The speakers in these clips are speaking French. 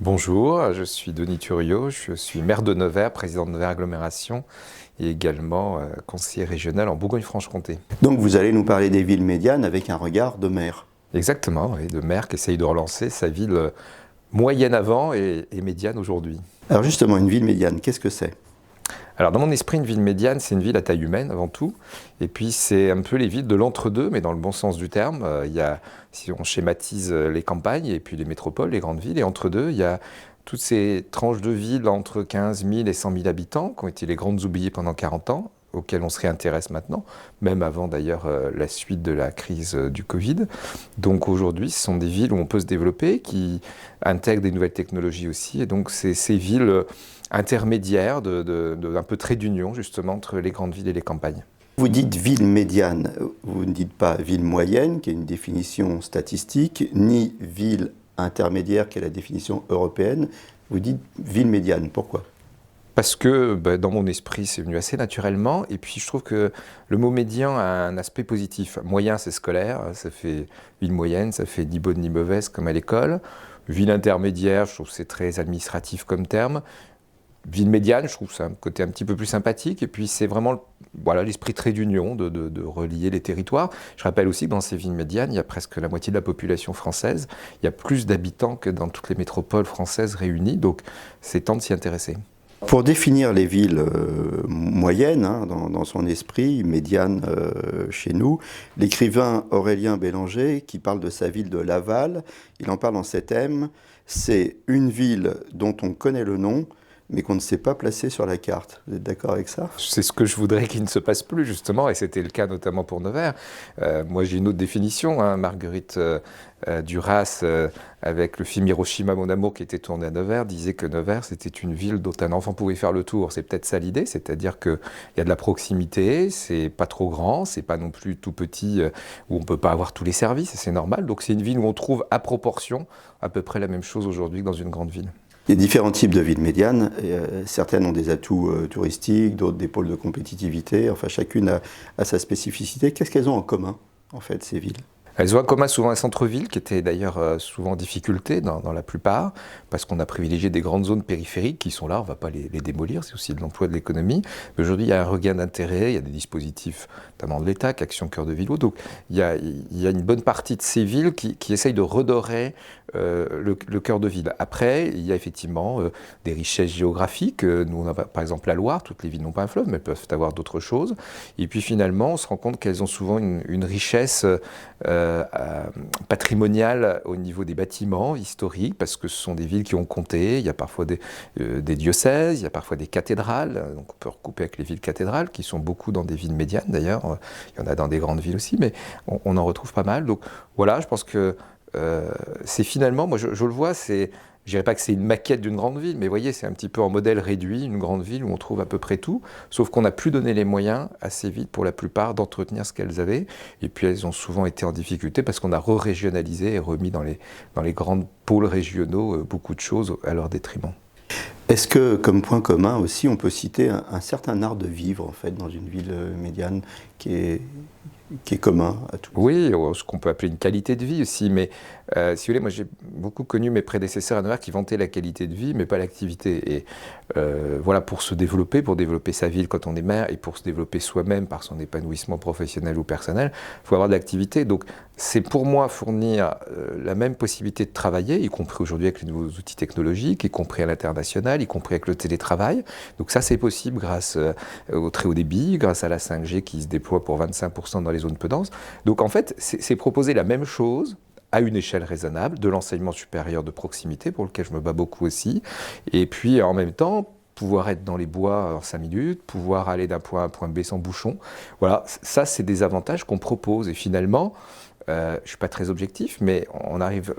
Bonjour, je suis Denis Thuriot, je suis maire de Nevers, président de Nevers Agglomération et également conseiller régional en Bourgogne-Franche-Comté. Donc vous allez nous parler des villes médianes avec un regard de maire. Exactement, et de maire qui essaye de relancer sa ville moyenne avant et médiane aujourd'hui. Alors justement, une ville médiane, qu'est-ce que c'est? Alors dans mon esprit, une ville médiane, c'est une ville à taille humaine avant tout, et puis c'est un peu les villes de l'entre-deux, mais dans le bon sens du terme. Il y a, si on schématise les campagnes et puis les métropoles, les grandes villes, et entre deux, il y a toutes ces tranches de villes entre 15 000 et 100 000 habitants, qui ont été les grandes oubliées pendant 40 ans, auxquelles on se réintéresse maintenant, même avant d'ailleurs la suite de la crise du Covid. Donc aujourd'hui, ce sont des villes où on peut se développer, qui intègrent des nouvelles technologies aussi, et donc c'est ces villes intermédiaire, d'un peu trait d'union justement entre les grandes villes et les campagnes. Vous dites ville médiane, vous ne dites pas ville moyenne, qui est une définition statistique, ni ville intermédiaire, qui est la définition européenne. Vous dites ville médiane, pourquoi? Parce que dans mon esprit, c'est venu assez naturellement. Et puis, je trouve que le mot médian a un aspect positif. Moyen, c'est scolaire. Ça fait ville moyenne, ça fait ni bonne ni mauvaise comme à l'école. Ville intermédiaire, je trouve que c'est très administratif comme terme. Ville médiane, je trouve ça un côté un petit peu plus sympathique. Et puis, c'est vraiment voilà, l'esprit trait d'union, de relier les territoires. Je rappelle aussi que dans ces villes médianes, il y a presque la moitié de la population française. Il y a plus d'habitants que dans toutes les métropoles françaises réunies. Donc, c'est temps de s'y intéresser. Pour définir les villes moyennes, hein, dans son esprit, médiane chez nous, l'écrivain Aurélien Bélanger, qui parle de sa ville de Laval, il en parle en ces thèmes, c'est une ville dont on connaît le nom, mais qu'on ne sait pas placer sur la carte. Vous êtes d'accord avec ça? C'est ce que je voudrais qu'il ne se passe plus, justement, et c'était le cas notamment pour Nevers. Moi, j'ai une autre définition, hein, Marguerite Duras, avec le film Hiroshima, mon amour, qui était tourné à Nevers, disait que Nevers, c'était une ville dont un enfant pouvait faire le tour. C'est peut-être ça l'idée, c'est-à-dire qu'il y a de la proximité, c'est pas trop grand, c'est pas non plus tout petit, où on peut pas avoir tous les services, et c'est normal. Donc c'est une ville où on trouve à proportion à peu près la même chose aujourd'hui que dans une grande ville. Il y a différents types de villes médianes. Certaines ont des atouts touristiques, d'autres des pôles de compétitivité. Enfin, chacune a sa spécificité. Qu'est-ce qu'elles ont en commun, en fait, ces villes? Elles ont en commun souvent un centre-ville qui était d'ailleurs souvent en difficulté dans la plupart, parce qu'on a privilégié des grandes zones périphériques qui sont là, on ne va pas les démolir, c'est aussi de l'emploi de l'économie. Mais aujourd'hui, il y a un regain d'intérêt, il y a des dispositifs, notamment de l'État, qu'Action Cœur de Ville. Donc il y a une bonne partie de ces villes qui essayent de redorer le cœur de ville. Après, il y a effectivement des richesses géographiques. Nous, on a par exemple la Loire, toutes les villes n'ont pas un fleuve, mais peuvent avoir d'autres choses. Et puis finalement, on se rend compte qu'elles ont souvent une richesse patrimoniale au niveau des bâtiments historiques, parce que ce sont des villes qui ont compté. Il y a parfois des diocèses, il y a parfois des cathédrales. Donc on peut recouper avec les villes cathédrales, qui sont beaucoup dans des villes médianes d'ailleurs. Il y en a dans des grandes villes aussi, mais on en retrouve pas mal. Donc voilà, je pense que c'est finalement, moi je le vois, je dirais pas que c'est une maquette d'une grande ville, mais vous voyez, c'est un petit peu en modèle réduit, une grande ville où on trouve à peu près tout, sauf qu'on n'a plus donné les moyens à ces villes, pour la plupart, d'entretenir ce qu'elles avaient, et puis elles ont souvent été en difficulté parce qu'on a re-régionalisé et remis dans les grands pôles régionaux beaucoup de choses à leur détriment. Est-ce que, comme point commun aussi, on peut citer un certain art de vivre, en fait, dans une ville médiane qui est commun à tous? Oui, ce qu'on peut appeler une qualité de vie aussi, mais si vous voulez, moi j'ai beaucoup connu mes prédécesseurs à Nevers qui vantaient la qualité de vie, mais pas l'activité. Et voilà, pour développer sa ville quand on est maire, et pour se développer soi-même par son épanouissement professionnel ou personnel, il faut avoir de l'activité. Donc c'est pour moi fournir la même possibilité de travailler, y compris aujourd'hui avec les nouveaux outils technologiques, y compris à l'international, y compris avec le télétravail. Donc ça c'est possible grâce au très haut débit, grâce à la 5G qui se déploie pour 25% dans les zones peu denses. Donc en fait, c'est proposer la même chose à une échelle raisonnable, de l'enseignement supérieur de proximité, pour lequel je me bats beaucoup aussi, et puis en même temps, pouvoir être dans les bois en 5 minutes, pouvoir aller d'un point A à un point B sans bouchon. Voilà, ça c'est des avantages qu'on propose, et finalement, je ne suis pas très objectif, mais on n'arrive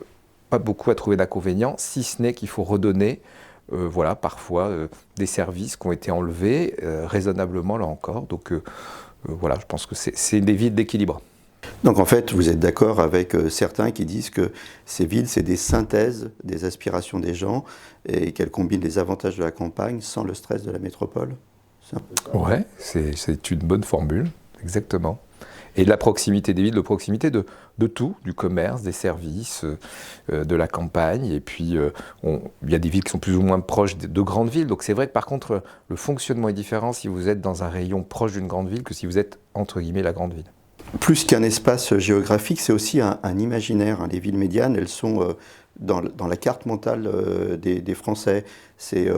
pas beaucoup à trouver d'inconvénients, si ce n'est qu'il faut redonner voilà, parfois des services qui ont été enlevés raisonnablement là encore. Donc voilà, je pense que c'est des villes d'équilibre. Donc en fait, vous êtes d'accord avec certains qui disent que ces villes, c'est des synthèses des aspirations des gens et qu'elles combinent les avantages de la campagne sans le stress de la métropole? C'est un peu ça. Ouais, c'est une bonne formule, exactement. Et de la proximité des villes, de proximité de tout, du commerce, des services, de la campagne. Et puis, il y a des villes qui sont plus ou moins proches de grandes villes. Donc c'est vrai que par contre, le fonctionnement est différent si vous êtes dans un rayon proche d'une grande ville que si vous êtes, entre guillemets, la grande ville. Plus qu'un espace géographique, c'est aussi un imaginaire. Les villes médianes, elles sont dans la carte mentale des Français. C'est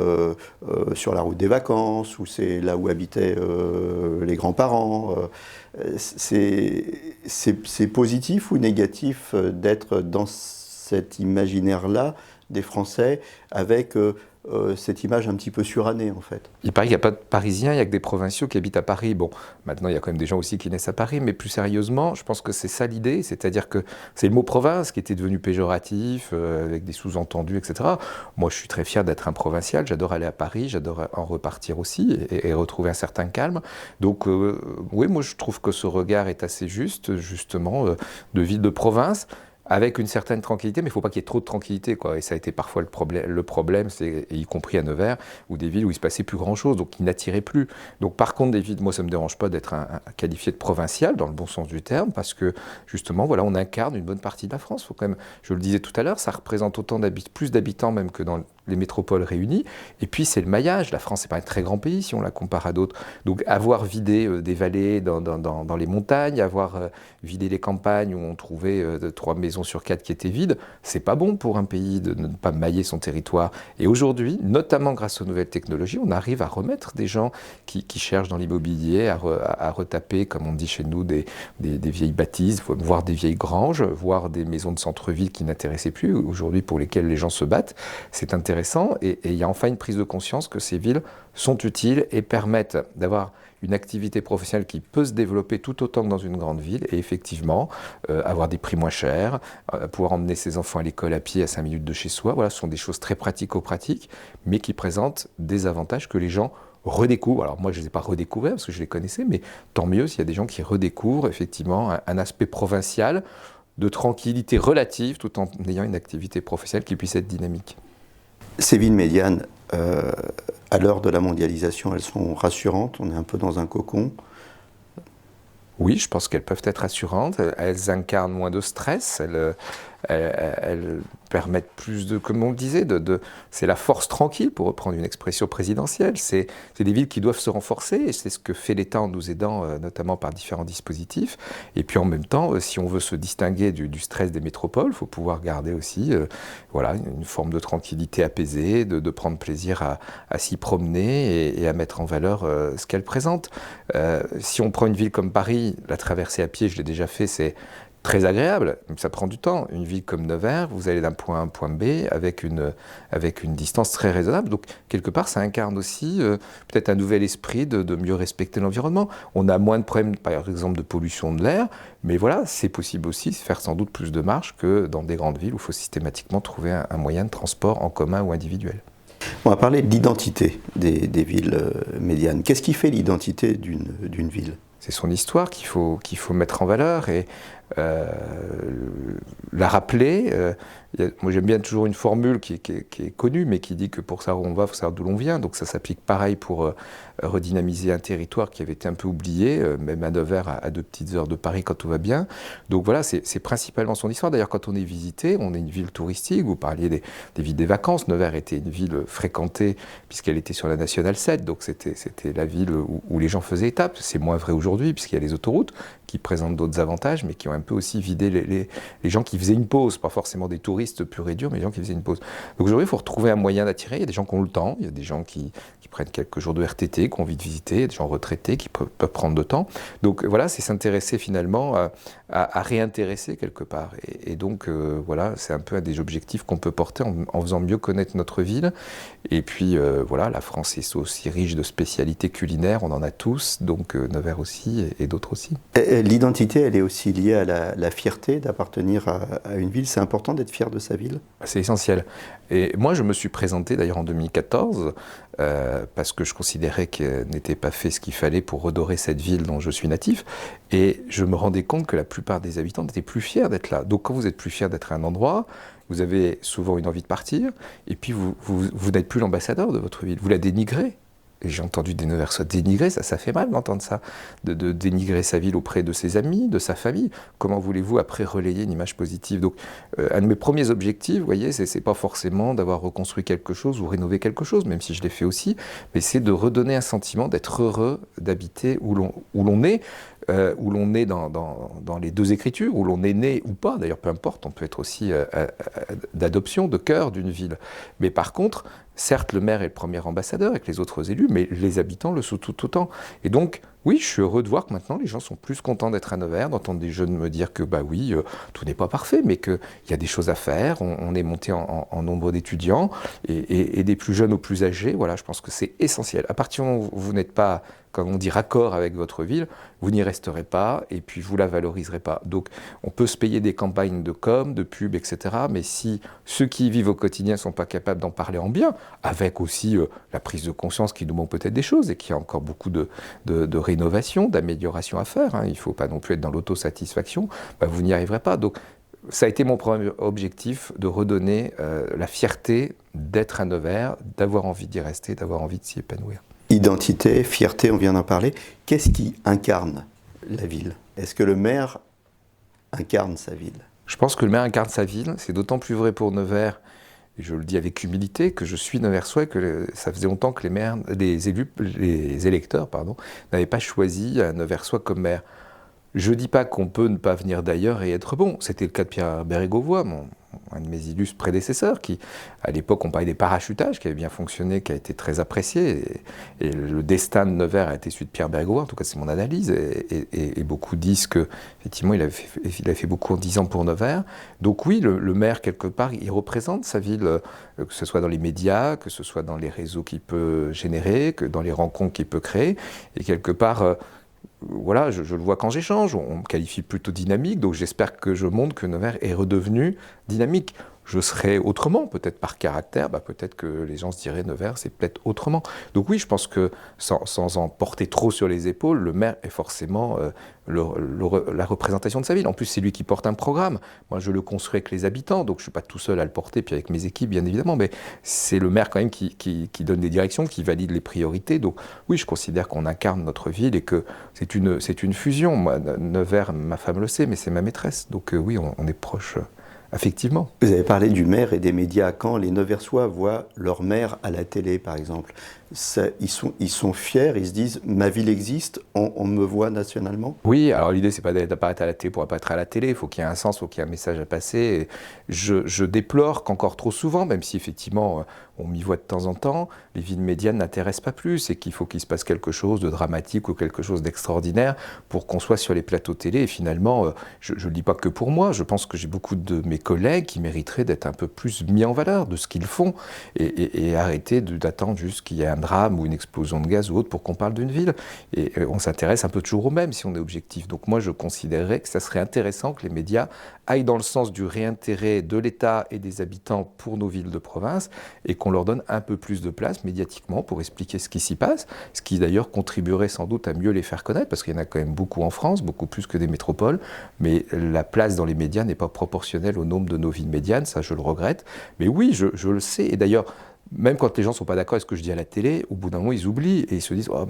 sur la route des vacances, ou c'est là où habitaient les grands-parents. C'est positif ou négatif d'être dans cet imaginaire-là des Français avec cette image un petit peu surannée, en fait. Il paraît qu'il n'y a pas de Parisiens, il n'y a que des provinciaux qui habitent à Paris. Bon, maintenant, il y a quand même des gens aussi qui naissent à Paris, mais plus sérieusement, je pense que c'est ça l'idée, c'est-à-dire que c'est le mot province qui était devenu péjoratif, avec des sous-entendus, etc. Moi, je suis très fier d'être un provincial, j'adore aller à Paris, j'adore en repartir aussi et retrouver un certain calme. Donc, oui, moi, je trouve que ce regard est assez juste, justement, de ville de province, avec une certaine tranquillité, mais il ne faut pas qu'il y ait trop de tranquillité, quoi. Et ça a été parfois le problème, y compris à Nevers, ou des villes où il ne se passait plus grand-chose, donc qui n'attiraient plus. Donc par contre, des villes, moi ça ne me dérange pas d'être qualifié de provincial, dans le bon sens du terme, parce que justement, voilà, on incarne une bonne partie de la France. Faut quand même, je le disais tout à l'heure, ça représente plus d'habitants même que dans les métropoles réunies. Et puis c'est le maillage. La France, c'est pas un très grand pays si on la compare à d'autres. Donc avoir vidé des vallées dans les montagnes, avoir vidé les campagnes où on trouvait 3 maisons sur 4 qui étaient vides, c'est pas bon pour un pays de ne pas mailler son territoire. Et aujourd'hui, notamment grâce aux nouvelles technologies, on arrive à remettre des gens qui cherchent dans l'immobilier à retaper, comme on dit chez nous, des vieilles bâtisses, voire des vieilles granges, voire des maisons de centre-ville qui n'intéressaient plus aujourd'hui, pour lesquelles les gens se battent. C'est intéressant et il y a enfin une prise de conscience que ces villes sont utiles et permettent d'avoir une activité professionnelle qui peut se développer tout autant que dans une grande ville et effectivement avoir des prix moins chers, pouvoir emmener ses enfants à l'école à pied à 5 minutes de chez soi. Voilà, ce sont des choses très pratico-pratiques mais qui présentent des avantages que les gens redécouvrent. Alors moi je ne les ai pas redécouverts parce que je les connaissais, mais tant mieux s'il y a des gens qui redécouvrent effectivement un aspect provincial de tranquillité relative tout en ayant une activité professionnelle qui puisse être dynamique. Ces villes médianes, à l'heure de la mondialisation, elles sont rassurantes, on est un peu dans un cocon. Oui, je pense qu'elles peuvent être rassurantes, elles incarnent moins de stress, elles permettent plus de, comme on le disait, c'est la force tranquille, pour reprendre une expression présidentielle. C'est des villes qui doivent se renforcer, et c'est ce que fait l'État en nous aidant, notamment par différents dispositifs. Et puis en même temps, si on veut se distinguer du stress des métropoles, il faut pouvoir garder aussi voilà, une forme de tranquillité apaisée, de prendre plaisir à s'y promener et à mettre en valeur ce qu'elle présente. Si on prend une ville comme Paris, la traversée à pied, je l'ai déjà fait, c'est très agréable, ça prend du temps. Une ville comme Nevers, vous allez d'un point A à un point B avec une distance très raisonnable. Donc, quelque part, ça incarne aussi peut-être un nouvel esprit de mieux respecter l'environnement. On a moins de problèmes, par exemple, de pollution de l'air, mais voilà, c'est possible aussi de faire sans doute plus de marche que dans des grandes villes où il faut systématiquement trouver un moyen de transport en commun ou individuel. On va parler de l'identité des villes médianes. Qu'est-ce qui fait l'identité d'une ville ? C'est son histoire qu'il faut mettre en valeur et la rappeler. Moi j'aime bien toujours une formule qui est connue, mais qui dit que pour savoir où on va, il faut savoir d'où l'on vient. Donc ça s'applique pareil pour redynamiser un territoire qui avait été un peu oublié, même à Nevers, à 2 petites heures de Paris quand tout va bien. Donc voilà, c'est principalement son histoire. D'ailleurs, quand on est visité, on est une ville touristique. Vous parliez des villes des vacances. Nevers était une ville fréquentée puisqu'elle était sur la Nationale 7. Donc c'était la ville où les gens faisaient étape. C'est moins vrai aujourd'hui puisqu'il y a les autoroutes qui présentent d'autres avantages, mais qui ont un peu aussi vidé les gens qui faisaient une pause, pas forcément des touristes purs et durs, mais les gens qui faisaient une pause. Donc aujourd'hui, il faut retrouver un moyen d'attirer. Il y a des gens qui ont le temps, il y a des gens qui prennent quelques jours de RTT, qui ont envie de visiter, il y a des gens retraités qui peuvent prendre de temps. Donc voilà, c'est s'intéresser finalement à réintéresser quelque part. Et donc voilà, c'est un peu un des objectifs qu'on peut porter en faisant mieux connaître notre ville. Et puis voilà, la France est aussi riche de spécialités culinaires, on en a tous, donc Nevers aussi et d'autres aussi. L'identité, elle est aussi liée à la fierté d'appartenir à une ville. C'est important d'être fier de sa ville. C'est essentiel. Et moi, je me suis présenté d'ailleurs en 2014 parce que je considérais qu'il n'était pas fait ce qu'il fallait pour redorer cette ville dont je suis natif. Et je me rendais compte que la plupart des habitants n'étaient plus fiers d'être là. Donc quand vous êtes plus fier d'être à un endroit, vous avez souvent une envie de partir. Et puis vous n'êtes plus l'ambassadeur de votre ville. Vous la dénigrez. Et j'ai entendu des Neversois dénigrer, ça fait mal d'entendre ça, de dénigrer sa ville auprès de ses amis, de sa famille. Comment voulez-vous après relayer une image positive? Donc, un de mes premiers objectifs, vous voyez, c'est pas forcément d'avoir reconstruit quelque chose ou rénové quelque chose, même si je l'ai fait aussi, mais c'est de redonner un sentiment d'être heureux d'habiter où l'on est, où l'on est dans les deux écritures, où l'on est né ou pas, d'ailleurs peu importe, on peut être aussi d'adoption, de cœur d'une ville. Mais par contre, certes, le maire est le premier ambassadeur avec les autres élus, mais les habitants le sont tout autant. Et donc, oui, je suis heureux de voir que maintenant les gens sont plus contents d'être à Nevers, d'entendre des jeunes me dire que, bah oui, tout n'est pas parfait, mais qu'il y a des choses à faire. On est monté en nombre d'étudiants et des plus jeunes aux plus âgés. Voilà, je pense que c'est essentiel. À partir du moment où vous n'êtes pas, comme on dit, raccord avec votre ville, vous n'y resterez pas et puis vous la valoriserez pas. Donc, on peut se payer des campagnes de com, de pub, etc. Mais si ceux qui y vivent au quotidien ne sont pas capables d'en parler en bien, avec aussi la prise de conscience qui nous manque peut-être des choses et qu'il y a encore beaucoup de rénovation, d'amélioration à faire, hein. Il ne faut pas non plus être dans l'autosatisfaction, bah, vous n'y arriverez pas. Donc ça a été mon premier objectif, de redonner la fierté d'être à Nevers, d'avoir envie d'y rester, d'avoir envie de s'y épanouir. Identité, fierté, on vient d'en parler. Qu'est-ce qui incarne la ville? Est-ce que le maire incarne sa ville? Je pense que le maire incarne sa ville, c'est d'autant plus vrai pour Nevers, et je le dis avec humilité, que je suis neversois et que ça faisait longtemps que les électeurs n'avaient pas choisi un neversois comme maire. Je ne dis pas qu'on peut ne pas venir d'ailleurs et être bon. C'était le cas de Pierre Bérégovoy, un de mes illustres prédécesseurs, qui, à l'époque, on parlait des parachutages, qui avait bien fonctionné, qui a été très apprécié. Et le destin de Nevers a été celui de Pierre Bérégovoy, en tout cas c'est mon analyse. Et beaucoup disent qu'effectivement, il a fait beaucoup en 10 ans pour Nevers. Donc oui, le maire, quelque part, il représente sa ville, que ce soit dans les médias, que ce soit dans les réseaux qu'il peut générer, que dans les rencontres qu'il peut créer. Et quelque part... voilà, je le vois quand j'échange, on me qualifie plutôt dynamique, donc j'espère que je montre que Nevers est redevenu dynamique. Je serais autrement, peut-être par caractère, peut-être que les gens se diraient Nevers, c'est peut-être autrement. Donc oui, je pense que sans en porter trop sur les épaules, le maire est forcément la représentation de sa ville. En plus, c'est lui qui porte un programme. Moi, je le construis avec les habitants, donc je ne suis pas tout seul à le porter, puis avec mes équipes, bien évidemment, mais c'est le maire quand même qui donne des directions, qui valide les priorités. Donc oui, je considère qu'on incarne notre ville et que c'est une fusion. Moi, Nevers, ma femme le sait, mais c'est ma maîtresse. Donc oui, on est proche. Effectivement. Vous avez parlé du maire et des médias. Quand les Neversois voient leur maire à la télé, par exemple, ils sont fiers, ils se disent « ma ville existe, on me voit nationalement ». Oui, alors l'idée, c'est pas d'apparaître à la télé pour apparaître à la télé. Il faut qu'il y ait un sens, il faut qu'il y ait un message à passer. Et je déplore qu'encore trop souvent, même si effectivement on m'y voit de temps en temps, les villes médianes n'intéressent pas plus et qu'il faut qu'il se passe quelque chose de dramatique ou quelque chose d'extraordinaire pour qu'on soit sur les plateaux télé. Et finalement, je ne le dis pas que pour moi, je pense que j'ai beaucoup de mes collègues qui mériteraient d'être un peu plus mis en valeur de ce qu'ils font et arrêter d'attendre juste qu'il y ait un drame ou une explosion de gaz ou autre pour qu'on parle d'une ville. Et on s'intéresse un peu toujours au même si on est objectif. Donc moi, je considérerais que ça serait intéressant que les médias aillent dans le sens du réintérêt de l'État et des habitants pour nos villes de province et qu'on leur donne un peu plus de place médiatiquement pour expliquer ce qui s'y passe, ce qui d'ailleurs contribuerait sans doute à mieux les faire connaître, parce qu'il y en a quand même beaucoup en France, beaucoup plus que des métropoles, mais la place dans les médias n'est pas proportionnelle au nombre de nos villes médianes, ça je le regrette. Mais oui, je le sais, et d'ailleurs, même quand les gens ne sont pas d'accord avec ce que je dis à la télé, au bout d'un moment, ils oublient et ils se disent oh,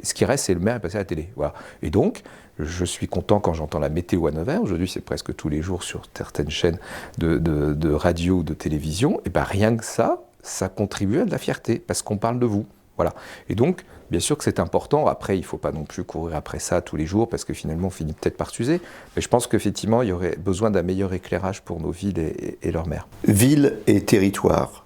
ce qui reste, c'est le maire est passé à la télé. Voilà. Et donc, je suis content quand j'entends la météo à Nevers. Aujourd'hui, c'est presque tous les jours sur certaines chaînes de radio ou de télévision. Et bien, rien que ça contribue à de la fierté parce qu'on parle de vous. Voilà. Et donc, bien sûr que c'est important. Après, il ne faut pas non plus courir après ça tous les jours parce que finalement, on finit peut-être par s'user. Mais je pense qu'effectivement, il y aurait besoin d'un meilleur éclairage pour nos villes et leurs maires. Ville et territoire.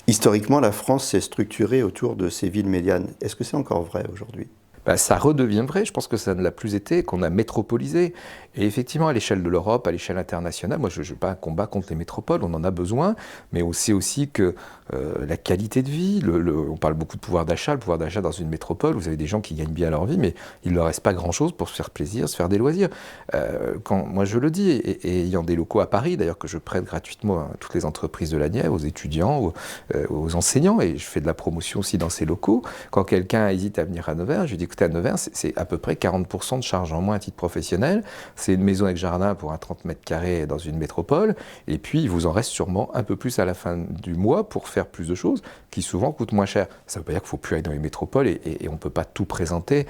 Historiquement, la France s'est structurée autour de ces villes médianes. Est-ce que c'est encore vrai aujourd'hui ? Ça redevient vrai, je pense que ça ne l'a plus été, qu'on a métropolisé. Et effectivement, à l'échelle de l'Europe, à l'échelle internationale, moi je ne veux pas un combat contre les métropoles, on en a besoin, mais on sait aussi que la qualité de vie, on parle beaucoup de pouvoir d'achat, le pouvoir d'achat dans une métropole, vous avez des gens qui gagnent bien leur vie, mais il ne leur reste pas grand-chose pour se faire plaisir, se faire des loisirs. Moi je le dis, et ayant des locaux à Paris, d'ailleurs que je prête gratuitement à toutes les entreprises de la Nièvre, aux étudiants, aux enseignants, et je fais de la promotion aussi dans ces locaux, quand quelqu'un hésite à venir à Nevers, je lui dis écoutez, à Nevers, c'est à peu près 40% de charges en moins à titre professionnel. C'est une maison avec jardin pour un 30 mètres carrés dans une métropole. Et puis, il vous en reste sûrement un peu plus à la fin du mois pour faire plus de choses qui souvent coûtent moins cher. Ça ne veut pas dire qu'il ne faut plus aller dans les métropoles et on ne peut pas tout présenter,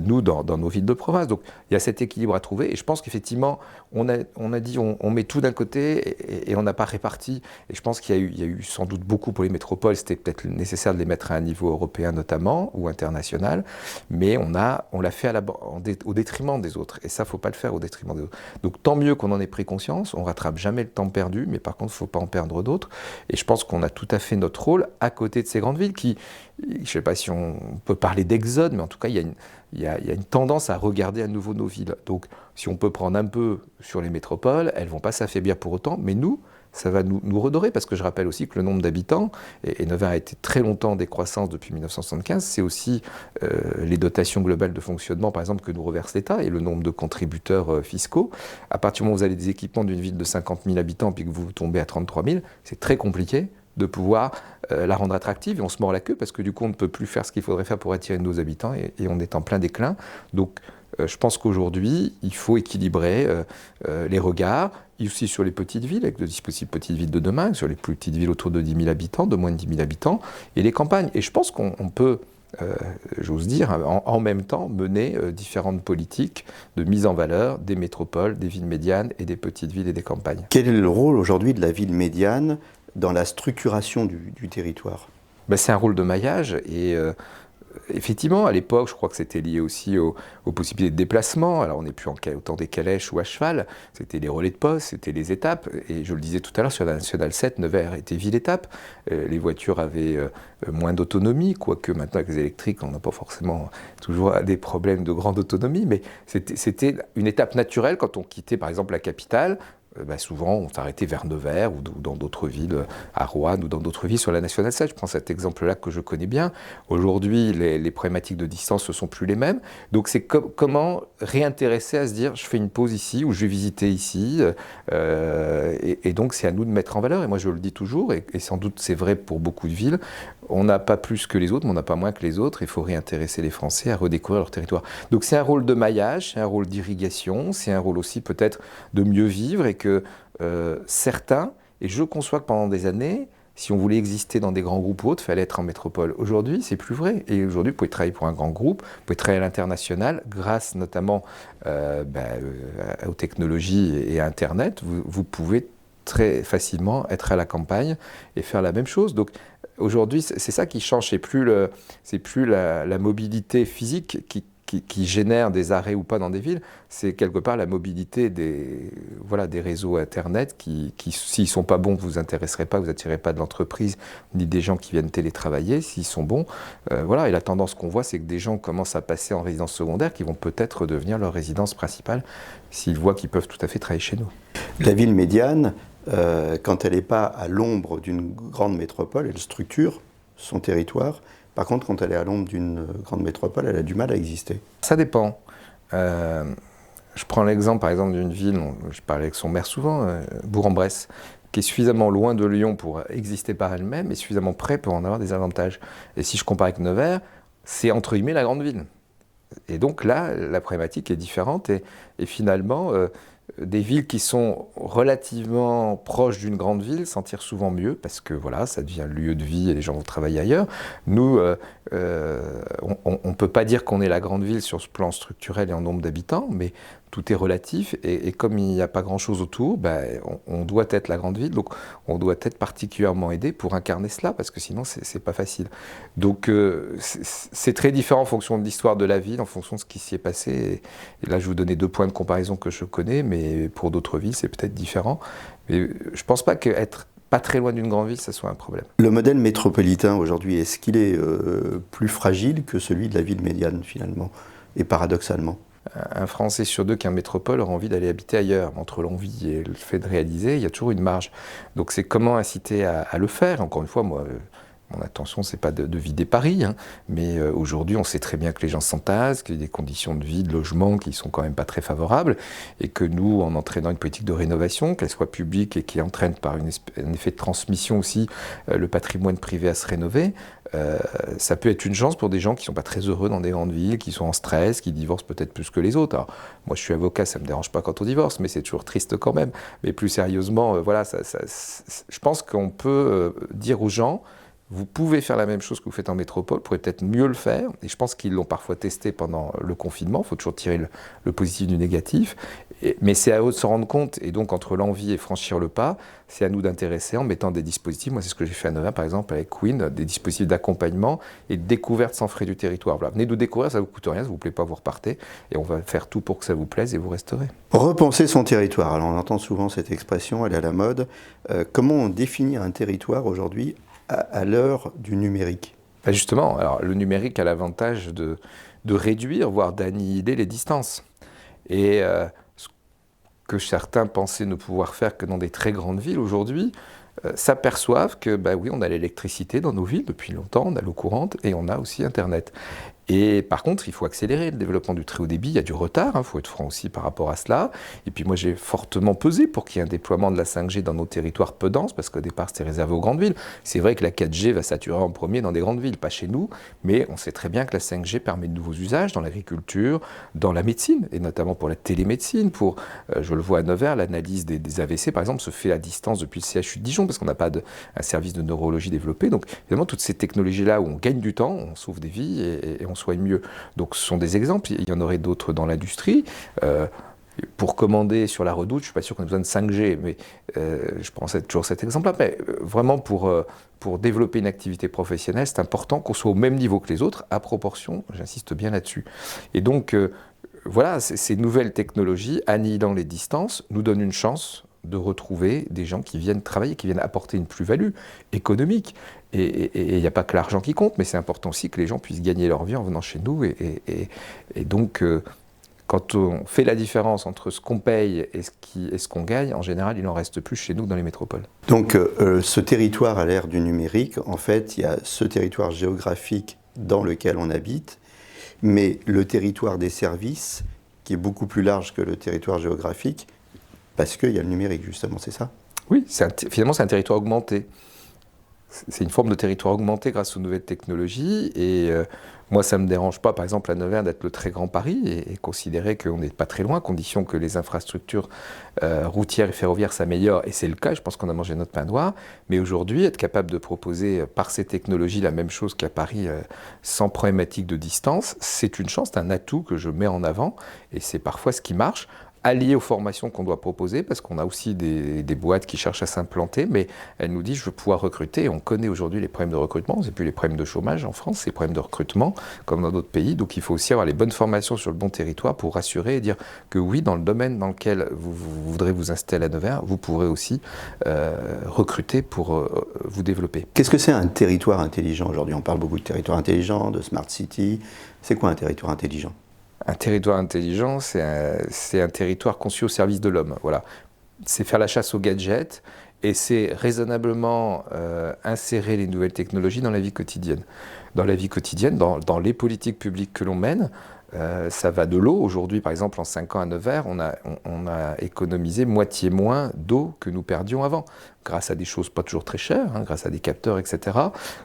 nous, dans nos villes de province. Donc, il y a cet équilibre à trouver. Et je pense qu'effectivement, on a dit on met tout d'un côté et on n'a pas réparti. Et je pense qu'il y a eu sans doute beaucoup pour les métropoles. C'était peut-être nécessaire de les mettre à un niveau européen notamment ou international. Mais on l'a fait au détriment des autres. Et ça, il ne faut pas le faire au détriment des autres. Donc tant mieux qu'on en ait pris conscience. On ne rattrape jamais le temps perdu. Mais par contre, il ne faut pas en perdre d'autres. Et je pense qu'on a tout à fait notre rôle à côté de ces grandes villes qui, je ne sais pas si on peut parler d'exode, mais en tout cas, il y a une tendance à regarder à nouveau nos villes. Donc, si on peut prendre un peu sur les métropoles, elles ne vont pas s'affaiblir pour autant, mais nous, ça va nous redorer, parce que je rappelle aussi que le nombre d'habitants, et Nevers a été très longtemps en décroissance depuis 1975, c'est aussi les dotations globales de fonctionnement, par exemple, que nous reverse l'État, et le nombre de contributeurs fiscaux. À partir du moment où vous avez des équipements d'une ville de 50 000 habitants, puis que vous tombez à 33 000, c'est très compliqué de pouvoir la rendre attractive, et on se mord la queue parce que du coup on ne peut plus faire ce qu'il faudrait faire pour attirer nos habitants et on est en plein déclin. Donc je pense qu'aujourd'hui il faut équilibrer les regards, aussi sur les petites villes, avec le dispositif petites villes de demain, sur les plus petites villes autour de 10 000 habitants, de moins de 10 000 habitants, et les campagnes. Et je pense qu'on peut, j'ose dire, en même temps mener différentes politiques de mise en valeur des métropoles, des villes médianes et des petites villes et des campagnes. Quel est le rôle aujourd'hui de la ville médiane dans la structuration du territoire? C'est un rôle de maillage et effectivement, à l'époque, je crois que c'était lié aussi aux possibilités de déplacement. Alors, on n'est plus autant des calèches ou à cheval, c'était les relais de poste, c'était les étapes. Et je le disais tout à l'heure, sur la Nationale 7, Nevers était ville-étape. Les voitures avaient moins d'autonomie, quoique maintenant, avec les électriques, on n'a pas forcément toujours des problèmes de grande autonomie. Mais c'était une étape naturelle quand on quittait, par exemple, la capitale. Souvent, on s'arrêtait vers Nevers ou dans d'autres villes, à Roanne ou dans d'autres villes sur la Nationale 7. Je prends cet exemple-là que je connais bien. Aujourd'hui, les problématiques de distance ne sont plus les mêmes. Donc, c'est comment réintéresser à se dire, je fais une pause ici ou je vais visiter ici. Et donc, c'est à nous de mettre en valeur. Et moi, je le dis toujours, et sans doute c'est vrai pour beaucoup de villes, on n'a pas plus que les autres, mais on n'a pas moins que les autres. Il faut réintéresser les Français à redécouvrir leur territoire. Donc, c'est un rôle de maillage, c'est un rôle d'irrigation, c'est un rôle aussi peut-être de mieux vivre et que certains, et je conçois que pendant des années, si on voulait exister dans des grands groupes ou autres, il fallait être en métropole. Aujourd'hui, c'est plus vrai. Et aujourd'hui, vous pouvez travailler pour un grand groupe, vous pouvez travailler à l'international, grâce notamment aux technologies et à Internet. Vous pouvez très facilement être à la campagne et faire la même chose. Donc aujourd'hui, c'est ça qui change. C'est plus la mobilité physique qui génère des arrêts ou pas dans des villes, c'est quelque part la mobilité des réseaux Internet qui s'ils ne sont pas bons, vous intéresserez pas, vous attirez pas de l'entreprise, ni des gens qui viennent télétravailler. S'ils sont bons, et la tendance qu'on voit, c'est que des gens commencent à passer en résidence secondaire qui vont peut-être devenir leur résidence principale s'ils voient qu'ils peuvent tout à fait travailler chez nous. La ville médiane, quand elle n'est pas à l'ombre d'une grande métropole, elle structure son territoire. Par contre, quand elle est à l'ombre d'une grande métropole, elle a du mal à exister. Ça dépend. Je prends l'exemple, par exemple, d'une ville, je parle avec son maire souvent, Bourg-en-Bresse, qui est suffisamment loin de Lyon pour exister par elle-même et suffisamment près pour en avoir des avantages. Et si je compare avec Nevers, c'est entre guillemets la grande ville. Et donc là, la problématique est différente et finalement, des villes qui sont relativement proches d'une grande ville s'en tirent souvent mieux parce que voilà, ça devient le lieu de vie et les gens vont travailler ailleurs. Nous, on ne peut pas dire qu'on est la grande ville sur ce plan structurel et en nombre d'habitants, mais tout est relatif et comme il n'y a pas grand-chose autour, on doit être la grande ville, donc on doit être particulièrement aidé pour incarner cela, parce que sinon c'est pas facile. Donc c'est très différent en fonction de l'histoire de la ville, en fonction de ce qui s'y est passé. Et là, je vais vous donner 2 points de comparaison que je connais, mais pour d'autres villes, c'est peut-être différent. Mais je pense pas qu'être pas très loin d'une grande ville, ça soit un problème. Le modèle métropolitain aujourd'hui, est-ce qu'il est plus fragile que celui de la ville médiane finalement, et paradoxalement? Un Français sur 2 qui est en métropole aura envie d'aller habiter ailleurs. Entre l'envie et le fait de réaliser, il y a toujours une marge. Donc c'est comment inciter à le faire. Encore une fois, moi mon intention, c'est pas de vider Paris, hein, mais aujourd'hui, on sait très bien que les gens s'entassent, qu'il y a des conditions de vie, de logement qui sont quand même pas très favorables, et que nous, en entraînant une politique de rénovation, qu'elle soit publique et qui entraîne par un effet de transmission aussi le patrimoine privé à se rénover, ça peut être une chance pour des gens qui sont pas très heureux dans des grandes villes, qui sont en stress, qui divorcent peut-être plus que les autres. Alors, moi, je suis avocat, ça me dérange pas quand on divorce, mais c'est toujours triste quand même. Mais plus sérieusement, voilà, je pense qu'on peut dire aux gens, vous pouvez faire la même chose que vous faites en métropole, vous pourrez peut-être mieux le faire. Et je pense qu'ils l'ont parfois testé pendant le confinement. Il faut toujours tirer le positif du négatif. Mais c'est à eux de s'en rendre compte. Et donc, entre l'envie et franchir le pas, c'est à nous d'intéresser en mettant des dispositifs. Moi, c'est ce que j'ai fait à Nevers, par exemple, avec Queen, des dispositifs d'accompagnement et de découverte sans frais du territoire. Voilà. Venez nous découvrir, ça ne vous coûte rien. Ça ne vous plaît pas, vous repartez. Et on va faire tout pour que ça vous plaise et vous resterez. Repenser son territoire. Alors, on entend souvent cette expression, elle est à la mode. Comment on définit un territoire aujourd'hui à l'heure du numérique? Justement, alors, le numérique a l'avantage de réduire, voire d'annihiler les distances. Et ce que certains pensaient ne pouvoir faire que dans des très grandes villes aujourd'hui, s'aperçoivent que, oui, on a l'électricité dans nos villes depuis longtemps, on a l'eau courante et on a aussi Internet. Et par contre, il faut accélérer le développement du très haut débit. Il y a du retard, il faut être franc aussi par rapport à cela. Et puis moi, j'ai fortement pesé pour qu'il y ait un déploiement de la 5G dans nos territoires peu denses, parce qu'au départ, c'était réservé aux grandes villes. C'est vrai que la 4G va saturer en premier dans des grandes villes, pas chez nous, mais on sait très bien que la 5G permet de nouveaux usages dans l'agriculture, dans la médecine, et notamment pour la télémédecine. Je le vois à Nevers, l'analyse des AVC, par exemple, se fait à distance depuis le CHU de Dijon, parce qu'on n'a pas un service de neurologie développé. Donc, évidemment, toutes ces technologies-là où on gagne du temps, on sauve des vies et on soigne mieux. Donc ce sont des exemples, il y en aurait d'autres dans l'industrie. Pour commander sur la Redoute, je ne suis pas sûr qu'on ait besoin de 5G, mais je prends toujours cet exemple-là. Mais vraiment, pour développer une activité professionnelle, c'est important qu'on soit au même niveau que les autres, à proportion, j'insiste bien là-dessus. Et donc, voilà, ces nouvelles technologies, annihilant les distances, nous donnent une chance de retrouver des gens qui viennent travailler, qui viennent apporter une plus-value économique. Et il n'y a pas que l'argent qui compte, mais c'est important aussi que les gens puissent gagner leur vie en venant chez nous. Et donc, quand on fait la différence entre ce qu'on paye et ce qu'on gagne, en général, il n'en reste plus chez nous dans les métropoles. Donc, ce territoire à l'ère du numérique, en fait, il y a ce territoire géographique dans lequel on habite, mais le territoire des services, qui est beaucoup plus large que le territoire géographique, parce qu'il y a le numérique, justement, c'est ça? Oui, finalement, c'est un territoire augmenté. C'est une forme de territoire augmenté grâce aux nouvelles technologies. Et moi, ça ne me dérange pas, par exemple, à Nevers, d'être le très grand Paris et considérer qu'on n'est pas très loin, à condition que les infrastructures routières et ferroviaires s'améliorent. Et c'est le cas, je pense qu'on a mangé notre pain noir. Mais aujourd'hui, être capable de proposer par ces technologies la même chose qu'à Paris, sans problématique de distance, c'est une chance, c'est un atout que je mets en avant. Et c'est parfois ce qui marche, allié aux formations qu'on doit proposer, parce qu'on a aussi des boîtes qui cherchent à s'implanter, mais elles nous disent je veux pouvoir recruter. Et on connaît aujourd'hui les problèmes de recrutement, c'est plus les problèmes de chômage en France, c'est les problèmes de recrutement, comme dans d'autres pays. Donc il faut aussi avoir les bonnes formations sur le bon territoire pour rassurer et dire que oui, dans le domaine dans lequel vous voudrez vous installer à Nevers, vous pourrez aussi recruter pour vous développer. Qu'est-ce que c'est un territoire intelligent aujourd'hui? On parle beaucoup de territoire intelligent, de smart city. C'est quoi un territoire intelligent? Un territoire intelligent, c'est un territoire conçu au service de l'homme. Voilà. C'est faire la chasse aux gadgets et c'est raisonnablement insérer les nouvelles technologies dans la vie quotidienne. Dans la vie quotidienne, dans les politiques publiques que l'on mène, ça va de l'eau. Aujourd'hui, par exemple, en 5 ans à Nevers, on a économisé moitié moins d'eau que nous perdions avant, grâce à des choses pas toujours très chères, grâce à des capteurs, etc.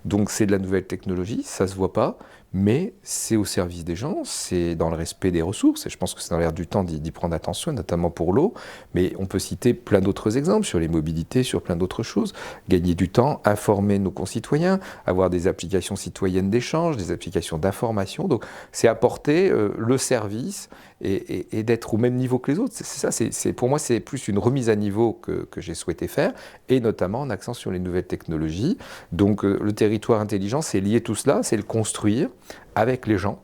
Donc c'est de la nouvelle technologie, ça ne se voit pas, mais c'est au service des gens, c'est dans le respect des ressources, et je pense que c'est dans l'air du temps d'y prendre attention, notamment pour l'eau, mais on peut citer plein d'autres exemples sur les mobilités, sur plein d'autres choses. Gagner du temps, informer nos concitoyens, avoir des applications citoyennes d'échange, des applications d'information, donc c'est apporter le service et d'être au même niveau que les autres. C'est ça, pour moi, c'est plus une remise à niveau que j'ai souhaité faire, et notamment en accent sur les nouvelles technologies. Donc le territoire intelligent, c'est lier tout cela, c'est le construire avec les gens,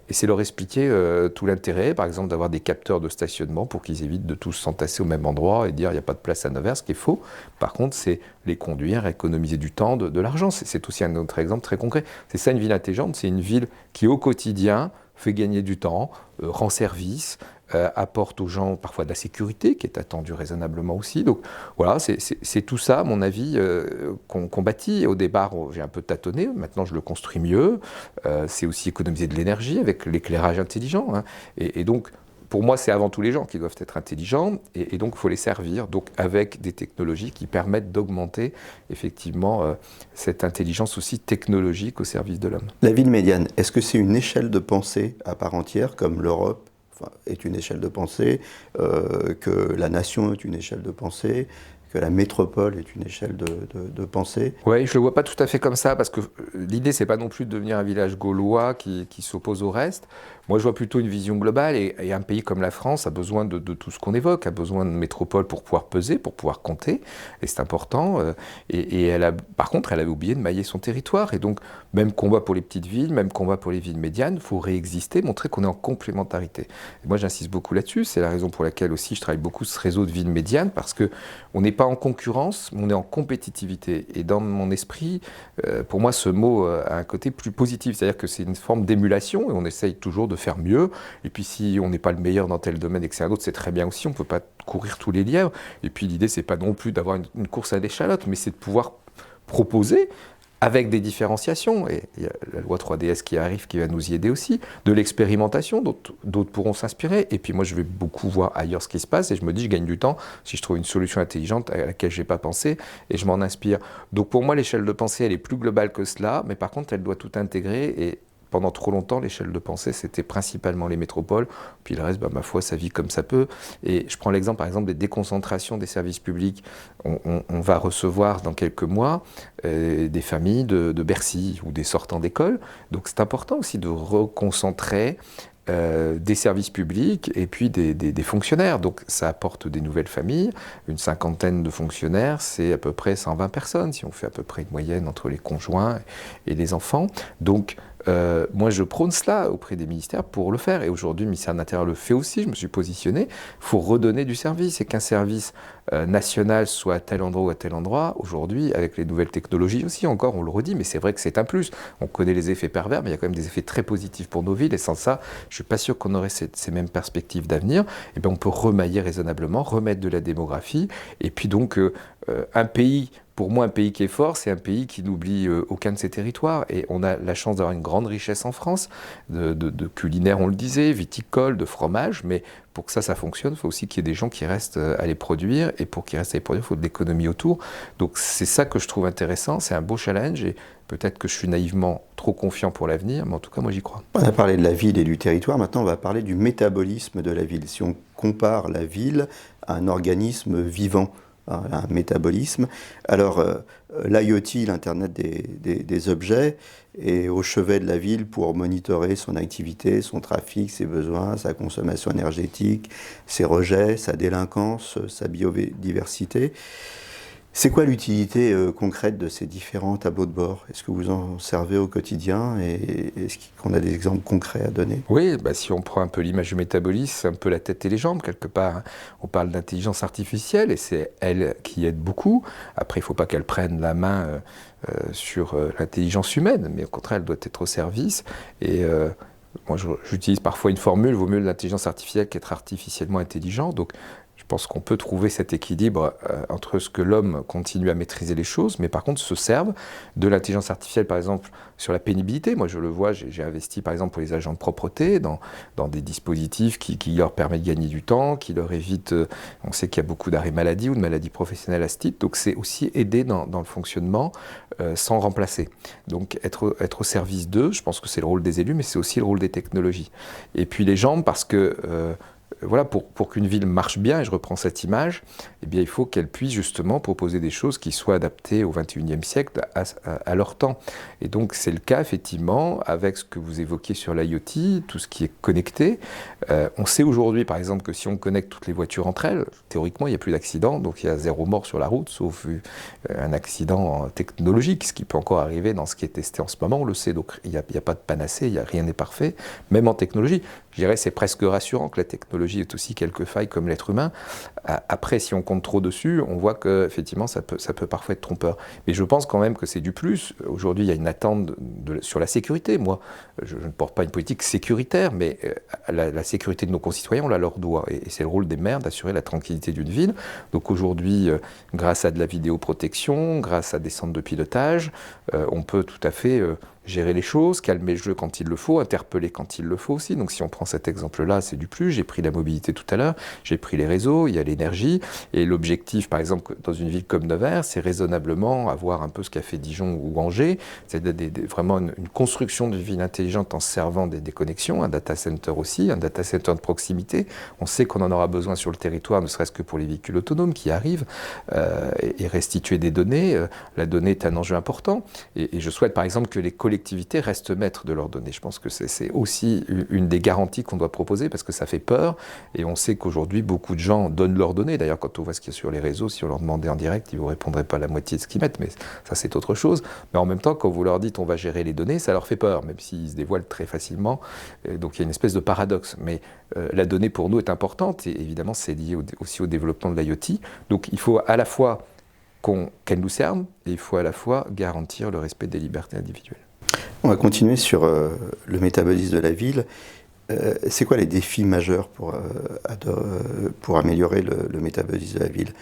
et c'est leur expliquer tout l'intérêt, par exemple, d'avoir des capteurs de stationnement pour qu'ils évitent de tous s'entasser au même endroit et dire il n'y a pas de place à Nevers, ce qui est faux. Par contre, c'est les conduire, économiser du temps, de l'argent. C'est aussi un autre exemple très concret. C'est ça une ville intelligente, c'est une ville qui au quotidien fait gagner du temps, rend service, apporte aux gens parfois de la sécurité qui est attendue raisonnablement aussi. Donc voilà, c'est tout ça, à mon avis, qu'on bâtit. Au départ, j'ai un peu tâtonné, maintenant je le construis mieux. C'est aussi économiser de l'énergie avec l'éclairage intelligent, hein. Et donc, pour moi, c'est avant tout les gens qui doivent être intelligents, et donc il faut les servir, donc avec des technologies qui permettent d'augmenter effectivement cette intelligence aussi technologique au service de l'homme. La ville médiane, est-ce que c'est une échelle de pensée à part entière, comme l'Europe est une échelle de pensée, que la nation est une échelle de pensée, que la métropole est une échelle de pensée? Oui, je ne le vois pas tout à fait comme ça, parce que l'idée, c'est pas non plus de devenir un village gaulois qui s'oppose au reste. Moi, je vois plutôt une vision globale, et un pays comme la France a besoin de tout ce qu'on évoque, a besoin de métropole pour pouvoir peser, pour pouvoir compter, et c'est important. Et par contre, elle avait oublié de mailler son territoire, et donc, même combat pour les petites villes, même combat pour les villes médianes, il faut réexister, montrer qu'on est en complémentarité. Et moi, j'insiste beaucoup là-dessus, c'est la raison pour laquelle aussi je travaille beaucoup ce réseau de villes médianes, parce qu'on n'est pas en concurrence, mais on est en compétitivité. Et dans mon esprit, pour moi, ce mot a un côté plus positif, c'est-à-dire que c'est une forme d'émulation, et on essaye toujours de faire mieux. Et puis si on n'est pas le meilleur dans tel domaine et que c'est un autre, c'est très bien aussi, on ne peut pas courir tous les lièvres. Et puis l'idée, c'est pas non plus d'avoir une course à l'échalote, mais c'est de pouvoir proposer avec des différenciations, et il y a la loi 3DS qui arrive, qui va nous y aider aussi, de l'expérimentation, d'autres pourront s'inspirer, et puis moi je vais beaucoup voir ailleurs ce qui se passe, et je me dis je gagne du temps si je trouve une solution intelligente à laquelle je n'ai pas pensé, et je m'en inspire. Donc pour moi l'échelle de pensée elle est plus globale que cela, mais par contre elle doit tout intégrer, et pendant trop longtemps, l'échelle de pensée, c'était principalement les métropoles. Puis le reste, ma foi, ça vit comme ça peut. Et je prends l'exemple, par exemple, des déconcentrations des services publics. On va recevoir dans quelques mois des familles de Bercy ou des sortants d'école. Donc c'est important aussi de reconcentrer des services publics et puis des fonctionnaires. Donc ça apporte des nouvelles familles. Une cinquantaine de fonctionnaires, c'est à peu près 120 personnes, si on fait à peu près une moyenne entre les conjoints et les enfants. Donc moi, je prône cela auprès des ministères pour le faire. Et aujourd'hui, le ministère de l'Intérieur le fait aussi. Je me suis positionné. Il faut redonner du service. Et qu'un service national soit à tel endroit ou à tel endroit, aujourd'hui, avec les nouvelles technologies aussi, encore, on le redit, mais c'est vrai que c'est un plus. On connaît les effets pervers, mais il y a quand même des effets très positifs pour nos villes. Et sans ça, je ne suis pas sûr qu'on aurait ces mêmes perspectives d'avenir. Et bien, on peut remailler raisonnablement, remettre de la démographie. Et puis donc, un pays... Pour moi, un pays qui est fort, c'est un pays qui n'oublie aucun de ses territoires. Et on a la chance d'avoir une grande richesse en France, de culinaire, on le disait, viticole, de fromage. Mais pour que ça fonctionne, il faut aussi qu'il y ait des gens qui restent à les produire. Et pour qu'ils restent à les produire, il faut de l'économie autour. Donc c'est ça que je trouve intéressant. C'est un beau challenge. Et peut-être que je suis naïvement trop confiant pour l'avenir, mais en tout cas, moi, j'y crois. On a parlé de la ville et du territoire. Maintenant, on va parler du métabolisme de la ville. Si on compare la ville à un organisme vivant, un métabolisme. Alors, l'IoT, l'Internet des objets, est au chevet de la ville pour monitorer son activité, son trafic, ses besoins, sa consommation énergétique, ses rejets, sa délinquance, sa biodiversité. C'est quoi l'utilité concrète de ces différents tableaux de bord? Est-ce que vous en servez au quotidien et est-ce qu'on a des exemples concrets à donner? Oui, si on prend un peu l'image du métabolisme, c'est un peu la tête et les jambes quelque part, hein. On parle d'intelligence artificielle et c'est elle qui aide beaucoup. Après, il ne faut pas qu'elle prenne la main sur l'intelligence humaine, mais au contraire, elle doit être au service. Et moi, j'utilise parfois une formule, vaut mieux l'intelligence artificielle qu'être artificiellement intelligent. Donc, je pense qu'on peut trouver cet équilibre entre ce que l'homme continue à maîtriser les choses, mais par contre se servent de l'intelligence artificielle, par exemple, sur la pénibilité. Moi, je le vois, j'ai investi, par exemple, pour les agents de propreté, dans des dispositifs qui leur permettent de gagner du temps, qui leur évitent... on sait qu'il y a beaucoup d'arrêts maladie ou de maladies professionnelles à ce titre, donc c'est aussi aider dans le fonctionnement sans remplacer. Donc être au service d'eux, je pense que c'est le rôle des élus, mais c'est aussi le rôle des technologies. Et puis les gens, parce que... voilà, pour qu'une ville marche bien, et je reprends cette image, eh bien, il faut qu'elle puisse justement proposer des choses qui soient adaptées au XXIe siècle, à leur temps. Et donc, c'est le cas, effectivement, avec ce que vous évoquiez sur l'IoT, tout ce qui est connecté. On sait aujourd'hui, par exemple, que si on connecte toutes les voitures entre elles, théoriquement, il n'y a plus d'accident, donc il y a 0 mort sur la route, sauf un accident technologique, ce qui peut encore arriver dans ce qui est testé en ce moment, on le sait. Donc, il n'y a pas de panacée, rien n'est parfait, même en technologie. je dirais c'est presque rassurant que la technologie ait aussi quelques failles comme l'être humain. Après, si on compte trop dessus, on voit qu'effectivement, ça peut parfois être trompeur. Mais je pense quand même que c'est du plus. Aujourd'hui, il y a une attente sur la sécurité. Moi, je ne porte pas une politique sécuritaire, mais la sécurité de nos concitoyens, on la leur doit. Et c'est le rôle des maires d'assurer la tranquillité d'une ville. Donc aujourd'hui, grâce à de la vidéoprotection, grâce à des centres de pilotage, on peut tout à fait gérer les choses, calmer le jeu quand il le faut, interpeller quand il le faut aussi. Donc si on prend cet exemple-là, c'est du plus. J'ai pris la mobilité tout à l'heure, j'ai pris les réseaux, il y a l'énergie. Et l'objectif, par exemple, dans une ville comme Nevers, c'est raisonnablement avoir un peu ce qu'a fait Dijon ou Angers, c'est vraiment une construction d'une ville intelligente en servant des connexions, un data center aussi, un data center de proximité. On sait qu'on en aura besoin sur le territoire, ne serait-ce que pour les véhicules autonomes qui arrivent, et restituer des données. La donnée est un enjeu important. Et je souhaite, par exemple, que les collectivités restent maîtres de leurs données. Je pense que c'est aussi une des garanties qu'on doit proposer parce que ça fait peur et on sait qu'aujourd'hui beaucoup de gens donnent leurs données. D'ailleurs, quand on voit ce qu'il y a sur les réseaux, si on leur demandait en direct, ils ne vous répondraient pas la moitié de ce qu'ils mettent, mais ça c'est autre chose. Mais en même temps, quand vous leur dites on va gérer les données, ça leur fait peur, même s'ils se dévoilent très facilement. Donc il y a une espèce de paradoxe. Mais la donnée pour nous est importante et évidemment c'est lié aussi au développement de l'IoT. Donc il faut à la fois qu'elle nous serve et il faut à la fois garantir le respect des libertés individuelles. On va continuer sur le métabolisme de la ville. C'est quoi les défis majeurs pour améliorer le métabolisme de la ville?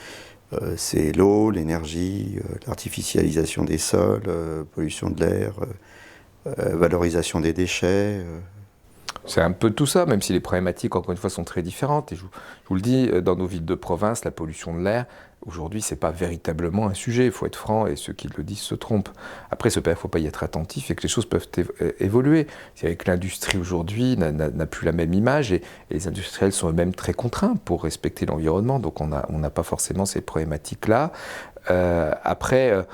C'est l'eau, l'énergie, l'artificialisation des sols, pollution de l'air, valorisation des déchets. C'est un peu tout ça, même si les problématiques, encore une fois, sont très différentes. Et je vous le dis, dans nos villes de province, la pollution de l'air, aujourd'hui, ce n'est pas véritablement un sujet. Il faut être franc, et ceux qui le disent se trompent. Après, il ne faut pas y être attentif et que les choses peuvent évoluer. C'est vrai que l'industrie, aujourd'hui, n'a plus la même image et les industriels sont eux-mêmes très contraints pour respecter l'environnement. Donc, on n'a pas forcément ces problématiques-là. Après...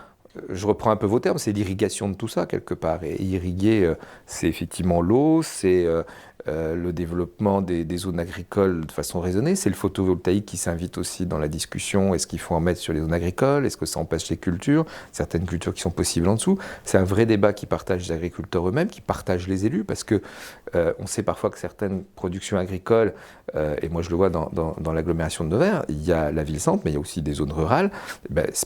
je reprends un peu vos termes, c'est l'irrigation de tout ça quelque part. Et irriguer, c'est effectivement l'eau, c'est le développement des zones agricoles de façon raisonnée, c'est le photovoltaïque qui s'invite aussi dans la discussion. Est-ce qu'il faut en mettre sur les zones agricoles? Est-ce que ça empêche les cultures? Certaines cultures qui sont possibles en dessous. C'est un vrai débat qui partage les agriculteurs eux-mêmes, qui partage les élus, parce que on sait parfois que certaines productions agricoles, et moi je le vois dans l'agglomération de Nevers, il y a la ville-centre, mais il y a aussi des zones rurales.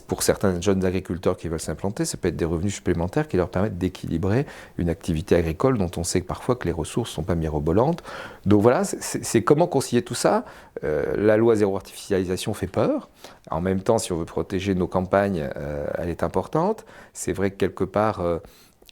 Pour certains jeunes agriculteurs qui veulent s'implanter, ça peut être des revenus supplémentaires qui leur permettent d'équilibrer une activité agricole dont on sait que parfois que les ressources ne sont pas mirobolantes. Donc voilà, c'est comment concilier tout ça. La loi zéro artificialisation fait peur. En même temps, si on veut protéger nos campagnes, elle est importante. C'est vrai que quelque part...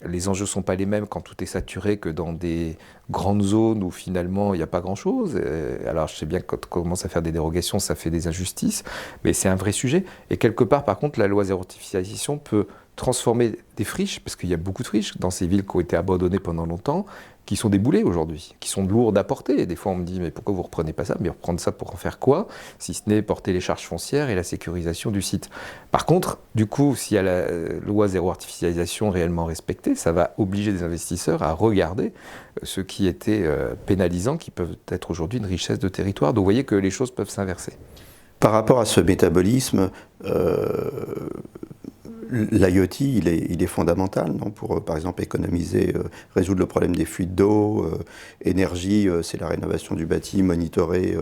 les enjeux ne sont pas les mêmes quand tout est saturé que dans des grandes zones où finalement il n'y a pas grand-chose. Alors je sais bien que quand on commence à faire des dérogations, ça fait des injustices, mais c'est un vrai sujet. Et quelque part, par contre, la loi zéro artificialisation peut transformer des friches, parce qu'il y a beaucoup de friches dans ces villes qui ont été abandonnées pendant longtemps, qui sont des boulets aujourd'hui, qui sont lourdes à porter. Et des fois, on me dit, mais pourquoi vous ne reprenez pas ça? Mais reprendre ça pour en faire quoi? Si ce n'est porter les charges foncières et la sécurisation du site. Par contre, du coup, s'il y a la loi zéro artificialisation réellement respectée, ça va obliger des investisseurs à regarder ce qui était pénalisant, qui peuvent être aujourd'hui une richesse de territoire. Donc vous voyez que les choses peuvent s'inverser. Par rapport à ce métabolisme, l'IoT, il est fondamental, non, pour, par exemple, économiser, résoudre le problème des fuites d'eau, énergie, c'est la rénovation du bâti, monitorer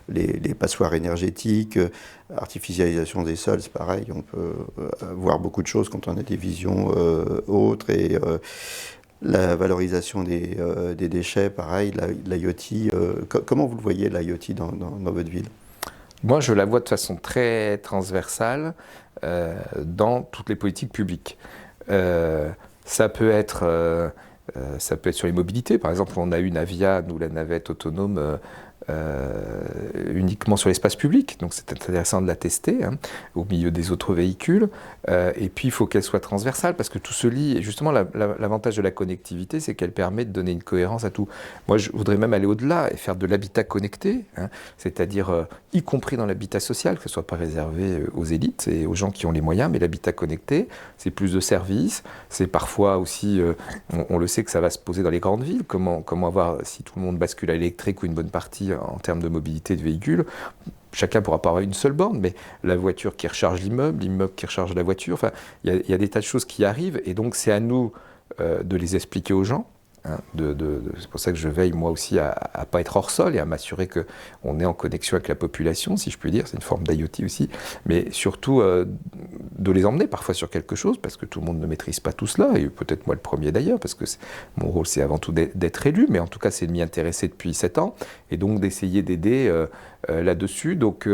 les passoires énergétiques, artificialisation des sols, c'est pareil, on peut voir beaucoup de choses quand on a des visions autres, et la valorisation des déchets, pareil, l'IoT. Comment vous le voyez, l'IoT, dans votre ville? Moi, je la vois de façon très transversale dans toutes les politiques publiques. Ça peut être sur les mobilités. Par exemple, on a eu Navia, nous, la navette autonome, uniquement sur l'espace public, donc c'est intéressant de la tester au milieu des autres véhicules. Et puis il faut qu'elle soit transversale parce que tout se lie. Et justement, l'avantage de la connectivité, c'est qu'elle permet de donner une cohérence à tout. Moi, je voudrais même aller au-delà et faire de l'habitat connecté, c'est-à-dire y compris dans l'habitat social, que ce ne soit pas réservé aux élites et aux gens qui ont les moyens, mais l'habitat connecté, c'est plus de services, c'est parfois aussi, on le sait que ça va se poser dans les grandes villes, comment avoir, si tout le monde bascule à l'électrique ou une bonne partie en termes de mobilité de véhicules, chacun pourra pas avoir une seule borne, mais la voiture qui recharge l'immeuble, l'immeuble qui recharge la voiture, enfin, il y a des tas de choses qui arrivent, et donc c'est à nous de les expliquer aux gens, Hein, c'est pour ça que je veille moi aussi à ne pas être hors sol et à m'assurer qu'on est en connexion avec la population, si je puis dire, c'est une forme d'IoT aussi, mais surtout de les emmener parfois sur quelque chose, parce que tout le monde ne maîtrise pas tout cela, et peut-être moi le premier d'ailleurs, parce que mon rôle c'est avant tout d'être élu, mais en tout cas c'est de m'y intéresser depuis 7 ans, et donc d'essayer d'aider là-dessus. Donc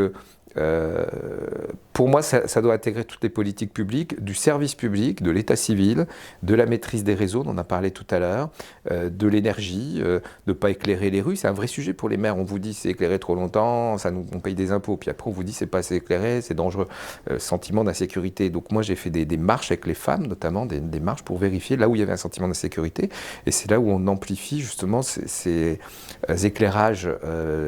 pour moi, ça doit intégrer toutes les politiques publiques, du service public, de l'état civil, de la maîtrise des réseaux, on en a parlé tout à l'heure, de l'énergie, de ne pas éclairer les rues. C'est un vrai sujet pour les maires. On vous dit c'est éclairé trop longtemps, on paye des impôts, puis après on vous dit c'est pas assez éclairé, c'est dangereux. Sentiment d'insécurité. Donc moi j'ai fait des marches avec les femmes, notamment des marches pour vérifier là où il y avait un sentiment d'insécurité. Et c'est là où on amplifie justement ces éclairages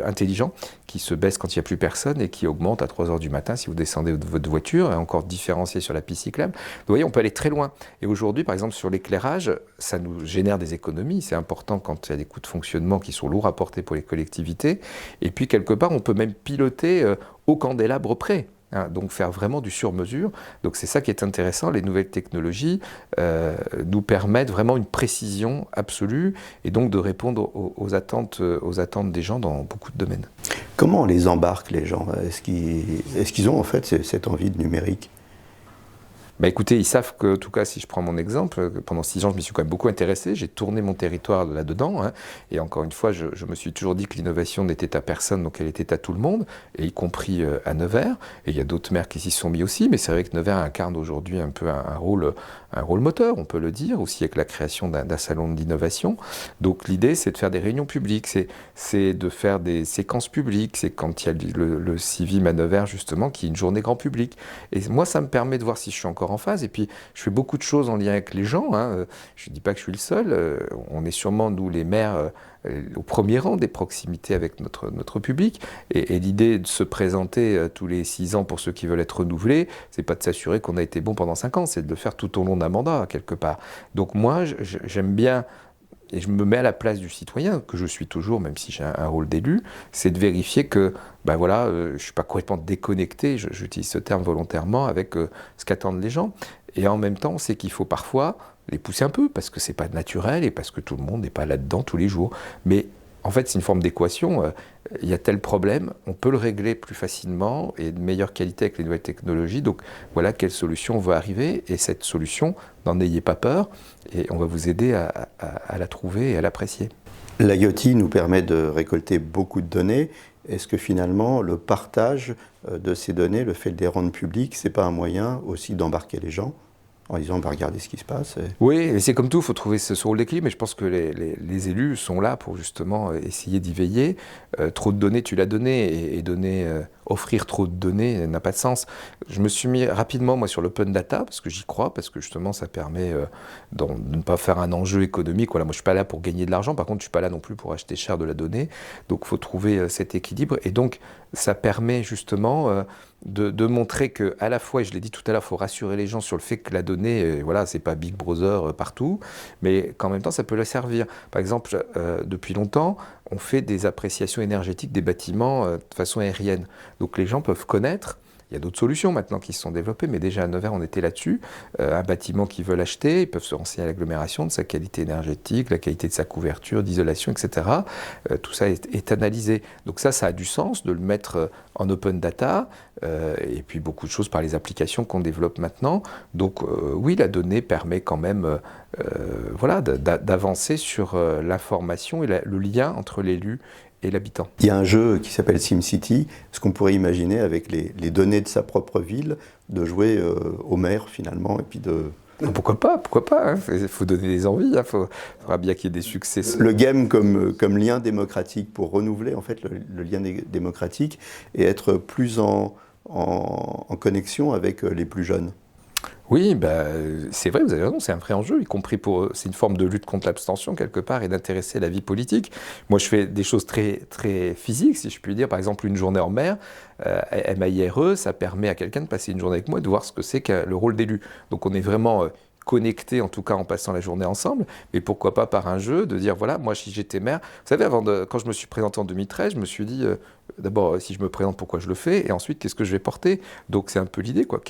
intelligents qui se baissent quand il n'y a plus personne et qui augmentent à 3 heures du matin si vous descendez de votre voiture, et encore différencié sur la piste cyclable. Vous voyez, on peut aller très loin. Et aujourd'hui, par exemple, sur l'éclairage, ça nous génère des économies. C'est important quand il y a des coûts de fonctionnement qui sont lourds à porter pour les collectivités. Et puis, quelque part, on peut même piloter au candélabre près. Hein, donc faire vraiment du sur-mesure. Donc c'est ça qui est intéressant, les nouvelles technologies nous permettent vraiment une précision absolue et donc de répondre aux attentes des gens dans beaucoup de domaines. Comment on les embarque les gens? Est-ce qu'ils ont en fait cette envie de numérique? Bah écoutez, ils savent que, en tout cas, si je prends mon exemple, pendant 6 ans, je m'y suis quand même beaucoup intéressé, j'ai tourné mon territoire là-dedans, hein, et encore une fois, je me suis toujours dit que l'innovation n'était à personne, donc elle était à tout le monde, et y compris à Nevers, et il y a d'autres maires qui s'y sont mis aussi, mais c'est vrai que Nevers incarne aujourd'hui un peu un rôle moteur, on peut le dire, aussi avec la création d'un salon d'innovation. Donc l'idée, c'est de faire des réunions publiques, c'est de faire des séquences publiques, c'est quand il y a le Civim à Nevers, justement, qui est une journée grand public. Et moi, ça me permet de voir si je suis encore en phase. Et puis, je fais beaucoup de choses en lien avec les gens. Hein. Je ne dis pas que je suis le seul. On est sûrement, nous, les maires, au premier rang des proximités avec notre public. Et l'idée de se présenter tous les 6 ans pour ceux qui veulent être renouvelés, c'est pas de s'assurer qu'on a été bon pendant 5 ans, c'est de le faire tout au long d'un mandat, quelque part. Donc moi, j'aime bien, et je me mets à la place du citoyen, que je suis toujours, même si j'ai un rôle d'élu, c'est de vérifier que ben voilà, je ne suis pas complètement déconnecté, j'utilise ce terme volontairement, avec ce qu'attendent les gens. Et en même temps, c'est qu'il faut parfois les pousser un peu, parce que ce n'est pas naturel et parce que tout le monde n'est pas là-dedans tous les jours. Mais en fait, c'est une forme d'équation. Il y a tel problème, on peut le régler plus facilement et de meilleure qualité avec les nouvelles technologies. Donc voilà quelle solution va arriver. Et cette solution, n'en ayez pas peur. Et on va vous aider à la trouver et à l'apprécier. L'IoT nous permet de récolter beaucoup de données. Est-ce que finalement, le partage de ces données, le fait de les rendre publiques, ce n'est pas un moyen aussi d'embarquer les gens en disant on va regarder ce qui se passe? Oui, et c'est comme tout, il faut trouver ce rôle d'équilibre, mais je pense que les élus sont là pour justement essayer d'y veiller. Trop de données, tu l'as donné, et offrir trop de données n'a pas de sens. Je me suis mis rapidement, moi, sur l'open data, parce que j'y crois, parce que justement, ça permet de ne pas faire un enjeu économique. Voilà, moi, je ne suis pas là pour gagner de l'argent, par contre, je ne suis pas là non plus pour acheter cher de la donnée. Donc, il faut trouver cet équilibre, et donc, ça permet justement de montrer que, à la fois, et je l'ai dit tout à l'heure, il faut rassurer les gens sur le fait que la donnée, voilà, c'est pas Big Brother partout, mais qu'en même temps, ça peut leur servir. Par exemple, depuis longtemps, on fait des appréciations énergétiques des bâtiments de façon aérienne. Donc les gens peuvent connaître. Il y a d'autres solutions maintenant qui se sont développées, mais déjà à Nevers, on était là-dessus. Un bâtiment qu'ils veulent acheter, ils peuvent se renseigner à l'agglomération de sa qualité énergétique, la qualité de sa couverture, d'isolation, etc. Tout ça est analysé. Donc ça a du sens de le mettre en open data, et puis beaucoup de choses par les applications qu'on développe maintenant. Donc oui, la donnée permet quand même voilà, d'avancer sur l'information et le lien entre l'élu et l'habitant. Il y a un jeu qui s'appelle SimCity. Est-ce qu'on pourrait imaginer, avec les données de sa propre ville, de jouer au maire finalement, et puis de... Pourquoi pas hein. Il faut donner des envies, il faudra bien qu'il y ait des succès. Le game comme lien démocratique pour renouveler en fait le lien démocratique et être plus en connexion avec les plus jeunes. Oui, c'est vrai, vous avez raison, c'est un vrai enjeu, y compris c'est une forme de lutte contre l'abstention quelque part et d'intéresser la vie politique. Moi, je fais des choses très, très physiques, si je puis dire. Par exemple, une journée en mer, MAIRE, ça permet à quelqu'un de passer une journée avec moi et de voir ce que c'est que le rôle d'élu. Donc, on est vraiment connectés, en tout cas en passant la journée ensemble, mais pourquoi pas par un jeu, de dire, voilà, moi, si j'étais maire, vous savez, quand je me suis présenté en 2013, je me suis dit, d'abord, si je me présente, pourquoi je le fais, et ensuite, qu'est-ce que je vais porter? Donc, c'est un peu l'idée, quoi.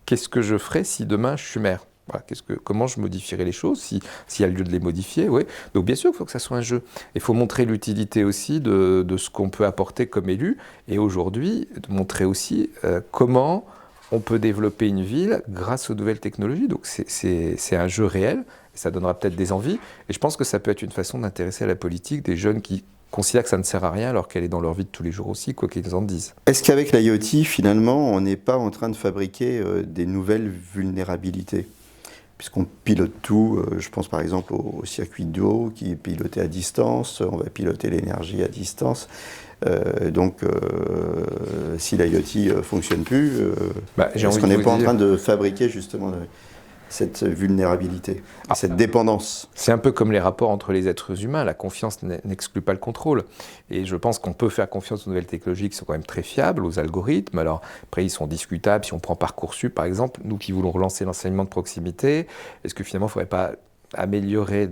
Qu'est-ce que je ferais si demain je suis maire? Voilà, comment je modifierais les choses, s'il y a lieu de les modifier, oui. Donc bien sûr, il faut que ça soit un jeu. Il faut montrer l'utilité aussi de ce qu'on peut apporter comme élu, et aujourd'hui, de montrer aussi comment on peut développer une ville grâce aux nouvelles technologies. Donc c'est un jeu réel, et ça donnera peut-être des envies, et je pense que ça peut être une façon d'intéresser à la politique des jeunes qui considèrent que ça ne sert à rien alors qu'elle est dans leur vie de tous les jours aussi, quoi qu'ils en disent. Est-ce qu'avec l'IoT, finalement, on n'est pas en train de fabriquer des nouvelles vulnérabilités ? Puisqu'on pilote tout, je pense par exemple au circuit d'eau qui est piloté à distance, on va piloter l'énergie à distance. Donc, si l'IoT ne fonctionne plus, est-ce qu'on n'est pas en train de fabriquer justement cette vulnérabilité, cette dépendance? C'est un peu comme les rapports entre les êtres humains, la confiance n'exclut pas le contrôle. Et je pense qu'on peut faire confiance aux nouvelles technologies qui sont quand même très fiables, aux algorithmes. Alors après, ils sont discutables. Si on prend Parcoursup, par exemple, nous qui voulons relancer l'enseignement de proximité, est-ce que finalement, il ne faudrait pas améliorer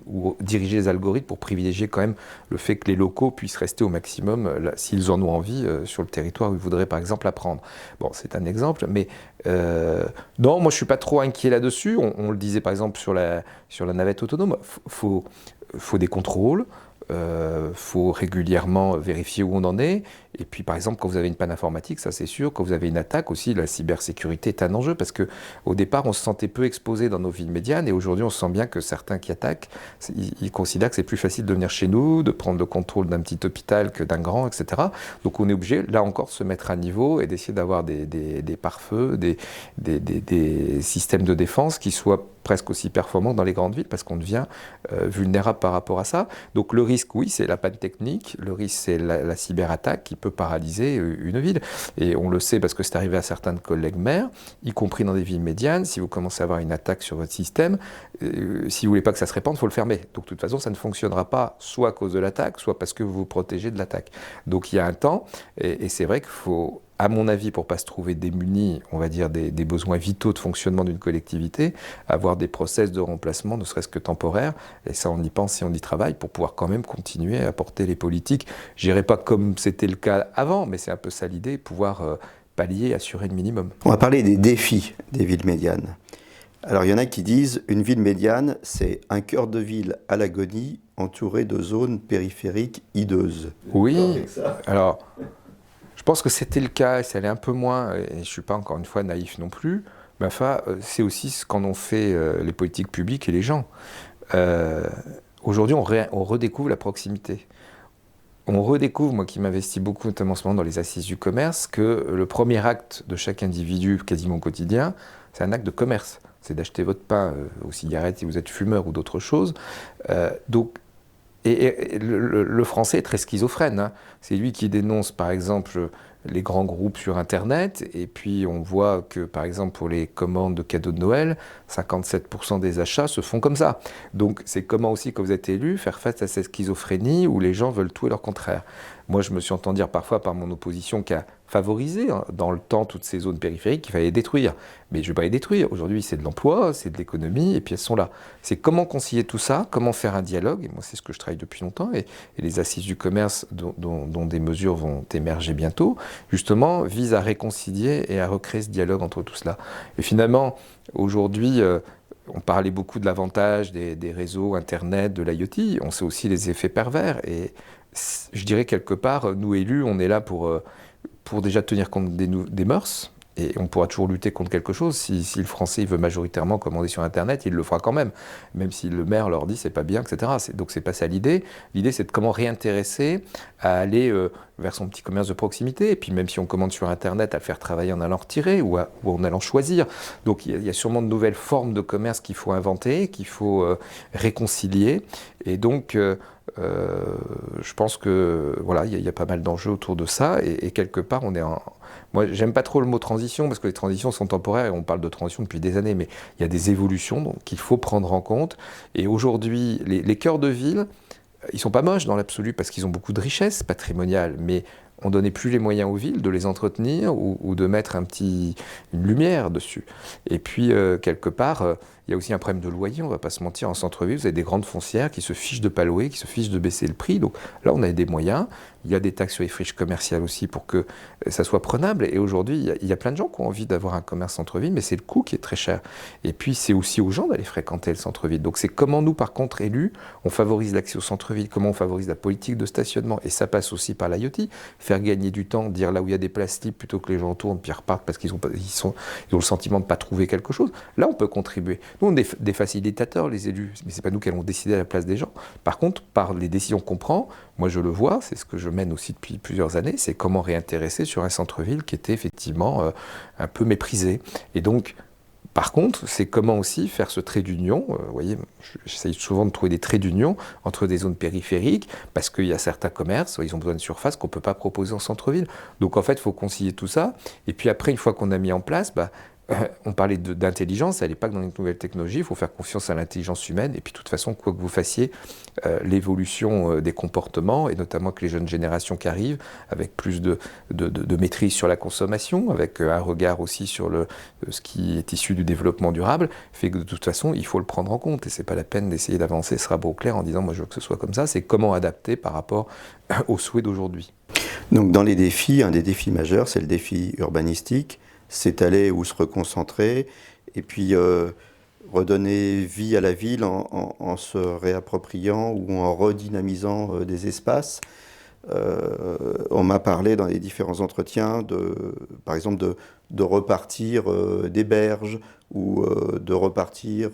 ou diriger les algorithmes pour privilégier quand même le fait que les locaux puissent rester au maximum, s'ils en ont envie, sur le territoire où ils voudraient par exemple apprendre. Bon, c'est un exemple, mais non, moi je suis pas trop inquiet là-dessus. On le disait par exemple sur la navette autonome, faut des contrôles. Faut régulièrement vérifier où on en est. Et puis, par exemple, quand vous avez une panne informatique, ça c'est sûr, quand vous avez une attaque aussi, la cybersécurité est un enjeu parce qu'au départ, on se sentait peu exposé dans nos villes médianes et aujourd'hui, on sent bien que certains qui attaquent, ils considèrent que c'est plus facile de venir chez nous, de prendre le contrôle d'un petit hôpital que d'un grand, etc. Donc, on est obligé, là encore, de se mettre à niveau et d'essayer d'avoir des pare-feux, des systèmes de défense qui soient presque aussi performants dans les grandes villes parce qu'on devient vulnérable par rapport à ça. Donc le risque, oui, c'est la panne technique, le risque, c'est la cyberattaque qui peut paralyser une ville. Et on le sait parce que c'est arrivé à certains de collègues maires, y compris dans des villes médianes, si vous commencez à avoir une attaque sur votre système, si vous voulez pas que ça se répande, il faut le fermer. Donc de toute façon, ça ne fonctionnera pas soit à cause de l'attaque, soit parce que vous vous protégez de l'attaque. Donc il y a un temps, et c'est vrai qu'il faut, à mon avis, pour ne pas se trouver démunis, on va dire, des besoins vitaux de fonctionnement d'une collectivité, avoir des process de remplacement, ne serait-ce que temporaires, et ça on y pense et on y travaille, pour pouvoir quand même continuer à porter les politiques. Je dirais pas comme c'était le cas avant, mais c'est un peu ça l'idée, pouvoir pallier, assurer le minimum. On va parler des défis des villes médianes. Alors il y en a qui disent, une ville médiane, c'est un cœur de ville à l'agonie, entouré de zones périphériques hideuses. Oui, alors... Je pense que c'était le cas, et ça allait un peu moins, et je ne suis pas encore une fois naïf non plus, mais enfin, c'est aussi ce qu'en ont fait les politiques publiques et les gens. Aujourd'hui, on redécouvre la proximité. On redécouvre, moi qui m'investis beaucoup, notamment en ce moment dans les assises du commerce, que le premier acte de chaque individu, quasiment au quotidien, c'est un acte de commerce. C'est d'acheter votre pain aux cigarettes si vous êtes fumeur ou d'autres choses. Et le français est très schizophrène. Hein. C'est lui qui dénonce, par exemple, les grands groupes sur Internet. Et puis, on voit que, par exemple, pour les commandes de cadeaux de Noël, 57% des achats se font comme ça. Donc, c'est comment aussi, quand vous êtes élu, faire face à cette schizophrénie où les gens veulent tout et leur contraire. Moi, je me suis entendu dire parfois par mon opposition qui a favorisé dans le temps toutes ces zones périphériques qu'il fallait les détruire. Mais je ne vais pas les détruire. Aujourd'hui, c'est de l'emploi, c'est de l'économie, et puis elles sont là. C'est comment concilier tout ça, comment faire un dialogue, et moi c'est ce que je travaille depuis longtemps, et les assises du commerce dont des mesures vont émerger bientôt, justement, visent à réconcilier et à recréer ce dialogue entre tout cela. Et finalement, aujourd'hui, on parlait beaucoup de l'avantage des réseaux Internet, de l'IoT, on sait aussi les effets pervers, et je dirais quelque part, nous élus, on est là pour déjà tenir compte des mœurs, et on pourra toujours lutter contre quelque chose. Si le français veut majoritairement commander sur Internet, il le fera quand même si le maire leur dit c'est pas bien, etc. Donc c'est pas ça l'idée. L'idée c'est de comment réintéresser à aller vers son petit commerce de proximité, et puis même si on commande sur Internet, à le faire travailler en allant retirer ou en allant choisir. Donc il y a sûrement de nouvelles formes de commerce qu'il faut inventer, qu'il faut réconcilier, et donc je pense que voilà, il y a pas mal d'enjeux autour de ça, et quelque part on est moi j'aime pas trop le mot transition parce que les transitions sont temporaires et on parle de transition depuis des années, mais il y a des évolutions donc qu'il faut prendre en compte. Et aujourd'hui les cœurs de ville, ils sont pas moches dans l'absolu parce qu'ils ont beaucoup de richesses patrimoniales, mais on ne donnait plus les moyens aux villes de les entretenir ou de mettre une lumière dessus. Et puis, quelque part, il y a aussi un problème de loyer, on ne va pas se mentir, en centre-ville, vous avez des grandes foncières qui se fichent de pas louer, qui se fichent de baisser le prix. Donc là, on a des moyens. Il y a des taxes sur les friches commerciales aussi pour que ça soit prenable. Et aujourd'hui, il y a plein de gens qui ont envie d'avoir un commerce centre-ville, mais c'est le coût qui est très cher. Et puis, c'est aussi aux gens d'aller fréquenter le centre-ville. Donc c'est comment nous, par contre, élus, on favorise l'accès au centre-ville, comment on favorise la politique de stationnement. Et ça passe aussi par l'IoT. Faire gagner du temps, dire là où il y a des places libres, plutôt que les gens tournent puis repartent parce qu'ils ont le sentiment de ne pas trouver quelque chose. Là, on peut contribuer. Nous, on est des facilitateurs, les élus, mais ce n'est pas nous qui allons décider à la place des gens. Par contre, par les décisions qu'on prend, moi je le vois, c'est ce que je mène aussi depuis plusieurs années, c'est comment réintéresser sur un centre-ville qui était effectivement un peu méprisé. Et donc, par contre, c'est comment aussi faire ce trait d'union. Vous voyez, j'essaye souvent de trouver des traits d'union entre des zones périphériques, parce qu'il y a certains commerces, ils ont besoin de surface qu'on ne peut pas proposer en centre-ville. Donc en fait, il faut concilier tout ça. Et puis après, une fois qu'on a mis en place, on parlait d'intelligence, à l'époque dans les nouvelles technologies, il faut faire confiance à l'intelligence humaine, et puis de toute façon, quoi que vous fassiez, l'évolution des comportements, et notamment que les jeunes générations qui arrivent, avec plus de maîtrise sur la consommation, avec un regard aussi sur ce qui est issu du développement durable, fait que de toute façon, il faut le prendre en compte, et c'est pas la peine d'essayer d'avancer ce rabot clair en disant, moi je veux que ce soit comme ça, c'est comment adapter par rapport aux souhaits d'aujourd'hui. Donc dans les défis, un des défis majeurs, c'est le défi urbanistique, s'étaler ou se reconcentrer, et puis redonner vie à la ville en se réappropriant ou en redynamisant des espaces. On m'a parlé dans les différents entretiens, par exemple, de repartir des berges ou de repartir,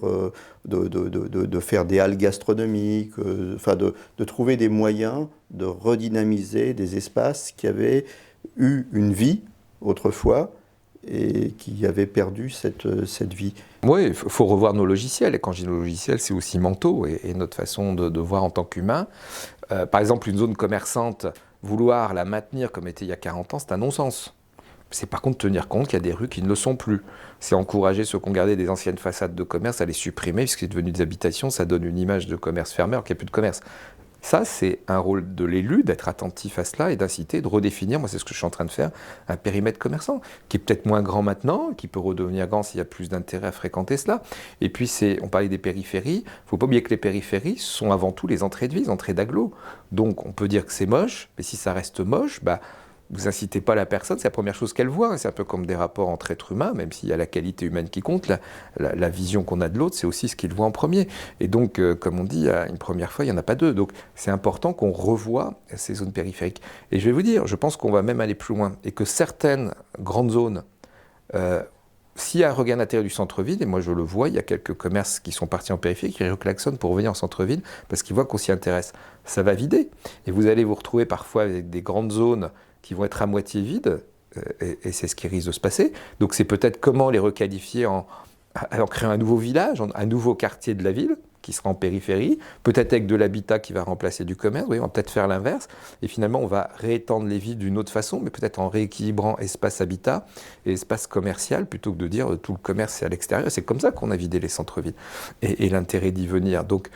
de faire des halles gastronomiques, enfin de trouver des moyens de redynamiser des espaces qui avaient eu une vie autrefois, et qui avaient perdu cette vie. Oui, il faut revoir nos logiciels. Et quand je dis nos logiciels, c'est aussi mentaux et notre façon de voir en tant qu'humain. Par exemple, une zone commerçante, vouloir la maintenir comme était il y a 40 ans, c'est un non-sens. C'est par contre tenir compte qu'il y a des rues qui ne le sont plus. C'est encourager ceux qui ont gardé des anciennes façades de commerce à les supprimer, puisque c'est devenu des habitations, ça donne une image de commerce fermé alors qu'il n'y a plus de commerce. Ça, c'est un rôle de l'élu, d'être attentif à cela et d'inciter, de redéfinir, moi c'est ce que je suis en train de faire, un périmètre commerçant, qui est peut-être moins grand maintenant, qui peut redevenir grand s'il y a plus d'intérêt à fréquenter cela. Et puis, on parlait des périphéries, il ne faut pas oublier que les périphéries sont avant tout les entrées de vie, les entrées d'agglos. Donc on peut dire que c'est moche, mais si ça reste moche, vous incitez pas la personne, c'est la première chose qu'elle voit. C'est un peu comme des rapports entre êtres humains, même s'il y a la qualité humaine qui compte, la vision qu'on a de l'autre, c'est aussi ce qu'il voit en premier. Et donc, comme on dit, une première fois, il n'y en a pas deux. Donc, c'est important qu'on revoie ces zones périphériques. Et je vais vous dire, je pense qu'on va même aller plus loin. Et que certaines grandes zones, s'il y a un regain d'intérêt du centre-ville, et moi je le vois, il y a quelques commerces qui sont partis en périphérie, qui reklaxonnent pour revenir en centre-ville, parce qu'ils voient qu'on s'y intéresse. Ça va vider. Et vous allez vous retrouver parfois avec des grandes zones qui vont être à moitié vides, et c'est ce qui risque de se passer. Donc c'est peut-être comment les requalifier en créant un nouveau village, un nouveau quartier de la ville, qui sera en périphérie, peut-être avec de l'habitat qui va remplacer du commerce, oui, on va peut-être faire l'inverse, et finalement on va réétendre les villes d'une autre façon, mais peut-être en rééquilibrant espace habitat et espace commercial, plutôt que de dire tout le commerce c'est à l'extérieur. C'est comme ça qu'on a vidé les centres-villes, et l'intérêt d'y venir. Donc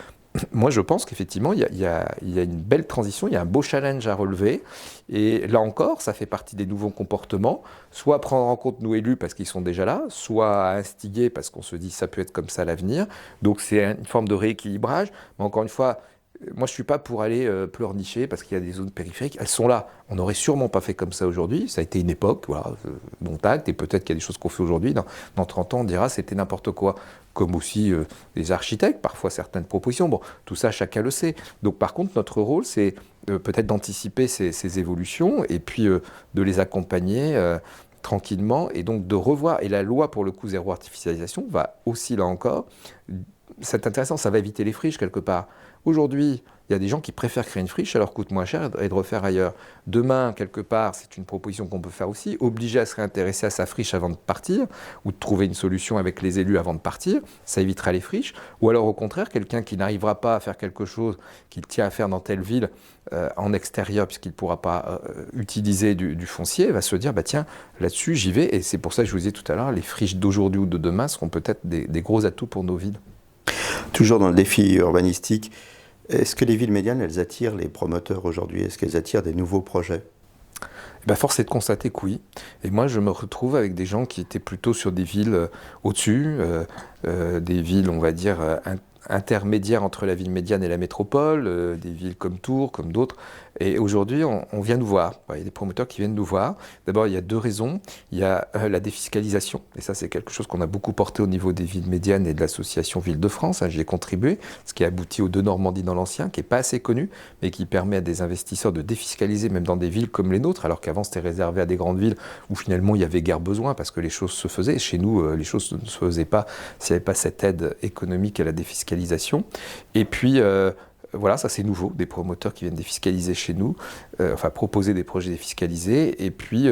moi, je pense qu'effectivement, il y a une belle transition, il y a un beau challenge à relever. Et là encore, ça fait partie des nouveaux comportements, soit prendre en compte nos élus parce qu'ils sont déjà là, soit instiguer parce qu'on se dit ça peut être comme ça à l'avenir. Donc c'est une forme de rééquilibrage. Mais encore une fois, moi, je ne suis pas pour aller pleurnicher parce qu'il y a des zones périphériques. Elles sont là. On n'aurait sûrement pas fait comme ça aujourd'hui. Ça a été une époque, voilà, dont acte. Et peut-être qu'il y a des choses qu'on fait aujourd'hui. Dans 30 ans, on dira c'était n'importe quoi. Comme aussi les architectes, parfois certaines propositions. Bon, tout ça, chacun le sait. Donc, par contre, notre rôle, c'est peut-être d'anticiper ces évolutions et puis de les accompagner tranquillement et donc de revoir. Et la loi, pour le coup, zéro artificialisation, va aussi, là encore, c'est intéressant, ça va éviter les friches quelque part. Aujourd'hui, il y a des gens qui préfèrent créer une friche, ça leur coûte moins cher et de refaire ailleurs. Demain, quelque part, c'est une proposition qu'on peut faire aussi, obliger à se réintéresser à sa friche avant de partir, ou de trouver une solution avec les élus avant de partir, ça évitera les friches. Ou alors au contraire, quelqu'un qui n'arrivera pas à faire quelque chose qu'il tient à faire dans telle ville en extérieur, puisqu'il ne pourra pas utiliser du foncier, va se dire, tiens, là-dessus, j'y vais. Et c'est pour ça que je vous disais tout à l'heure, les friches d'aujourd'hui ou de demain seront peut-être des gros atouts pour nos villes. Toujours dans le défi urbanistique, est-ce que les villes médianes, elles attirent les promoteurs aujourd'hui? Est-ce qu'elles attirent des nouveaux projets? Ben, force est de constater que oui. Et moi, je me retrouve avec des gens qui étaient plutôt sur des villes au-dessus, des villes, on va dire, intermédiaires entre la ville médiane et la métropole, des villes comme Tours, comme d'autres. Et aujourd'hui, on vient nous voir. Il y a des promoteurs qui viennent nous voir. D'abord, il y a deux raisons. Il y a la défiscalisation, et ça, c'est quelque chose qu'on a beaucoup porté au niveau des villes médianes et de l'association Ville-de-France. J'y ai contribué, ce qui a abouti aux deux Normandies dans l'ancien, qui n'est pas assez connu, mais qui permet à des investisseurs de défiscaliser, même dans des villes comme les nôtres, alors qu'avant, c'était réservé à des grandes villes où finalement, il y avait guère besoin, parce que les choses se faisaient. Et chez nous, les choses ne se faisaient pas s'il n'y avait pas cette aide économique à la défiscalisation. Et puis, voilà, ça c'est nouveau, des promoteurs qui viennent défiscaliser chez nous, enfin proposer des projets défiscalisés, et puis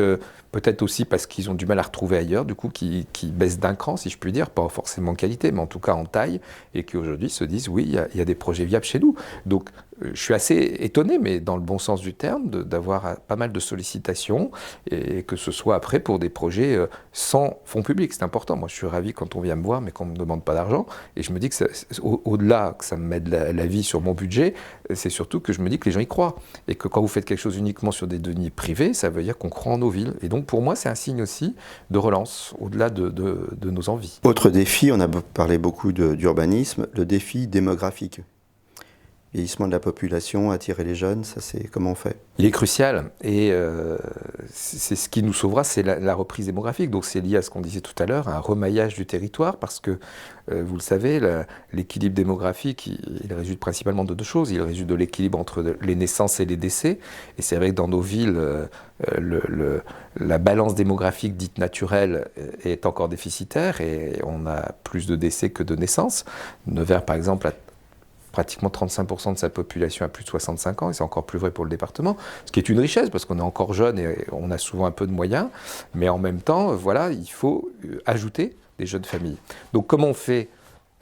peut-être aussi parce qu'ils ont du mal à retrouver ailleurs, du coup qui baissent d'un cran, si je puis dire, pas forcément en qualité, mais en tout cas en taille, et qui aujourd'hui se disent oui, il y a des projets viables chez nous. Donc je suis assez étonné, mais dans le bon sens du terme, d'avoir pas mal de sollicitations, et que ce soit après pour des projets sans fonds publics, c'est important. Moi je suis ravi quand on vient me voir, mais qu'on ne me demande pas d'argent, et je me dis que au-delà que ça me mette la vie sur mon budget, c'est surtout que je me dis que les gens y croient. Et que quand vous faites quelque chose uniquement sur des deniers privés, ça veut dire qu'on croit en nos villes. Et donc pour moi, c'est un signe aussi de relance, au-delà de nos envies. Autre défi, on a parlé beaucoup d'urbanisme, le défi démographique. Vieillissement de la population, attirer les jeunes, ça c'est comment on fait? Il est crucial, et c'est ce qui nous sauvera, c'est la reprise démographique. Donc c'est lié à ce qu'on disait tout à l'heure, un remaillage du territoire, parce que vous le savez, l'équilibre démographique, il résulte principalement de deux choses. Il résulte de l'équilibre entre les naissances et les décès. Et c'est vrai que dans nos villes, la balance démographique dite naturelle est encore déficitaire, et on a plus de décès que de naissances. Nevers, par exemple, a pratiquement 35% de sa population a plus de 65 ans, et c'est encore plus vrai pour le département, ce qui est une richesse, parce qu'on est encore jeune et on a souvent un peu de moyens, mais en même temps, voilà, il faut ajouter des jeunes familles. Donc comment on fait?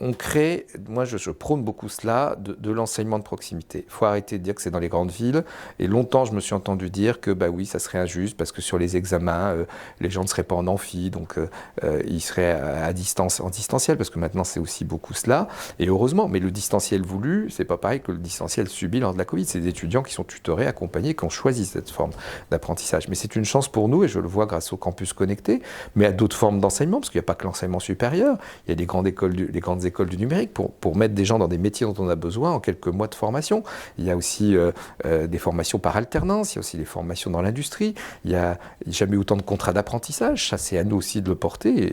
On crée, moi je prône beaucoup cela, de l'enseignement de proximité. Il faut arrêter de dire que c'est dans les grandes villes. Et longtemps, je me suis entendu dire que bah oui, ça serait injuste parce que sur les examens, les gens ne seraient pas en amphi, donc ils seraient à distance, en distanciel, parce que maintenant c'est aussi beaucoup cela. Et heureusement, mais le distanciel voulu, c'est pas pareil que le distanciel subi lors de la Covid. C'est des étudiants qui sont tutorés, accompagnés, qui ont choisi cette forme d'apprentissage. Mais c'est une chance pour nous, et je le vois grâce au campus connecté, mais à d'autres formes d'enseignement, parce qu'il n'y a pas que l'enseignement supérieur. Il y a des grandes écoles, les grandes écoles du numérique pour mettre des gens dans des métiers dont on a besoin en quelques mois de formation. Il y a aussi des formations par alternance, il y a aussi des formations dans l'industrie, il n'y a jamais autant de contrats d'apprentissage, ça c'est à nous aussi de le porter. Et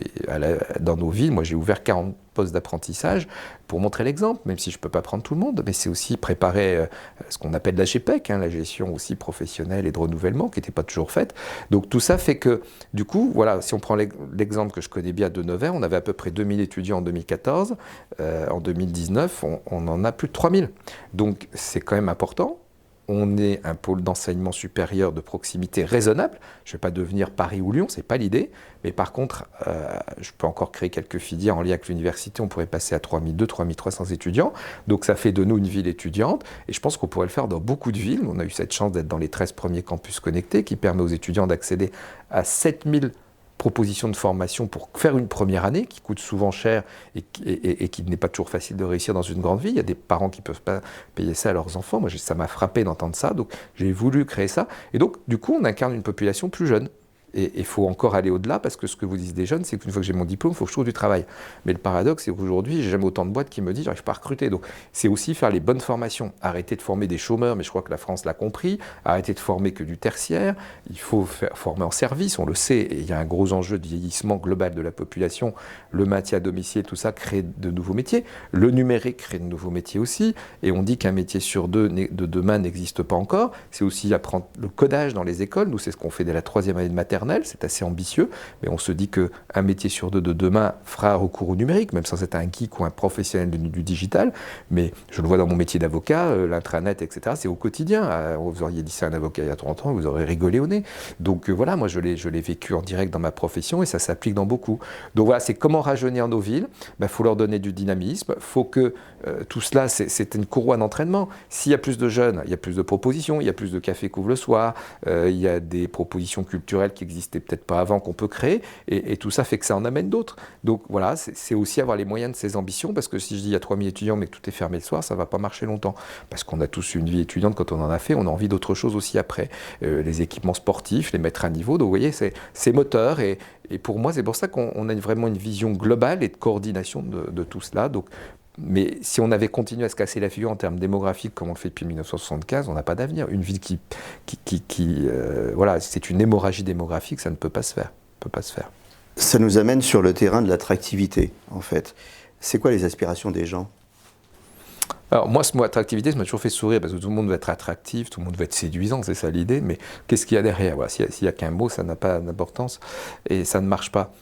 dans nos villes, moi j'ai ouvert 40 postes d'apprentissage pour montrer l'exemple, même si je ne peux pas prendre tout le monde, mais c'est aussi préparer ce qu'on appelle la GPEC, la gestion aussi professionnelle et de renouvellement, qui n'était pas toujours faite. Donc tout ça fait que, du coup, voilà, si on prend l'exemple que je connais bien de Nevers, on avait à peu près 2000 étudiants en 2014, en 2019, on en a plus de 3000. Donc c'est quand même important. On est un pôle d'enseignement supérieur de proximité raisonnable. Je ne vais pas devenir Paris ou Lyon, ce n'est pas l'idée. Mais par contre, je peux encore créer quelques filières en lien avec l'université. On pourrait passer à 3200, 3300 étudiants. Donc ça fait de nous une ville étudiante. Et je pense qu'on pourrait le faire dans beaucoup de villes. On a eu cette chance d'être dans les 13 premiers campus connectés, qui permet aux étudiants d'accéder à 7000 propositions de formation pour faire une première année, qui coûte souvent cher et qui n'est pas toujours facile de réussir dans une grande ville. Il y a des parents qui ne peuvent pas payer ça à leurs enfants. Moi, ça m'a frappé d'entendre ça, donc j'ai voulu créer ça. Et donc, du coup, on incarne une population plus jeune. Et il faut encore aller au-delà, parce que ce que vous disent des jeunes, c'est qu'une fois que j'ai mon diplôme, il faut que je trouve du travail. Mais le paradoxe, c'est qu'aujourd'hui, j'ai jamais autant de boîtes qui me disent « j'arrive pas à recruter ». Donc c'est aussi faire les bonnes formations. Arrêter de former des chômeurs, mais je crois que la France l'a compris. Arrêter de former que du tertiaire. Il faut former en service, on le sait. Et il y a un gros enjeu de vieillissement global de la population. Le maintien à domicile, tout ça, crée de nouveaux métiers. Le numérique crée de nouveaux métiers aussi. Et on dit qu'un métier sur deux de demain n'existe pas encore. C'est aussi apprendre le codage dans les écoles. Nous, c'est ce qu'on fait dès la 3e année de maternelle. C'est assez ambitieux, mais on se dit qu'un métier sur deux de demain fera recours au numérique, même sans être un geek ou un professionnel du digital. Mais je le vois dans mon métier d'avocat, l'intranet, etc., c'est au quotidien. Vous auriez dit ça à un avocat il y a 30 ans, vous aurez rigolé au nez. Donc voilà, moi je l'ai vécu en direct dans ma profession, et ça s'applique dans beaucoup. Donc voilà, c'est comment rajeunir nos villes. Faut leur donner du dynamisme. Il faut que tout cela, c'est une courroie d'entraînement. S'il y a plus de jeunes, il y a plus de propositions, il y a plus de cafés qu'ouvrent le soir, il y a des propositions culturelles qui existent n'existaient peut-être pas avant qu'on peut créer, et tout ça fait que ça en amène d'autres. Donc voilà, c'est aussi avoir les moyens de ses ambitions, parce que si je dis il y a 3000 étudiants mais que tout est fermé le soir, ça ne va pas marcher longtemps, parce qu'on a tous une vie étudiante quand on en a fait, on a envie d'autre chose aussi après. Les équipements sportifs, les mettre à niveau, donc vous voyez, c'est moteur, et pour moi c'est pour ça qu'on a vraiment une vision globale et de coordination de tout cela. Donc, mais si on avait continué à se casser la figure en termes démographiques comme on le fait depuis 1975, on n'a pas d'avenir. Une ville voilà, c'est une hémorragie démographique, ça ne peut pas se faire. Peut pas se faire. Ça nous amène sur le terrain de l'attractivité, en fait. C'est quoi les aspirations des gens ? Alors moi, ce mot attractivité, ça m'a toujours fait sourire, parce que tout le monde veut être attractif, tout le monde veut être séduisant, c'est ça l'idée, mais qu'est-ce qu'il y a derrière? Voilà, s'il n'y a qu'un mot, ça n'a pas d'importance, et ça ne marche pas.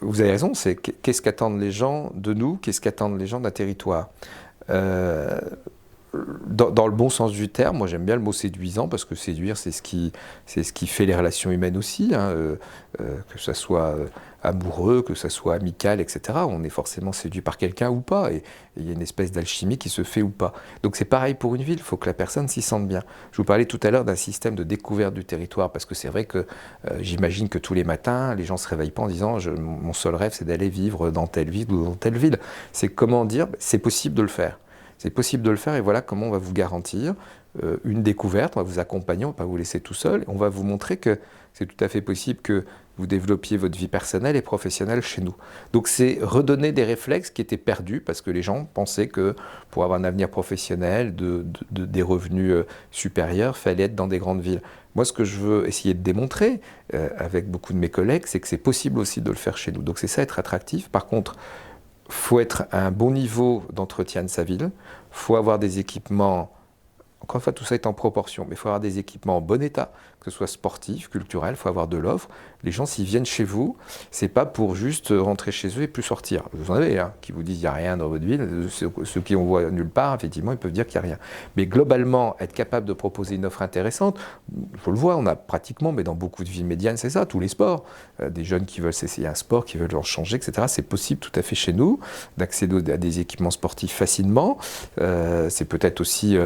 Vous avez raison, c'est qu'est-ce qu'attendent les gens de nous, qu'est-ce qu'attendent les gens d'un territoire. Dans le bon sens du terme, moi j'aime bien le mot séduisant, parce que séduire, c'est ce qui fait les relations humaines aussi, hein, que ça soit amoureux, que ça soit amical, etc. On est forcément séduit par quelqu'un ou pas, et il y a une espèce d'alchimie qui se fait ou pas. Donc c'est pareil pour une ville, il faut que la personne s'y sente bien. Je vous parlais tout à l'heure d'un système de découverte du territoire, parce que c'est vrai que j'imagine que tous les matins, les gens ne se réveillent pas en disant mon seul rêve c'est d'aller vivre dans telle ville ou dans telle ville. C'est comment dire, c'est possible de le faire. C'est possible de le faire, et voilà comment on va vous garantir une découverte, on va vous accompagner, on ne va pas vous laisser tout seul, on va vous montrer que c'est tout à fait possible que vous développiez votre vie personnelle et professionnelle chez nous. Donc c'est redonner des réflexes qui étaient perdus, parce que les gens pensaient que pour avoir un avenir professionnel, des revenus supérieurs, il fallait être dans des grandes villes. Moi, ce que je veux essayer de démontrer avec beaucoup de mes collègues, c'est que c'est possible aussi de le faire chez nous. Donc c'est ça, être attractif. Par contre, il faut être à un bon niveau d'entretien de sa ville, il faut avoir des équipements, encore une fois tout ça est en proportion, mais il faut avoir des équipements en bon état, que ce soit sportif, culturel, il faut avoir de l'offre. Les gens, s'ils viennent chez vous, c'est pas pour juste rentrer chez eux et plus sortir. Vous en avez qui vous disent qu'il n'y a rien dans votre ville, ceux qui en voient nulle part, effectivement, ils peuvent dire qu'il n'y a rien. Mais globalement, être capable de proposer une offre intéressante, je le vois, on a pratiquement, mais dans beaucoup de villes médianes, c'est ça, tous les sports. Des jeunes qui veulent s'essayer un sport, qui veulent en changer, etc. C'est possible tout à fait chez nous, d'accéder à des équipements sportifs facilement. C'est peut-être aussi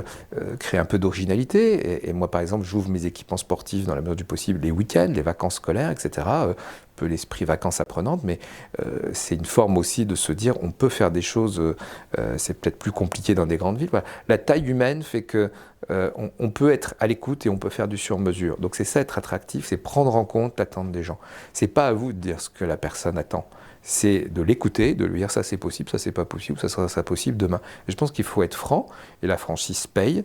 créer un peu d'originalité. Et moi, par exemple, j'ouvre mes équipements sportifs dans la mesure du possible les week-ends, les vacances scolaires, etc. Un peu l'esprit vacances apprenantes, mais c'est une forme aussi de se dire on peut faire des choses, c'est peut-être plus compliqué dans des grandes villes. Voilà. La taille humaine fait que on peut être à l'écoute et on peut faire du sur-mesure. Donc c'est ça, être attractif, c'est prendre en compte l'attente des gens. C'est pas à vous de dire ce que la personne attend. C'est de l'écouter, de lui dire ça c'est possible, ça c'est pas possible, ça sera possible demain. Et je pense qu'il faut être franc, et la franchise paye.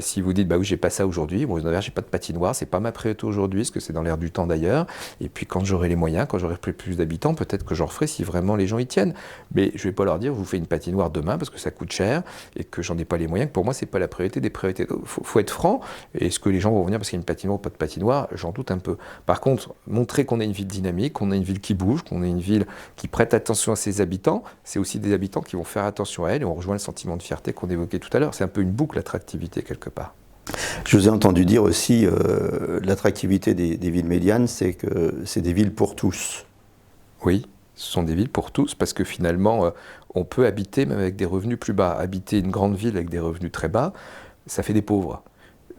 Si vous dites bah oui j'ai pas ça aujourd'hui, bon j'ai pas de patinoire, c'est pas ma priorité aujourd'hui, parce que c'est dans l'air du temps d'ailleurs. Et puis quand j'aurai les moyens, quand j'aurai plus d'habitants, peut-être que j'en referai si vraiment les gens y tiennent. Mais je vais pas leur dire vous faites une patinoire demain parce que ça coûte cher et que j'en ai pas les moyens. Que pour moi c'est pas la priorité des priorités. Faut être franc. Et est-ce que les gens vont venir parce qu'il y a une patinoire ou pas de patinoire? J'en doute un peu. Par contre, montrer qu'on a une ville dynamique, qu'on a une ville qui bouge, qu'on a une ville qui prête attention à ses habitants, c'est aussi des habitants qui vont faire attention à elle, et on rejoint le sentiment de fierté qu'on évoquait tout à l'heure. C'est un peu une boucle l'attractivité quelque part. Je vous ai entendu dire aussi l'attractivité des villes médianes, c'est que c'est des villes pour tous. Oui, ce sont des villes pour tous, parce que finalement, on peut habiter même avec des revenus plus bas. Habiter une grande ville avec des revenus très bas, ça fait des pauvres.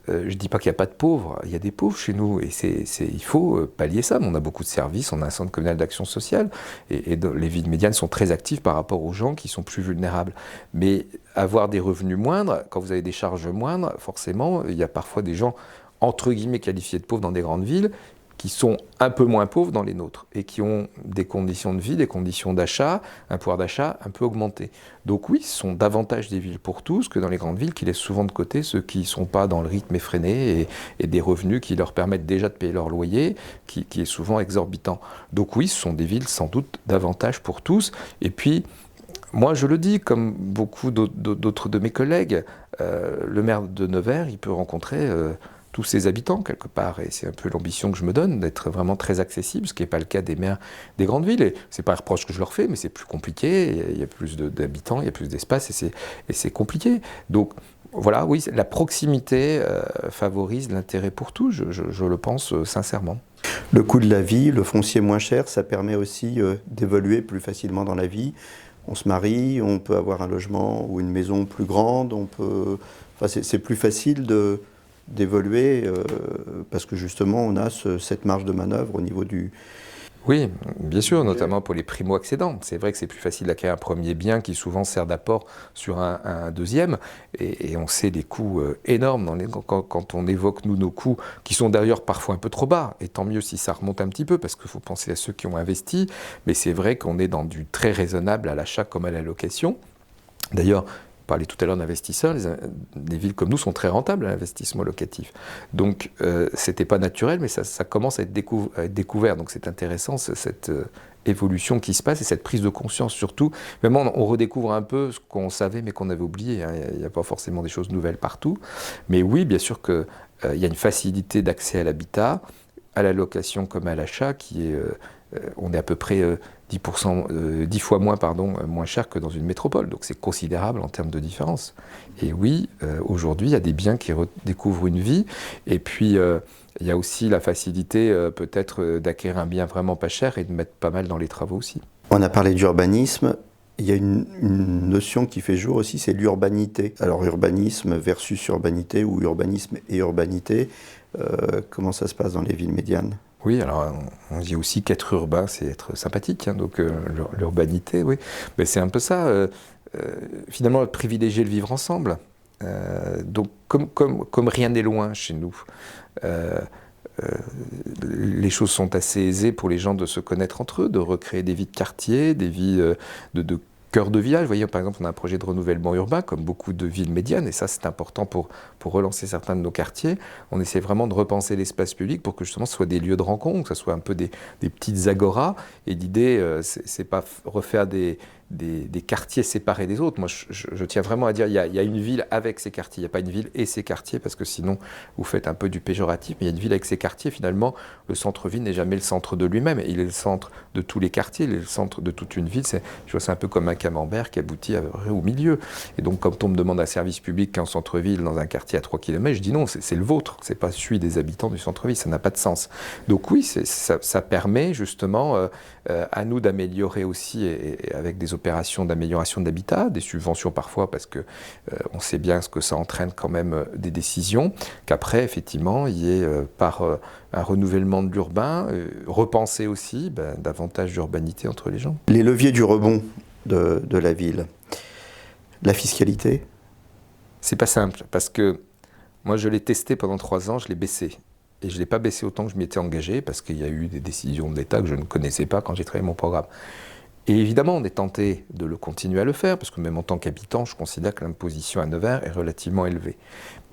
Je ne dis pas qu'il n'y a pas de pauvres, il y a des pauvres chez nous, et il faut pallier ça. On a beaucoup de services, on a un centre communal d'action sociale, et les villes médianes sont très actives par rapport aux gens qui sont plus vulnérables. Mais avoir des revenus moindres, quand vous avez des charges moindres, forcément, il y a parfois des gens, entre guillemets, qualifiés de pauvres dans des grandes villes, qui sont un peu moins pauvres dans les nôtres, et qui ont des conditions de vie, des conditions d'achat, un pouvoir d'achat un peu augmenté. Donc oui, ce sont davantage des villes pour tous que dans les grandes villes qui laissent souvent de côté ceux qui ne sont pas dans le rythme effréné et des revenus qui leur permettent déjà de payer leur loyer, qui est souvent exorbitant. Donc oui, ce sont des villes sans doute davantage pour tous. Et puis, moi je le dis, comme beaucoup d'autres de mes collègues, le maire de Nevers, il peut rencontrer tous ses habitants quelque part, et c'est un peu l'ambition que je me donne, d'être vraiment très accessible, ce qui n'est pas le cas des maires des grandes villes, et c'est pas un reproche que je leur fais, mais c'est plus compliqué, il y a plus d'habitants, il y a plus d'espace, et c'est compliqué. Donc voilà, oui, la proximité favorise l'intérêt pour tous, je le pense sincèrement. Le coût de la vie, le foncier moins cher, ça permet aussi d'évoluer plus facilement dans la vie. On se marie, on peut avoir un logement ou une maison plus grande, c'est plus facile d'évoluer parce que justement on a cette marge de manœuvre au niveau du... Oui, bien sûr, notamment pour les primo-accédants. C'est vrai que c'est plus facile d'acquérir un premier bien qui souvent sert d'apport sur un deuxième. Et on sait les coûts énormes quand on évoque, nous, nos coûts, qui sont d'ailleurs parfois un peu trop bas. Et tant mieux si ça remonte un petit peu, parce qu'il faut penser à ceux qui ont investi. Mais c'est vrai qu'on est dans du très raisonnable à l'achat comme à la location. D'ailleurs, on parlait tout à l'heure d'investisseurs, les villes comme nous sont très rentables à l'investissement locatif. Donc, c'était pas naturel, mais ça commence à être découvert. Donc, c'est intéressant, cette évolution qui se passe et cette prise de conscience surtout. Même on redécouvre un peu ce qu'on savait, mais qu'on avait oublié. Hein. Il n'y a pas forcément des choses nouvelles partout. Mais oui, bien sûr qu'il y a une facilité d'accès à l'habitat, à la location comme à l'achat, qui est... on est à peu près 10 fois moins, moins cher que dans une métropole. Donc c'est considérable en termes de différence. Et oui, aujourd'hui, il y a des biens qui redécouvrent une vie. Et puis, il y a aussi la facilité peut-être d'acquérir un bien vraiment pas cher et de mettre pas mal dans les travaux aussi. On a parlé d'urbanisme. Il y a une notion qui fait jour aussi, c'est l'urbanité. Alors urbanisme versus urbanité ou urbanisme et urbanité, comment ça se passe dans les villes médianes ? Oui, alors on dit aussi qu'être urbain, c'est être sympathique, hein, donc l'urbanité, oui. Mais c'est un peu ça, finalement, privilégier le vivre ensemble. Donc comme rien n'est loin chez nous, les choses sont assez aisées pour les gens de se connaître entre eux, de recréer des vies de quartier, des vies de cœur de village. Vous voyez, par exemple, on a un projet de renouvellement urbain, comme beaucoup de villes médianes, et ça, c'est important pour relancer certains de nos quartiers. On essaie vraiment de repenser l'espace public pour que justement ce soit des lieux de rencontre, que ce soit un peu des petites agoras. Et l'idée, c'est pas refaire des quartiers séparés des autres. Moi, je tiens vraiment à dire, il y a une ville avec ses quartiers. Il n'y a pas une ville et ses quartiers, parce que sinon, vous faites un peu du péjoratif. Mais il y a une ville avec ses quartiers. Finalement, le centre-ville n'est jamais le centre de lui-même. Il est le centre de tous les quartiers. Il est le centre de toute une ville. Je vois c'est un peu comme un camembert qui aboutit au milieu. Et donc, quand on me demande un service public qu'en centre-ville, dans un quartier à 3 km, je dis non, c'est le vôtre. C'est pas celui des habitants du centre-ville. Ça n'a pas de sens. Donc oui, ça permet justement à nous d'améliorer aussi, et avec des opérations d'amélioration de l'habitat, des subventions parfois, parce que on sait bien ce que ça entraîne quand même des décisions, qu'après, effectivement, il y ait par un renouvellement de l'urbain, repenser aussi davantage d'urbanité entre les gens. Les leviers du rebond de la ville, la fiscalité ? C'est pas simple, parce que moi, je l'ai testé pendant 3 ans, je l'ai baissé. Et je ne l'ai pas baissé autant que je m'y étais engagé, parce qu'il y a eu des décisions de l'État que je ne connaissais pas quand j'ai travaillé mon programme. Et évidemment, on est tenté de le continuer à le faire, parce que même en tant qu'habitant, je considère que l'imposition à Nevers est relativement élevée.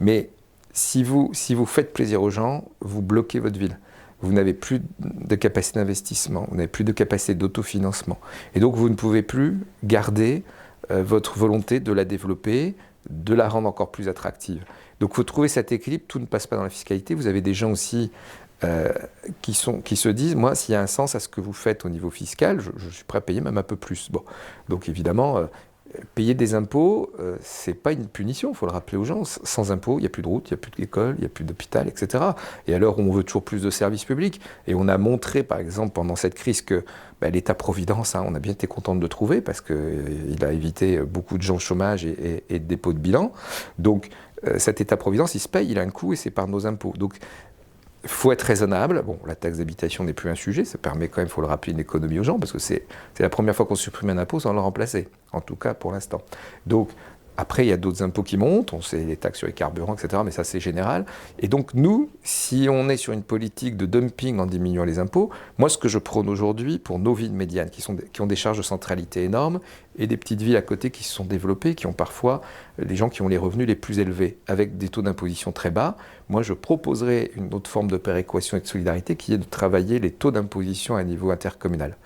Mais si vous faites plaisir aux gens, vous bloquez votre ville. Vous n'avez plus de capacité d'investissement, vous n'avez plus de capacité d'autofinancement. Et donc, vous ne pouvez plus garder votre volonté de la développer, de la rendre encore plus attractive. Donc il faut trouver cet équilibre, tout ne passe pas dans la fiscalité. Vous avez des gens aussi qui se disent, moi, s'il y a un sens à ce que vous faites au niveau fiscal, je suis prêt à payer même un peu plus. Bon. Donc évidemment, payer des impôts, c'est pas une punition, il faut le rappeler aux gens. Sans impôts, il n'y a plus de route, il n'y a plus d'école, il n'y a plus d'hôpital, etc. Et alors on veut toujours plus de services publics. Et on a montré, par exemple, pendant cette crise que l'État-providence, on a bien été content de le trouver, parce qu'il a évité beaucoup de gens au chômage et de dépôt de bilan. Donc cet État-providence, il se paye, il a un coût, et c'est par nos impôts. Donc il faut être raisonnable. Bon, la taxe d'habitation n'est plus un sujet, ça permet quand même, il faut le rappeler, une économie aux gens, parce que c'est la première fois qu'on supprime un impôt sans le remplacer, en tout cas pour l'instant. Donc après, il y a d'autres impôts qui montent, on sait les taxes sur les carburants, etc., mais ça c'est général. Et donc nous, si on est sur une politique de dumping en diminuant les impôts, moi ce que je prône aujourd'hui pour nos villes médianes, qui ont des charges de centralité énormes, et des petites villes à côté qui se sont développées, qui ont parfois les gens qui ont les revenus les plus élevés, avec des taux d'imposition très bas, moi je proposerais une autre forme de péréquation et de solidarité, qui est de travailler les taux d'imposition à un niveau intercommunal.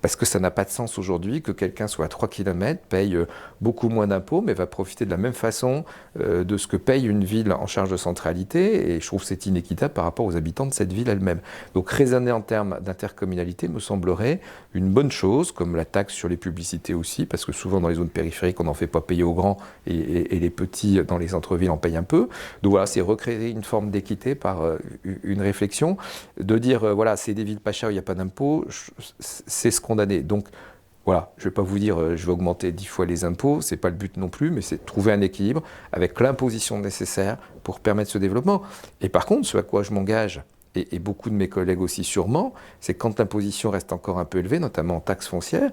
Parce que ça n'a pas de sens aujourd'hui que quelqu'un soit à 3 km, paye beaucoup moins d'impôts, mais va profiter de la même façon de ce que paye une ville en charge de centralité, et je trouve que c'est inéquitable par rapport aux habitants de cette ville elle-même. Donc raisonner en termes d'intercommunalité me semblerait une bonne chose, comme la taxe sur les publicités aussi, parce que souvent dans les zones périphériques, on n'en fait pas payer aux grands, et les petits dans les centres-villes en payent un peu. Donc voilà, c'est recréer une forme d'équité par une réflexion, de dire voilà, c'est des villes pas chères où il n'y a pas d'impôts, c'est se condamner. Donc Voilà, je ne vais pas vous dire je vais augmenter 10 fois les impôts, ce n'est pas le but non plus, mais c'est de trouver un équilibre avec l'imposition nécessaire pour permettre ce développement. Et par contre, ce à quoi je m'engage, et beaucoup de mes collègues aussi sûrement, c'est quand l'imposition reste encore un peu élevée, notamment en taxes foncières,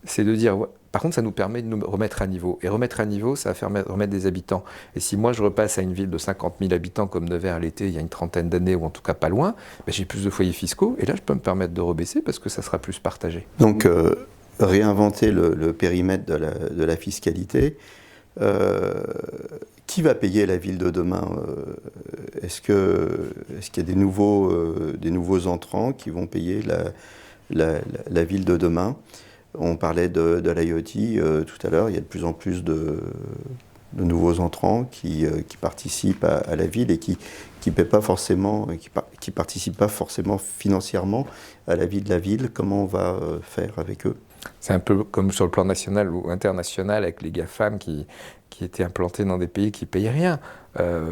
c'est de dire, ouais, par contre, ça nous permet de nous remettre à niveau. Et remettre à niveau, ça va faire remettre des habitants. Et si moi, je repasse à une ville de 50 000 habitants comme Nevers l'été, il y a une trentaine d'années, ou en tout cas pas loin, ben, j'ai plus de foyers fiscaux. Et là, je peux me permettre de rebaisser parce que ça sera plus partagé. Donc, réinventer le périmètre de la fiscalité. Qui va payer la ville de demain? Est-ce qu'il y a des nouveaux entrants qui vont payer la ville de demain? On parlait de l'IoT tout à l'heure. Il y a de plus en plus de nouveaux entrants qui participent à la ville et qui paient pas forcément, qui participent pas forcément financièrement à la vie de la ville. Comment on va faire avec eux? C'est un peu comme sur le plan national ou international avec les GAFAM qui étaient implantés dans des pays qui ne payaient rien.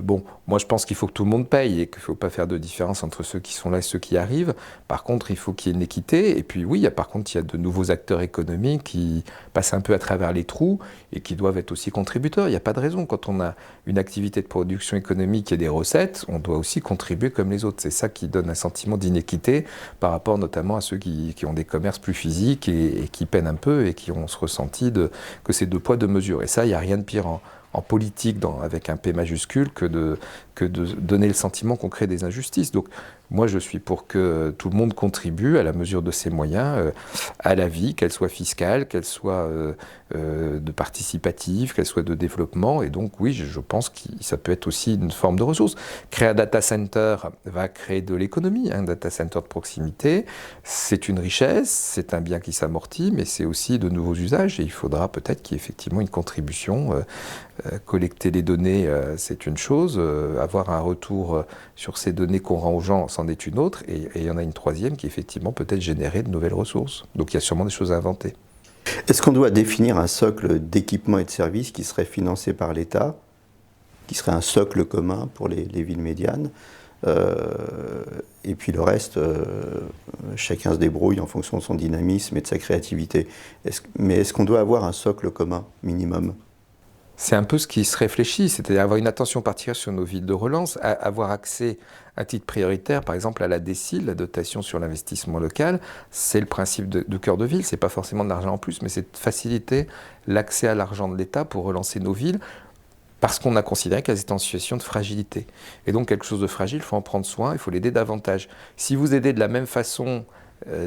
Bon, moi je pense qu'il faut que tout le monde paye et qu'il ne faut pas faire de différence entre ceux qui sont là et ceux qui arrivent. Par contre, il faut qu'il y ait une équité. Et puis oui, par contre, il y a de nouveaux acteurs économiques qui passent un peu à travers les trous et qui doivent être aussi contributeurs. Il n'y a pas de raison. Quand on a une activité de production économique et des recettes, on doit aussi contribuer comme les autres. C'est ça qui donne un sentiment d'inéquité par rapport notamment à ceux qui ont des commerces plus physiques et qui peinent un peu et qui ont ce ressenti que c'est deux poids, deux mesures. Et ça, il n'y a rien de pire en politique, avec un P majuscule, que de donner le sentiment qu'on crée des injustices. Donc moi, je suis pour que tout le monde contribue à la mesure de ses moyens à la vie, qu'elle soit fiscale, qu'elle soit de participative, qu'elle soit de développement. Et donc oui, je pense que ça peut être aussi une forme de ressource. Créer un data center va créer de l'économie. Un data center de proximité, c'est une richesse, c'est un bien qui s'amortit, mais c'est aussi de nouveaux usages. Et il faudra peut-être qu'il y ait effectivement une contribution. Collecter les données, c'est une chose. Avoir un retour sur ces données qu'on rend aux gens, c'en est une autre. Et il y en a une troisième qui, effectivement, peut-être générer de nouvelles ressources. Donc il y a sûrement des choses à inventer. Est-ce qu'on doit définir un socle d'équipements et de services qui serait financé par l'État, qui serait un socle commun pour les villes médianes, et puis le reste, chacun se débrouille en fonction de son dynamisme et de sa créativité. Mais est-ce qu'on doit avoir un socle commun minimum? C'est un peu ce qui se réfléchit, c'est-à-dire avoir une attention particulière sur nos villes de relance, avoir accès à titre prioritaire, par exemple à la DSIL, la dotation sur l'investissement local. C'est le principe de cœur de ville, c'est pas forcément de l'argent en plus, mais c'est de faciliter l'accès à l'argent de l'État pour relancer nos villes, parce qu'on a considéré qu'elles étaient en situation de fragilité. Et donc quelque chose de fragile, il faut en prendre soin, il faut l'aider davantage. Si vous aidez de la même façon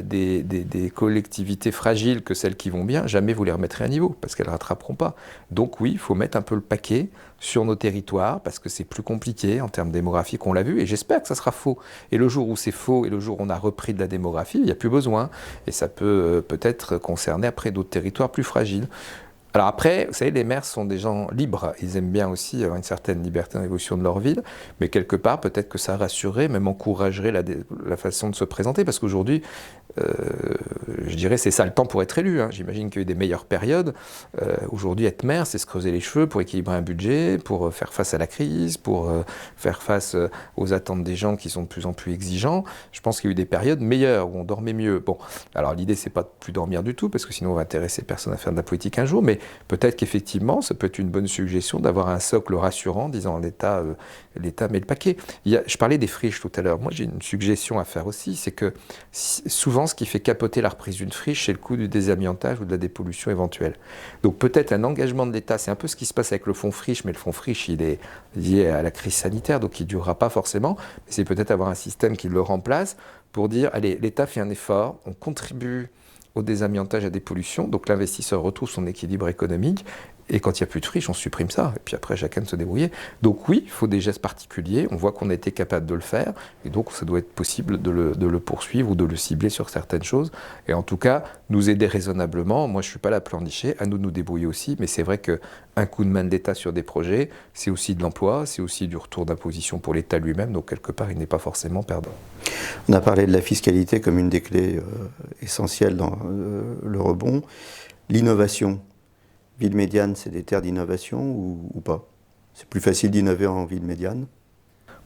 des collectivités fragiles que celles qui vont bien, jamais vous les remettrez à niveau, parce qu'elles ne rattraperont pas. Donc oui, il faut mettre un peu le paquet sur nos territoires, parce que c'est plus compliqué en termes démographiques, on l'a vu, et j'espère que ça sera faux. Et le jour où c'est faux, et le jour où on a repris de la démographie, il n'y a plus besoin, et ça peut peut-être concerner après d'autres territoires plus fragiles. Alors après, vous savez, les maires sont des gens libres. Ils aiment bien aussi avoir une certaine liberté dans l'évolution de leur ville. Mais quelque part, peut-être que ça rassurerait, même encouragerait la façon de se présenter. Parce qu'aujourd'hui, je dirais, c'est ça le temps pour être élu. J'imagine qu'il y a eu des meilleures périodes. Aujourd'hui, être maire, c'est se creuser les cheveux pour équilibrer un budget, pour faire face à la crise, pour faire face aux attentes des gens qui sont de plus en plus exigeants. Je pense qu'il y a eu des périodes meilleures, où on dormait mieux. Bon, alors l'idée, c'est pas de plus dormir du tout, parce que sinon on va intéresser personne à faire de la politique un jour. Mais peut-être qu'effectivement, ça peut être une bonne suggestion d'avoir un socle rassurant, disant l'État met le paquet. Je parlais des friches tout à l'heure. Moi, j'ai une suggestion à faire aussi, c'est que souvent, ce qui fait capoter la reprise d'une friche, c'est le coût du désamiantage ou de la dépollution éventuelle. Donc peut-être un engagement de l'État, c'est un peu ce qui se passe avec le fonds friche, mais le fonds friche, il est lié à la crise sanitaire, donc il ne durera pas forcément. Mais c'est peut-être avoir un système qui le remplace pour dire, allez, l'État fait un effort, on contribue au désamiantage, à des pollutions, donc l'investisseur retrouve son équilibre économique, et quand il n'y a plus de friche, on supprime ça, et puis après chacun de se débrouiller. Donc oui, il faut des gestes particuliers, on voit qu'on a été capable de le faire, et donc ça doit être possible de le poursuivre ou de le cibler sur certaines choses, et en tout cas, nous aider raisonnablement. Moi je ne suis pas là à pleurnicher, à nous de nous débrouiller aussi, mais c'est vrai qu'un coup de main de l'État sur des projets, c'est aussi de l'emploi, c'est aussi du retour d'imposition pour l'État lui-même, donc quelque part il n'est pas forcément perdant. On a parlé de la fiscalité comme une des clés essentielles dans le rebond. L'innovation. Ville médiane, c'est des terres d'innovation ou pas? C'est plus facile d'innover en ville médiane?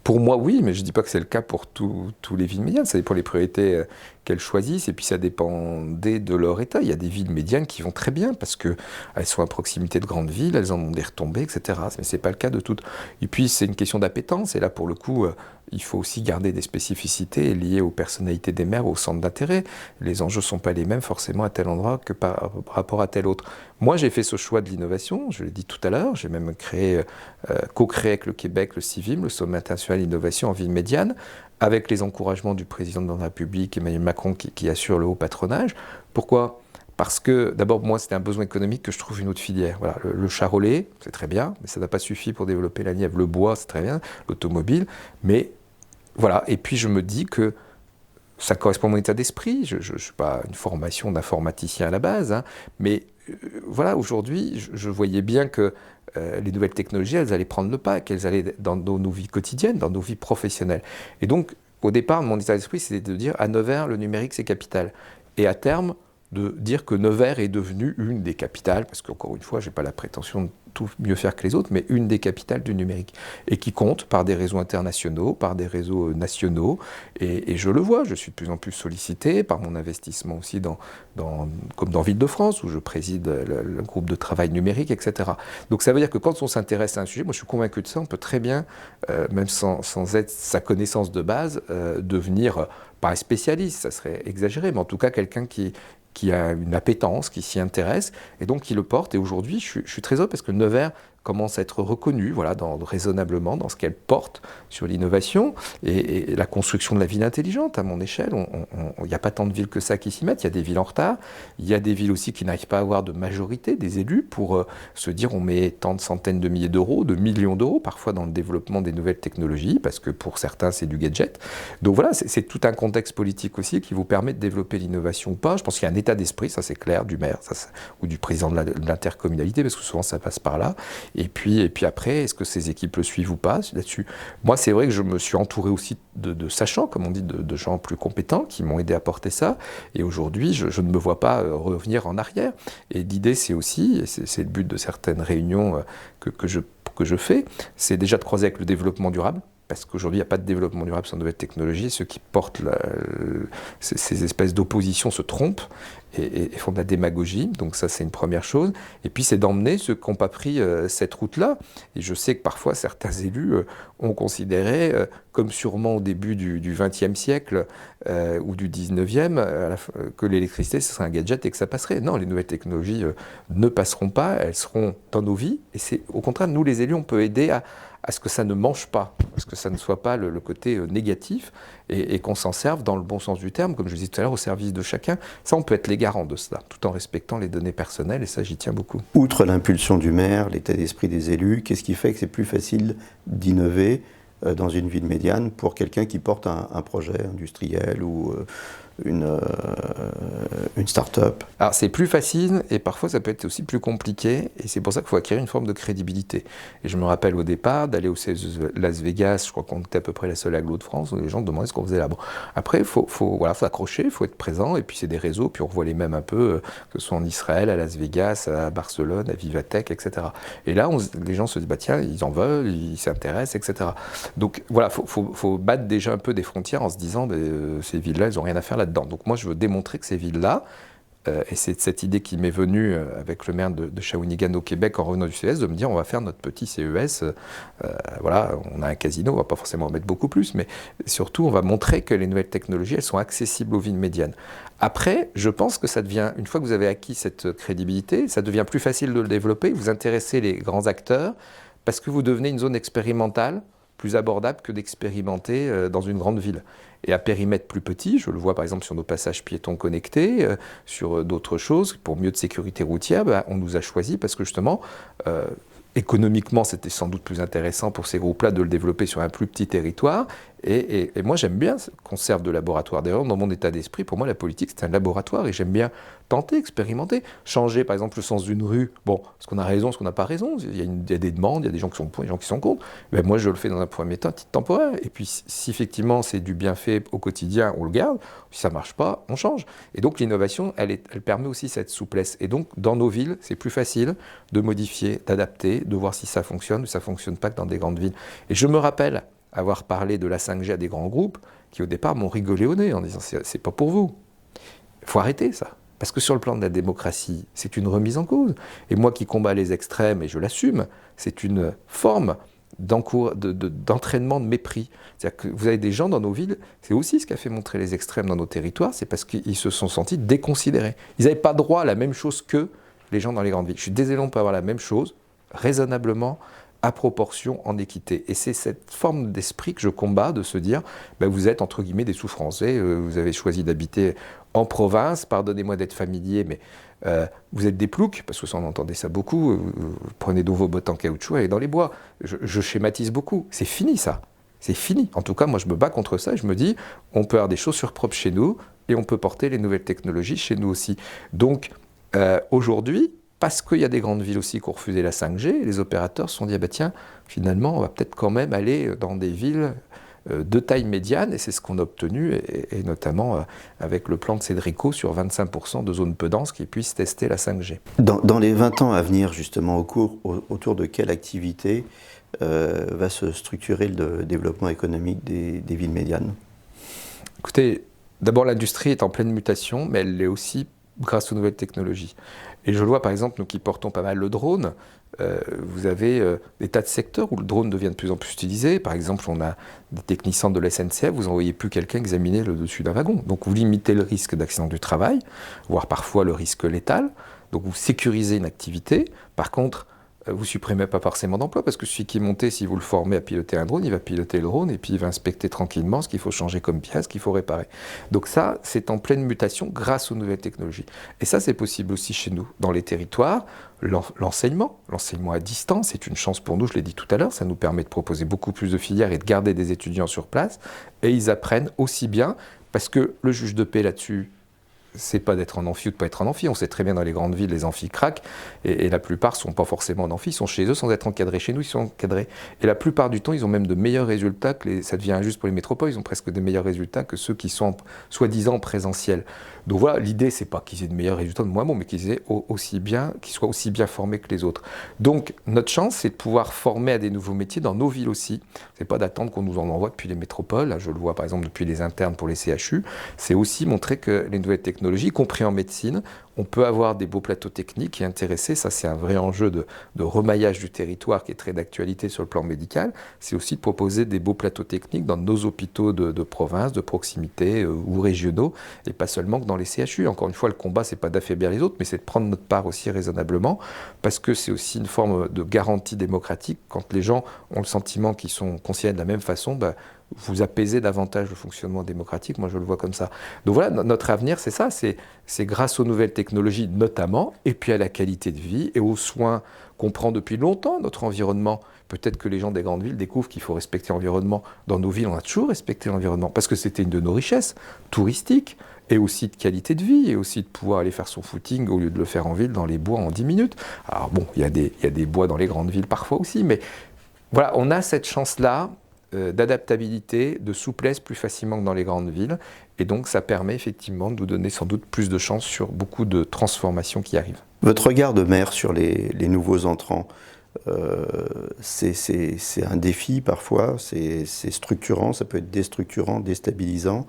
Pour moi, oui, mais je ne dis pas que c'est le cas pour tous les villes médianes. Ça dépend des priorités qu'elles choisissent, et puis ça dépendait de leur état. Il y a des villes médianes qui vont très bien parce qu'elles sont à proximité de grandes villes, elles en ont des retombées, etc. Mais ce n'est pas le cas de toutes. Et puis c'est une question d'appétence, et là pour le coup, il faut aussi garder des spécificités liées aux personnalités des maires, aux centres d'intérêt. Les enjeux ne sont pas les mêmes forcément à tel endroit que par rapport à tel autre. Moi, j'ai fait ce choix de l'innovation, je l'ai dit tout à l'heure, j'ai même co-créé avec le Québec le CIVIM, le Sommet international d'innovation en ville médiane, avec les encouragements du président de la République, Emmanuel Macron, qui assure le haut patronage. Pourquoi ? Parce que, d'abord, moi, c'était un besoin économique que je trouve une autre filière. Voilà, le charolais, c'est très bien, mais ça n'a pas suffi pour développer la Nièvre. Le bois, c'est très bien, l'automobile, mais voilà. Et puis, je me dis que ça correspond à mon état d'esprit. Je ne suis pas une formation d'informaticien à la base, hein, mais voilà, aujourd'hui, je voyais bien que les nouvelles technologies, elles allaient prendre le pas, qu'elles allaient dans nos vies quotidiennes, dans nos vies professionnelles. Et donc, au départ, mon état d'esprit, c'était de dire à Nevers, le numérique, c'est capital. Et à terme, de dire que Nevers est devenue une des capitales, parce qu'encore une fois, je n'ai pas la prétention de tout mieux faire que les autres, mais une des capitales du numérique, et qui compte par des réseaux internationaux, par des réseaux nationaux, et je le vois, je suis de plus en plus sollicité par mon investissement aussi comme dans Ville-de-France, où je préside le groupe de travail numérique, etc. Donc ça veut dire que quand on s'intéresse à un sujet, moi je suis convaincu de ça, on peut très bien, même sans être sa connaissance de base, devenir, pas un spécialiste, ça serait exagéré, mais en tout cas quelqu'un qui a une appétence, qui s'y intéresse, et donc qui le porte. Et aujourd'hui, je suis très heureux parce que Nevers commence à être reconnu, voilà, raisonnablement dans ce qu'elle porte sur l'innovation et la construction de la ville intelligente à mon échelle. Il n'y a pas tant de villes que ça qui s'y mettent. Il y a des villes en retard. Il y a des villes aussi qui n'arrivent pas à avoir de majorité des élus pour se dire on met tant de centaines de milliers d'euros, de millions d'euros, parfois dans le développement des nouvelles technologies, parce que pour certains, c'est du gadget. Donc voilà, c'est tout un contexte politique aussi qui vous permet de développer l'innovation ou pas. Je pense qu'il y a un état d'esprit, ça c'est clair, du maire ou du président de l'intercommunalité, parce que souvent ça passe par là. Et puis après, est-ce que ces équipes le suivent ou pas là-dessus? Moi, c'est vrai que je me suis entouré aussi de sachants, comme on dit, de gens plus compétents qui m'ont aidé à porter ça. Et aujourd'hui, je ne me vois pas revenir en arrière. Et l'idée, c'est aussi, et c'est le but de certaines réunions que je fais, c'est déjà de croiser avec le développement durable. Parce qu'aujourd'hui, il n'y a pas de développement durable sans nouvelles technologies. Ceux qui portent ces espèces d'opposition se trompent et font de la démagogie. Donc ça, c'est une première chose. Et puis, c'est d'emmener ceux qui n'ont pas pris cette route-là. Et je sais que parfois, certains élus ont considéré, comme sûrement au début du XXe siècle ou du XIXe, que l'électricité, ce serait un gadget et que ça passerait. Non, les nouvelles technologies ne passeront pas. Elles seront dans nos vies. Et c'est au contraire, nous, les élus, on peut aider à ce que ça ne mange pas, à ce que ça ne soit pas le côté négatif et qu'on s'en serve dans le bon sens du terme, comme je disais tout à l'heure, au service de chacun. Ça, on peut être les garants de cela, tout en respectant les données personnelles, et ça, j'y tiens beaucoup. Outre l'impulsion du maire, l'état d'esprit des élus, qu'est-ce qui fait que c'est plus facile d'innover dans une ville médiane pour quelqu'un qui porte un projet industriel ou une start-up? Alors c'est plus facile et parfois ça peut être aussi plus compliqué, et c'est pour ça qu'il faut acquérir une forme de crédibilité. Et je me rappelle au départ d'aller au CES Las Vegas, je crois qu'on était à peu près la seule agglo de France, où les gens demandaient ce qu'on faisait là. Bon, après il faut accrocher, il faut être présent, et puis c'est des réseaux, puis on revoit les mêmes un peu, que ce soit en Israël, à Las Vegas, à Barcelone, à Vivatech, etc. Et là les gens se disent bah tiens, ils en veulent, ils s'intéressent, etc. Donc voilà, faut battre déjà un peu des frontières en se disant ces villes-là, elles n'ont rien à faire là-dedans. Donc moi je veux démontrer que ces villes-là, et c'est cette idée qui m'est venue avec le maire de Shawinigan au Québec en revenant du CES, de me dire on va faire notre petit CES, voilà, on a un casino, on va pas forcément en mettre beaucoup plus, mais surtout on va montrer que les nouvelles technologies, elles sont accessibles aux villes médianes. Après, je pense que ça devient, une fois que vous avez acquis cette crédibilité, ça devient plus facile de le développer, vous intéressez les grands acteurs, parce que vous devenez une zone expérimentale, plus abordable que d'expérimenter dans une grande ville. Et à périmètre plus petit, je le vois par exemple sur nos passages piétons connectés, sur d'autres choses, pour mieux de sécurité routière, on nous a choisi parce que justement, économiquement, c'était sans doute plus intéressant pour ces groupes-là de le développer sur un plus petit territoire. Et moi, j'aime bien qu'on serve de laboratoire. D'ailleurs, dans mon état d'esprit, pour moi, la politique, c'est un laboratoire. Et j'aime bien tenter, expérimenter, changer, par exemple, le sens d'une rue. Bon, est-ce qu'on a raison, est-ce qu'on n'a pas raison? Il y a des demandes, il y a des gens qui sont pour, des gens qui sont contre. Mais moi, je le fais dans un premier temps, titre temporaire. Et puis, si effectivement, c'est du bienfait au quotidien, on le garde. Si ça ne marche pas, on change. Et donc, l'innovation, elle permet aussi cette souplesse. Et donc, dans nos villes, c'est plus facile de modifier, d'adapter, de voir si ça fonctionne ou ça ne fonctionne pas que dans des grandes villes. Et je me rappelle, avoir parlé de la 5G à des grands groupes qui au départ m'ont rigolé au nez en disant c'est pas pour vous. Il faut arrêter ça. Parce que sur le plan de la démocratie, c'est une remise en cause. Et moi qui combats les extrêmes, et je l'assume, c'est une forme d'entraînement de mépris. C'est-à-dire que vous avez des gens dans nos villes, c'est aussi ce qui a fait montrer les extrêmes dans nos territoires, c'est parce qu'ils se sont sentis déconsidérés. Ils n'avaient pas droit à la même chose que les gens dans les grandes villes. Je suis désolé, on peut avoir la même chose, raisonnablement, à proportion, en équité. Et c'est cette forme d'esprit que je combats, de se dire, ben vous êtes entre guillemets des souffrances. Vous avez choisi d'habiter en province, pardonnez-moi d'être familier, mais vous êtes des ploucs, parce que ça on entendait ça beaucoup, vous prenez donc vos bottes en caoutchouc et allez dans les bois. Je schématise beaucoup. C'est fini ça. C'est fini. En tout cas, moi je me bats contre ça et je me dis, on peut avoir des chaussures propres chez nous et on peut porter les nouvelles technologies chez nous aussi. Donc aujourd'hui, parce qu'il y a des grandes villes aussi qui ont refusé la 5G, les opérateurs se sont dit, ah bah tiens, finalement, on va peut-être quand même aller dans des villes de taille médiane, et c'est ce qu'on a obtenu, et notamment avec le plan de Cédrico sur 25% de zones peu denses qui puissent tester la 5G. Dans les 20 ans à venir, justement, autour de quelle activité va se structurer le développement économique des villes médianes? Écoutez, d'abord l'industrie est en pleine mutation, mais elle l'est aussi grâce aux nouvelles technologies. Et je le vois par exemple, nous qui portons pas mal le drone, vous avez des tas de secteurs où le drone devient de plus en plus utilisé. Par exemple, on a des techniciens de la SNCF, vous n'envoyez plus quelqu'un examiner le dessus d'un wagon. Donc vous limitez le risque d'accident du travail, voire parfois le risque létal. Donc vous sécurisez une activité. Par contre, vous ne supprimez pas forcément d'emploi, parce que celui qui est monté, si vous le formez à piloter un drone, il va piloter le drone et puis il va inspecter tranquillement ce qu'il faut changer comme pièce, ce qu'il faut réparer. Donc ça, c'est en pleine mutation grâce aux nouvelles technologies. Et ça, c'est possible aussi chez nous, dans les territoires. L'enseignement à distance, c'est une chance pour nous, je l'ai dit tout à l'heure, ça nous permet de proposer beaucoup plus de filières et de garder des étudiants sur place. Et ils apprennent aussi bien, parce que le juge de paix là-dessus, c'est pas d'être en amphi ou de pas être en amphi. On sait très bien dans les grandes villes, les amphis craquent, et la plupart sont pas forcément en amphi, ils sont chez eux sans être encadrés. Chez nous, ils sont encadrés. Et la plupart du temps, ils ont même de meilleurs résultats que ça devient injuste pour les métropoles, ils ont presque des meilleurs résultats que ceux qui sont soi-disant en présentiel. Donc voilà, l'idée, c'est pas qu'ils aient de meilleurs résultats de moins bons, mais qu'ils soient aussi bien formés que les autres. Donc notre chance, c'est de pouvoir former à des nouveaux métiers dans nos villes aussi. C'est pas d'attendre qu'on nous en envoie depuis les métropoles. Là, je le vois par exemple depuis les internes pour les CHU. C'est aussi montrer que les nouvelles technologies, y compris en médecine, on peut avoir des beaux plateaux techniques et intéresser. Ça, c'est un vrai enjeu de remaillage du territoire qui est très d'actualité sur le plan médical. C'est aussi de proposer des beaux plateaux techniques dans nos hôpitaux de province, de proximité ou régionaux, et pas seulement que dans les CHU. Encore une fois, le combat, c'est pas d'affaiblir les autres, mais c'est de prendre notre part aussi raisonnablement, parce que c'est aussi une forme de garantie démocratique. Quand les gens ont le sentiment qu'ils sont considérés de la même façon, vous apaisez davantage le fonctionnement démocratique, moi je le vois comme ça. Donc voilà, notre avenir c'est ça, c'est grâce aux nouvelles technologies notamment, et puis à la qualité de vie et aux soins qu'on prend depuis longtemps, notre environnement. Peut-être que les gens des grandes villes découvrent qu'il faut respecter l'environnement. Dans nos villes, on a toujours respecté l'environnement, parce que c'était une de nos richesses touristiques, et aussi de qualité de vie, et aussi de pouvoir aller faire son footing au lieu de le faire en ville, dans les bois en 10 minutes. Alors bon, il y a des bois dans les grandes villes parfois aussi, mais voilà, on a cette chance-là, d'adaptabilité, de souplesse plus facilement que dans les grandes villes. Et donc, ça permet effectivement de nous donner sans doute plus de chance sur beaucoup de transformations qui arrivent. Votre regard de maire sur les nouveaux entrants, c'est un défi parfois, c'est structurant, ça peut être déstructurant, déstabilisant.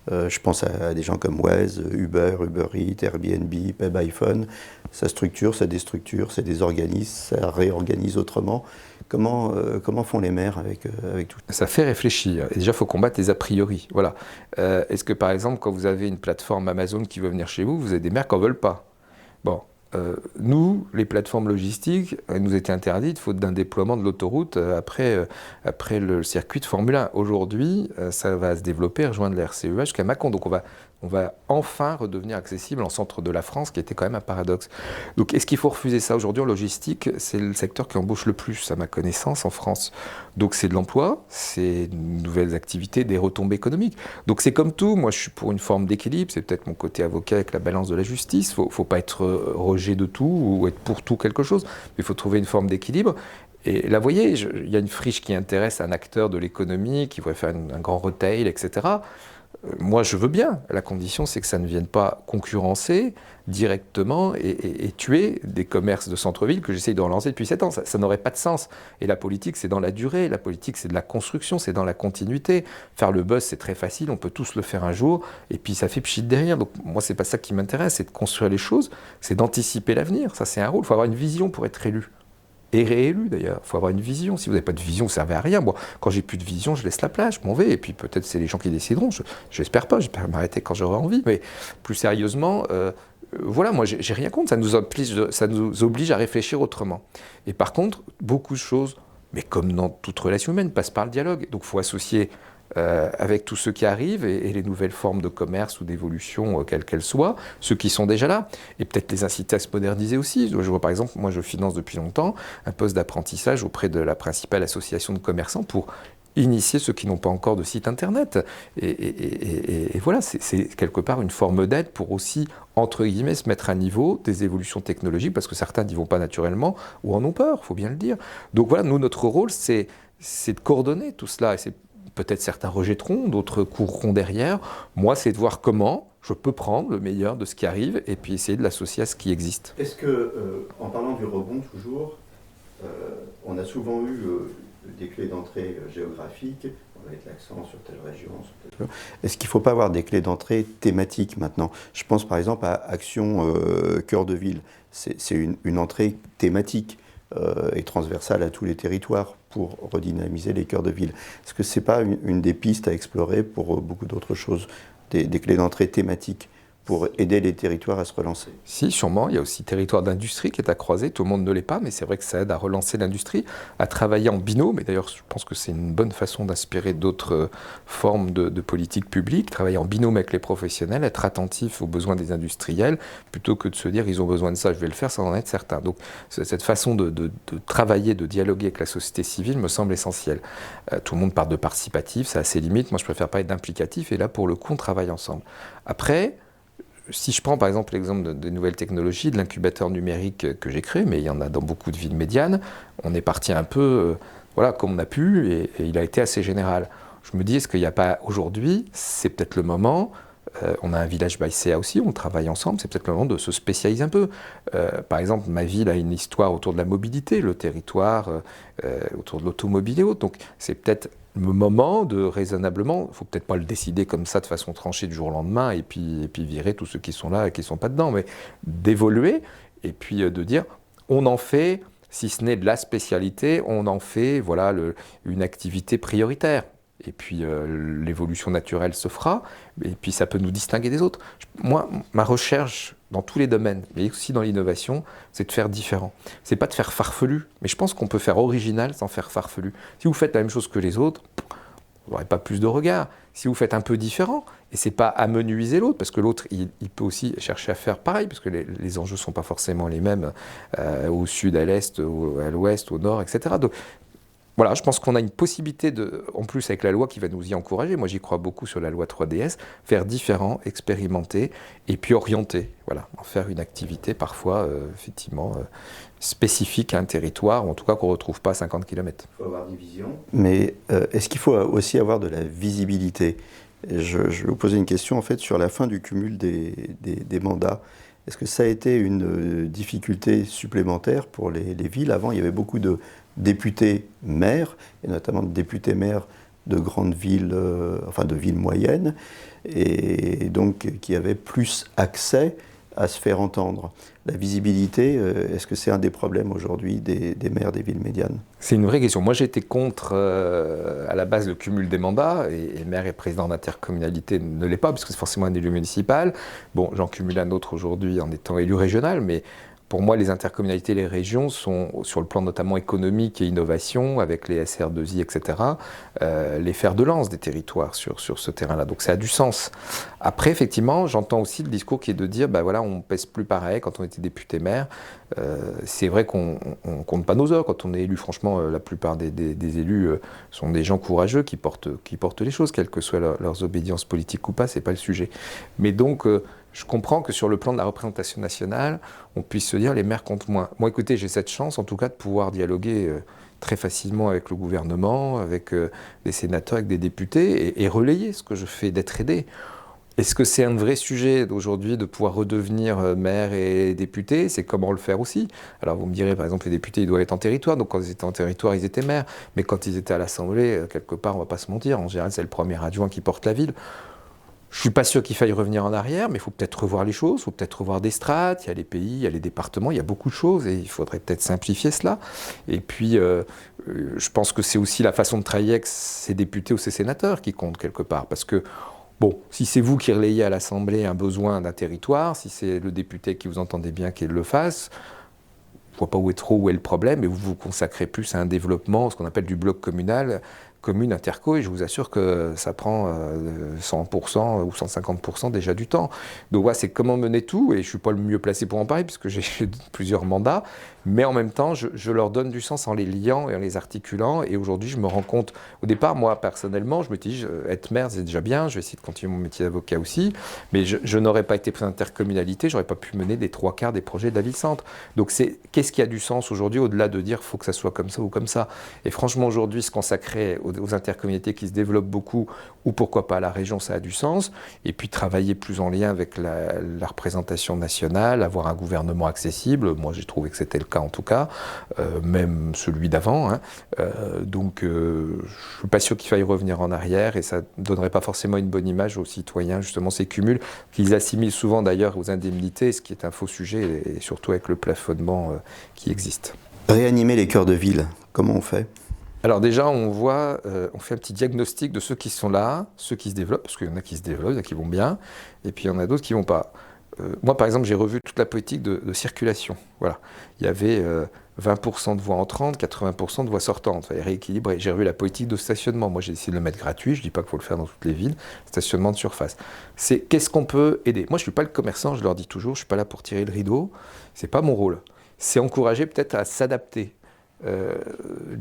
Je pense à des gens comme Waze, Uber Eats, Airbnb, Peb iPhone. Ça structure, ça déstructure, ça désorganise, ça réorganise autrement. Comment font les maires avec tout ça? Ça fait réfléchir. Et déjà, il faut combattre les a priori. Voilà. Est-ce que, par exemple, quand vous avez une plateforme Amazon qui veut venir chez vous, vous avez des maires qui n'en veulent pas? Bon. Nous, les plateformes logistiques, elles nous étaient interdites faute d'un déploiement de l'autoroute après le circuit de Formule 1. Aujourd'hui, ça va se développer, rejoindre la RCEA jusqu'à Mâcon. Donc on va enfin redevenir accessible en centre de la France, qui était quand même un paradoxe. Donc est-ce qu'il faut refuser ça? Aujourd'hui, en logistique, c'est le secteur qui embauche le plus, à ma connaissance, en France. Donc c'est de l'emploi, c'est de nouvelles activités, des retombées économiques. Donc c'est comme tout, moi je suis pour une forme d'équilibre, c'est peut-être mon côté avocat avec la balance de la justice. Faut pas être rejet de tout ou être pour tout quelque chose, mais il faut trouver une forme d'équilibre. Et là, vous voyez, il y a une friche qui intéresse un acteur de l'économie, qui voudrait faire un grand retail, etc. moi, je veux bien. La condition, c'est que ça ne vienne pas concurrencer directement et tuer des commerces de centre-ville que j'essaye de relancer depuis 7 ans. Ça n'aurait pas de sens. Et la politique, c'est dans la durée. La politique, c'est de la construction, c'est dans la continuité. Faire le buzz, c'est très facile. On peut tous le faire un jour. Et puis, ça fait pchit derrière. Donc, moi, c'est pas ça qui m'intéresse. C'est de construire les choses. C'est d'anticiper l'avenir. Ça, c'est un rôle. Il faut avoir une vision pour être élu. Et réélu d'ailleurs. Il faut avoir une vision. Si vous n'avez pas de vision, vous ne servez à rien. Moi, quand j'ai plus de vision, je laisse la place, je m'en vais. Et puis peut-être c'est les gens qui décideront. J'espère pas, j'espère m'arrêter quand j'aurai envie. Mais plus sérieusement, voilà, moi j'ai rien contre. Ça nous oblige à réfléchir autrement. Et par contre, beaucoup de choses, mais comme dans toute relation humaine, passent par le dialogue. Donc il faut associer avec tous ceux qui arrivent et les nouvelles formes de commerce ou d'évolution, quelles qu'elles soient, ceux qui sont déjà là, et peut-être les inciter à se moderniser aussi. Je vois par exemple, moi je finance depuis longtemps un poste d'apprentissage auprès de la principale association de commerçants pour initier ceux qui n'ont pas encore de site internet. Et voilà, c'est quelque part une forme d'aide pour aussi, entre guillemets, se mettre à niveau des évolutions technologiques, parce que certains n'y vont pas naturellement ou en ont peur, il faut bien le dire. Donc voilà, nous, notre rôle, c'est de coordonner tout cela, et c'est peut-être certains rejetteront, d'autres courront derrière. Moi, c'est de voir comment je peux prendre le meilleur de ce qui arrive et puis essayer de l'associer à ce qui existe. Est-ce que, en parlant du rebond toujours, on a souvent eu des clés d'entrée géographiques, on va mettre l'accent sur telle région, sur telle... Est-ce qu'il ne faut pas avoir des clés d'entrée thématiques maintenant? Je pense par exemple à Action Cœur de Ville. C'est une entrée thématique et transversale à tous les territoires pour redynamiser les cœurs de ville. Est-ce que ce n'est pas une des pistes à explorer pour beaucoup d'autres choses, des clés d'entrée thématiques pour aider les territoires à se relancer? Si, sûrement. Il y a aussi territoire d'industrie qui est à croiser. Tout le monde ne l'est pas, mais c'est vrai que ça aide à relancer l'industrie, à travailler en binôme. Et d'ailleurs, je pense que c'est une bonne façon d'inspirer d'autres formes de politique publique. Travailler en binôme avec les professionnels, être attentif aux besoins des industriels, plutôt que de se dire ils ont besoin de ça, je vais le faire sans en être certain. Donc, cette façon de travailler, de dialoguer avec la société civile me semble essentielle. Tout le monde parle de participatif, ça a ses limites. Moi, je préfère parler d'implicatif. Et là, pour le coup, on travaille ensemble. Après, si je prends par exemple l'exemple des nouvelles technologies, de l'incubateur numérique que j'ai créé, mais il y en a dans beaucoup de villes médianes, on est parti un peu voilà, comme on a pu et il a été assez général. Je me dis, est-ce qu'il n'y a pas aujourd'hui, c'est peut-être le moment, on a un village by CA aussi, on travaille ensemble, c'est peut-être le moment de se spécialiser un peu. Par exemple, ma ville a une histoire autour de la mobilité, le territoire autour de l'automobile et autres, donc c'est peut-être le moment de raisonnablement, il ne faut peut-être pas le décider comme ça de façon tranchée du jour au lendemain et puis virer tous ceux qui sont là et qui ne sont pas dedans, mais d'évoluer et puis de dire on en fait, si ce n'est de la spécialité, on en fait voilà, une activité prioritaire. Et puis l'évolution naturelle se fera, et puis ça peut nous distinguer des autres. Moi, ma recherche dans tous les domaines, mais aussi dans l'innovation, c'est de faire différent. C'est pas de faire farfelu, mais je pense qu'on peut faire original sans faire farfelu. Si vous faites la même chose que les autres, vous n'aurez pas plus de regard. Si vous faites un peu différent, et c'est pas amenuiser l'autre, parce que l'autre, il peut aussi chercher à faire pareil, parce que les enjeux sont pas forcément les mêmes au sud, à l'est, à l'ouest, au nord, etc. Donc, voilà, je pense qu'on a une possibilité, en plus avec la loi qui va nous y encourager, moi j'y crois beaucoup sur la loi 3DS, faire différent, expérimenter et puis orienter, voilà, en faire une activité parfois effectivement spécifique à un territoire, ou en tout cas qu'on ne retrouve pas à 50 km. Il faut avoir des visions. Mais est-ce qu'il faut aussi avoir de la visibilité? Je vais vous poser une question en fait sur la fin du cumul des mandats. Est-ce que ça a été une difficulté supplémentaire pour les villes? Avant, il y avait beaucoup de députés maires, et notamment de députés maires de grandes villes, enfin de villes moyennes, et donc qui avaient plus accès à se faire entendre. La visibilité, est-ce que c'est un des problèmes aujourd'hui des maires des villes médianes? C'est une vraie question. Moi, j'étais contre, à la base, le cumul des mandats, et maire et président d'intercommunalité ne l'est pas, parce que c'est forcément un élu municipal. Bon, j'en cumule un autre aujourd'hui en étant élu régional, mais pour moi, les intercommunalités et les régions sont, sur le plan notamment économique et innovation, avec les SR2I, etc., les fers de lance des territoires sur ce terrain-là. Donc ça a du sens. Après, effectivement, j'entends aussi le discours qui est de dire, ben voilà, on ne pèse plus pareil quand on était député-maire. C'est vrai qu'on ne compte pas nos heures quand on est élu. Franchement, la plupart des élus sont des gens courageux qui portent les choses, quelles que soient leurs obédiences politiques ou pas, c'est pas le sujet. Mais donc, je comprends que sur le plan de la représentation nationale, on puisse se dire les maires comptent moins. Moi, écoutez, j'ai cette chance, en tout cas, de pouvoir dialoguer très facilement avec le gouvernement, avec des sénateurs, avec des députés, et relayer ce que je fais, d'être aidé. Est-ce que c'est un vrai sujet d'aujourd'hui de pouvoir redevenir maire et député? C'est comment le faire aussi. Alors vous me direz, par exemple, les députés, ils doivent être en territoire, donc quand ils étaient en territoire, ils étaient maires. Mais quand ils étaient à l'Assemblée, quelque part, on ne va pas se mentir, en général, c'est le premier adjoint qui porte la ville. Je ne suis pas sûr qu'il faille revenir en arrière, mais il faut peut-être revoir les choses, il faut peut-être revoir des strates, il y a les pays, il y a les départements, il y a beaucoup de choses, et il faudrait peut-être simplifier cela. Et puis, je pense que c'est aussi la façon de travailler avec ces députés ou ces sénateurs qui compte quelque part, parce que bon, si c'est vous qui relayez à l'Assemblée un besoin d'un territoire, si c'est le député qui vous entendez bien qu'il le fasse, je ne vois pas où est le problème, et vous vous consacrez plus à un développement, ce qu'on appelle du bloc communal, commune interco, et je vous assure que ça prend 100% ou 150% déjà du temps. Donc voilà, c'est comment mener tout, et je ne suis pas le mieux placé pour en parler, puisque j'ai plusieurs mandats, mais en même temps, je leur donne du sens en les liant et en les articulant, et aujourd'hui, je me rends compte, au départ, moi, personnellement, je me dis, être maire, c'est déjà bien, je vais essayer de continuer mon métier d'avocat aussi, mais je n'aurais pas été président d'intercommunalité, j'aurais pas pu mener des 3/4 des projets de la ville-centre. Donc qu'est-ce qui a du sens aujourd'hui, au-delà de dire, il faut que ça soit comme ça ou comme ça. Et franchement, aujourd'hui, se consacrer aux intercommunalités qui se développent beaucoup, ou pourquoi pas à la région, ça a du sens. Et puis travailler plus en lien avec la représentation nationale, avoir un gouvernement accessible. Moi, j'ai trouvé que c'était le cas en tout cas, même celui d'avant. Hein. Donc, je ne suis pas sûr qu'il faille revenir en arrière, et ça ne donnerait pas forcément une bonne image aux citoyens, justement, ces cumuls qu'ils assimilent souvent d'ailleurs aux indemnités, ce qui est un faux sujet, et surtout avec le plafonnement qui existe. Réanimer les cœurs de ville, comment on fait ? Alors déjà, on fait un petit diagnostic de ceux qui sont là, ceux qui se développent, parce qu'il y en a qui se développent, il y en a qui vont bien, et puis il y en a d'autres qui ne vont pas. Moi, par exemple, j'ai revu toute la politique de circulation. Voilà. Il y avait 20% de voies entrantes, 80% de voies sortantes. Il fallait rééquilibrer. J'ai revu la politique de stationnement. Moi, j'ai essayé de le mettre gratuit. Je ne dis pas qu'il faut le faire dans toutes les villes. Stationnement de surface. C'est qu'est-ce qu'on peut aider. Moi, je ne suis pas le commerçant, je leur dis toujours, je ne suis pas là pour tirer le rideau. Ce n'est pas mon rôle. C'est encourager peut-être à s'adapter.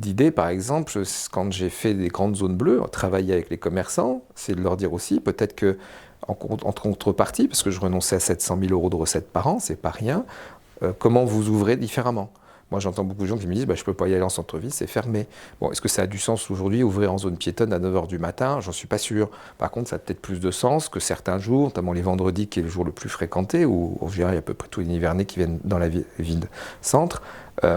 L'idée, par exemple, quand j'ai fait des grandes zones bleues, travailler avec les commerçants, c'est de leur dire aussi, peut-être que en contrepartie, parce que je renonçais à 700 000 € de recettes par an, c'est pas rien, comment vous ouvrez différemment. Moi, j'entends beaucoup de gens qui me disent, je ne peux pas y aller en centre-ville, c'est fermé. Bon, est-ce que ça a du sens aujourd'hui, ouvrir en zone piétonne à 9h du matin? J'en suis pas sûr. Par contre, ça a peut-être plus de sens que certains jours, notamment les vendredis, qui est le jour le plus fréquenté, où il y a à peu près tous les Nivernais qui viennent dans la ville-centre.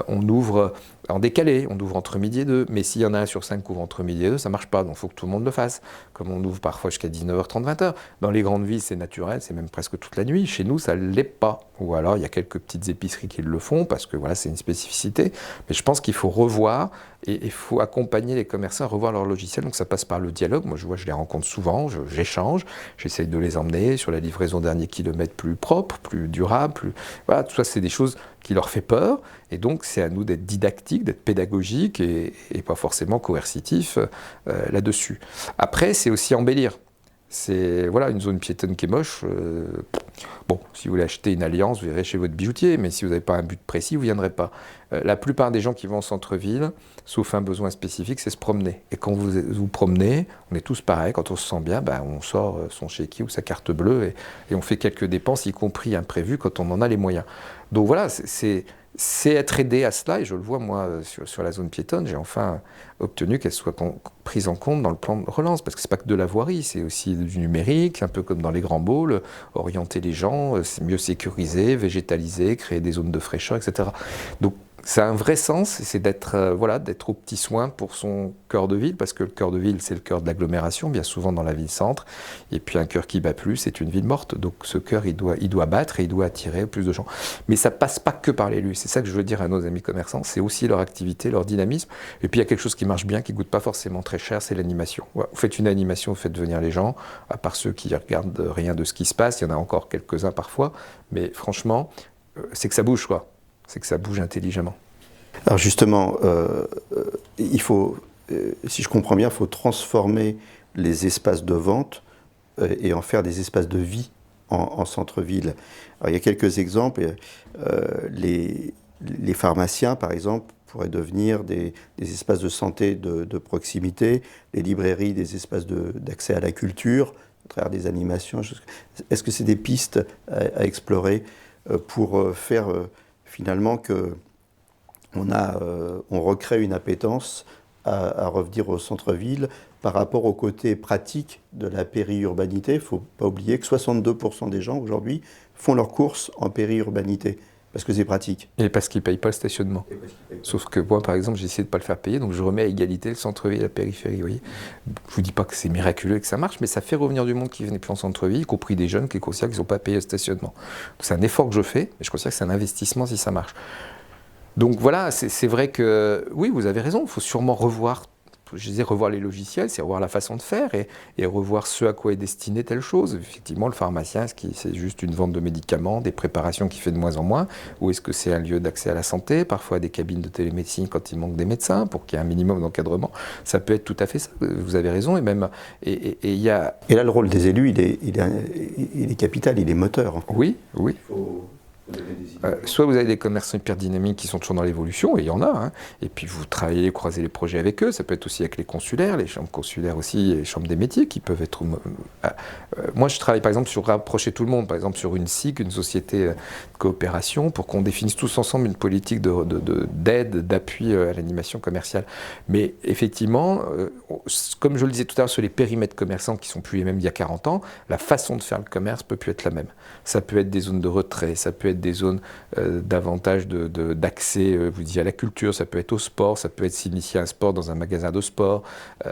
On ouvre en décalé, on ouvre entre midi et 2, mais s'il y en a un sur 5 qui ouvre entre midi et 2, ça ne marche pas, donc il faut que tout le monde le fasse, comme on ouvre parfois jusqu'à 19h30, 20h. Dans les grandes villes, c'est naturel, c'est même presque toute la nuit. Chez nous, ça ne l'est pas. Ou alors, il y a quelques petites épiceries qui le font, parce que voilà, c'est une spécificité. Mais je pense qu'il faut revoir, et il faut accompagner les commerçants à revoir leur logiciel, donc ça passe par le dialogue. Moi, je les rencontre souvent, j'échange, j'essaye de les emmener sur la livraison dernier kilomètre plus propre, plus durable, Voilà, tout ça, c'est des choses qui leur fait peur, et donc c'est à nous d'être didactiques, d'être pédagogiques et pas forcément coercitifs là-dessus. Après, c'est aussi embellir. C'est voilà, une zone piétonne qui est moche. Bon, si vous voulez acheter une alliance, vous irez chez votre bijoutier, mais si vous n'avez pas un but précis, vous ne viendrez pas. La plupart des gens qui vont en centre-ville, sauf un besoin spécifique, c'est se promener. Et quand vous vous promenez, on est tous pareils, quand on se sent bien, on sort son chéquier ou sa carte bleue et on fait quelques dépenses, y compris imprévues, quand on en a les moyens. Donc voilà, c'est être aidé à cela, et je le vois moi sur la zone piétonne, j'ai enfin obtenu qu'elle soit prise en compte dans le plan de relance, parce que c'est pas que de la voirie, c'est aussi du numérique, un peu comme dans les grands pôles, orienter les gens, c'est mieux sécuriser, végétaliser, créer des zones de fraîcheur, etc. Donc ça a un vrai sens, c'est d'être d'être au petit soin pour son cœur de ville, parce que le cœur de ville, c'est le cœur de l'agglomération, bien souvent dans la ville-centre, et puis un cœur qui bat plus, c'est une ville morte, donc ce cœur, il doit battre et il doit attirer plus de gens. Mais ça passe pas que par l'élu, c'est ça que je veux dire à nos amis commerçants, c'est aussi leur activité, leur dynamisme, et puis il y a quelque chose qui marche bien, qui coûte pas forcément très cher, c'est l'animation. Voilà, vous faites une animation, vous faites venir les gens, à part ceux qui regardent rien de ce qui se passe, il y en a encore quelques-uns parfois, mais franchement, c'est que ça bouge, quoi. C'est que ça bouge intelligemment. Alors justement, il faut, si je comprends bien, il faut transformer les espaces de vente et en faire des espaces de vie en centre-ville. Alors il y a quelques exemples. Les pharmaciens, par exemple, pourraient devenir des espaces de santé de proximité, les librairies, des espaces d'accès à la culture, à travers des animations. Est-ce que c'est des pistes à explorer pour faire finalement que on recrée une appétence à revenir au centre-ville par rapport au côté pratique de la périurbanité. Il ne faut pas oublier que 62% des gens aujourd'hui font leurs courses en périurbanité, parce que c'est pratique. Et parce qu'ils ne payent pas le stationnement. Sauf que moi, par exemple, j'ai essayé de ne pas le faire payer, donc je remets à égalité le centre-ville et la périphérie. Vous voyez, je ne vous dis pas que c'est miraculeux et que ça marche, mais ça fait revenir du monde qui venait plus en centre-ville, y compris des jeunes qui considèrent qu'ils n'ont pas payé le stationnement. C'est un effort que je fais, mais je considère que c'est un investissement si ça marche. Donc voilà, c'est vrai que, oui, vous avez raison, il faut sûrement revoir, je disais revoir les logiciels, c'est revoir la façon de faire et revoir ce à quoi est destinée telle chose. Effectivement, le pharmacien, est-ce que c'est juste une vente de médicaments, des préparations qui fait de moins en moins, ou est-ce que c'est un lieu d'accès à la santé, parfois des cabines de télémédecine quand il manque des médecins, pour qu'il y ait un minimum d'encadrement. Ça peut être tout à fait ça, vous avez raison, et même, et il y a... Et là, le rôle des élus, il est capital, il est moteur. Oui, oui. Soit vous avez des commerçants hyper dynamiques qui sont toujours dans l'évolution, et il y en a, hein, et puis vous travaillez, croisez les projets avec eux, ça peut être aussi avec les consulaires, les chambres consulaires aussi, et les chambres des métiers qui peuvent être... moi je travaille par exemple sur rapprocher tout le monde, par exemple sur une SIC, une société de coopération, pour qu'on définisse tous ensemble une politique d'aide, d'appui à l'animation commerciale. Mais effectivement, comme je le disais tout à l'heure sur les périmètres commerçants qui sont plus les mêmes d'il y a 40 ans, la façon de faire le commerce peut plus être la même. Ça peut être des zones de retrait, ça peut être des zones davantage d'accès, vous disiez, à la culture, ça peut être au sport, ça peut être s'initier à un sport dans un magasin de sport,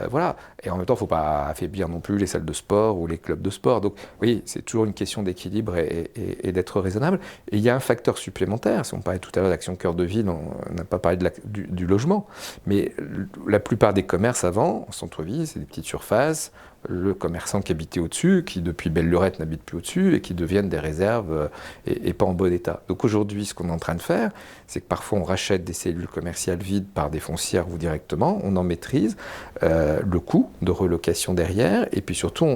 voilà. Et en même temps, il ne faut pas affaiblir non plus les salles de sport ou les clubs de sport. Donc oui, c'est toujours une question d'équilibre et d'être raisonnable. Et il y a un facteur supplémentaire, si on parlait tout à l'heure d'Action Cœur de Ville, on n'a pas parlé du logement, mais la plupart des commerces avant, en centre-ville, c'est des petites surfaces, le commerçant qui habitait au-dessus, qui depuis Belle-Lurette n'habite plus au-dessus, et qui deviennent des réserves et pas en bon état. Donc aujourd'hui, ce qu'on est en train de faire, c'est que parfois on rachète des cellules commerciales vides par des foncières ou directement, on en maîtrise le coût de relocation derrière, et puis surtout,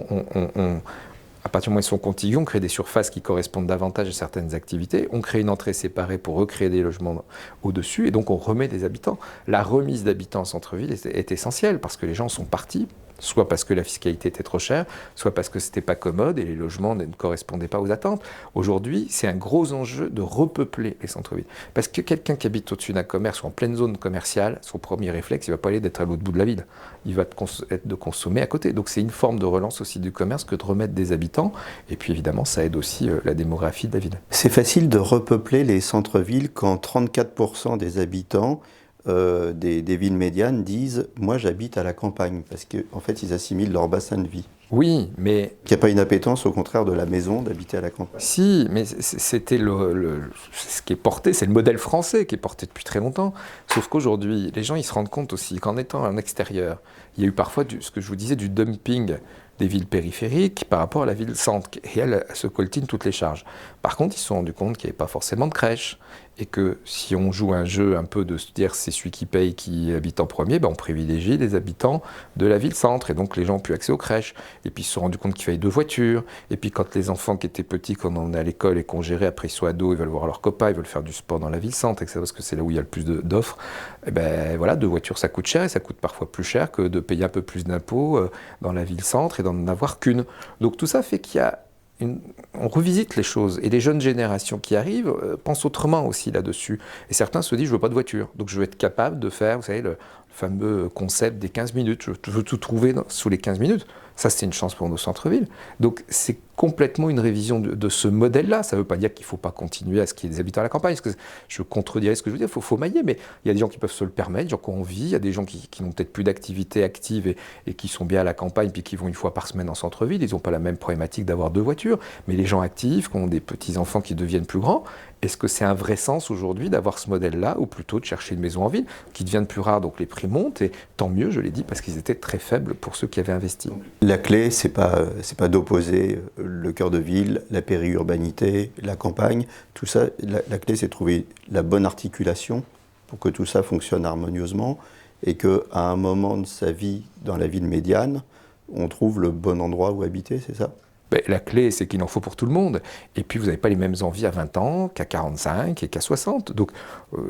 à partir du moment où ils sont contigus, on crée des surfaces qui correspondent davantage à certaines activités, on crée une entrée séparée pour recréer des logements au-dessus, et donc on remet des habitants. La remise d'habitants en centre-ville est essentielle, parce que les gens sont partis, soit parce que la fiscalité était trop chère, soit parce que c'était pas commode et les logements ne correspondaient pas aux attentes. Aujourd'hui, c'est un gros enjeu de repeupler les centres-villes. Parce que quelqu'un qui habite au-dessus d'un commerce ou en pleine zone commerciale, son premier réflexe, il va pas aller d'être à l'autre bout de la ville. Il va être de consommer à côté. Donc c'est une forme de relance aussi du commerce que de remettre des habitants. Et puis évidemment, ça aide aussi la démographie de la ville. C'est facile de repeupler les centres-villes quand 34% des habitants des villes médianes disent « moi j'habite à la campagne » parce qu'en fait ils assimilent leur bassin de vie. Oui, mais... Il n'y a pas une appétence au contraire de la maison d'habiter à la campagne. Si, mais c'était ce qui est porté, c'est le modèle français qui est porté depuis très longtemps. Sauf qu'aujourd'hui, les gens ils se rendent compte aussi qu'en étant en extérieur, il y a eu parfois ce que je vous disais du dumping des villes périphériques par rapport à la ville centre. Et elle se coltine toutes les charges. Par contre, ils se sont rendus compte qu'il n'y avait pas forcément de crèche. Et que si on joue un jeu un peu de se dire c'est celui qui paye qui habite en premier, ben on privilégie les habitants de la ville-centre. Et donc les gens ont pu accès aux crèches. Et puis ils se sont rendus compte qu'il fallait 2 voitures. Et puis quand les enfants qui étaient petits, quand on est à l'école et qu'on gérait, après ils sont ados, ils veulent voir leurs copains, ils veulent faire du sport dans la ville-centre, etc. Parce que c'est là où il y a le plus d'offres. Et ben voilà, 2 voitures ça coûte cher et ça coûte parfois plus cher que de payer un peu plus d'impôts dans la ville-centre et d'en avoir qu'une. Donc tout ça fait qu'il y a on revisite les choses et les jeunes générations qui arrivent pensent autrement aussi là-dessus. Et certains se disent je veux pas de voiture, donc je veux être capable de faire, vous savez, le fameux concept des 15 minutes. Je veux tout trouver sous les 15 minutes. Ça, c'est une chance pour nos centres-villes. Donc, c'est complètement une révision de ce modèle-là. Ça ne veut pas dire qu'il ne faut pas continuer à ce qu'il y ait des habitants à la campagne. Parce que je contredirais ce que je veux dire. Il faut mailler. Mais il y a des gens qui peuvent se le permettre, des gens qui ont envie. Il y a des gens qui n'ont peut-être plus d'activité active et qui sont bien à la campagne, puis qui vont une fois par semaine en centre-ville. Ils n'ont pas la même problématique d'avoir 2 voitures. Mais les gens actifs, qui ont des petits-enfants qui deviennent plus grands, est-ce que c'est un vrai sens aujourd'hui d'avoir ce modèle-là, ou plutôt de chercher une maison en ville, qui devient de plus rare, donc les prix montent, et tant mieux, je l'ai dit, parce qu'ils étaient très faibles pour ceux qui avaient investi. La clé, c'est pas d'opposer le cœur de ville, la périurbanité, la campagne, tout ça. La clé, c'est de trouver la bonne articulation pour que tout ça fonctionne harmonieusement, et qu'à un moment de sa vie dans la ville médiane, on trouve le bon endroit où habiter, c'est ça ? Ben, la clé, c'est qu'il en faut pour tout le monde. Et puis, vous n'avez pas les mêmes envies à 20 ans qu'à 45 et qu'à 60. Donc,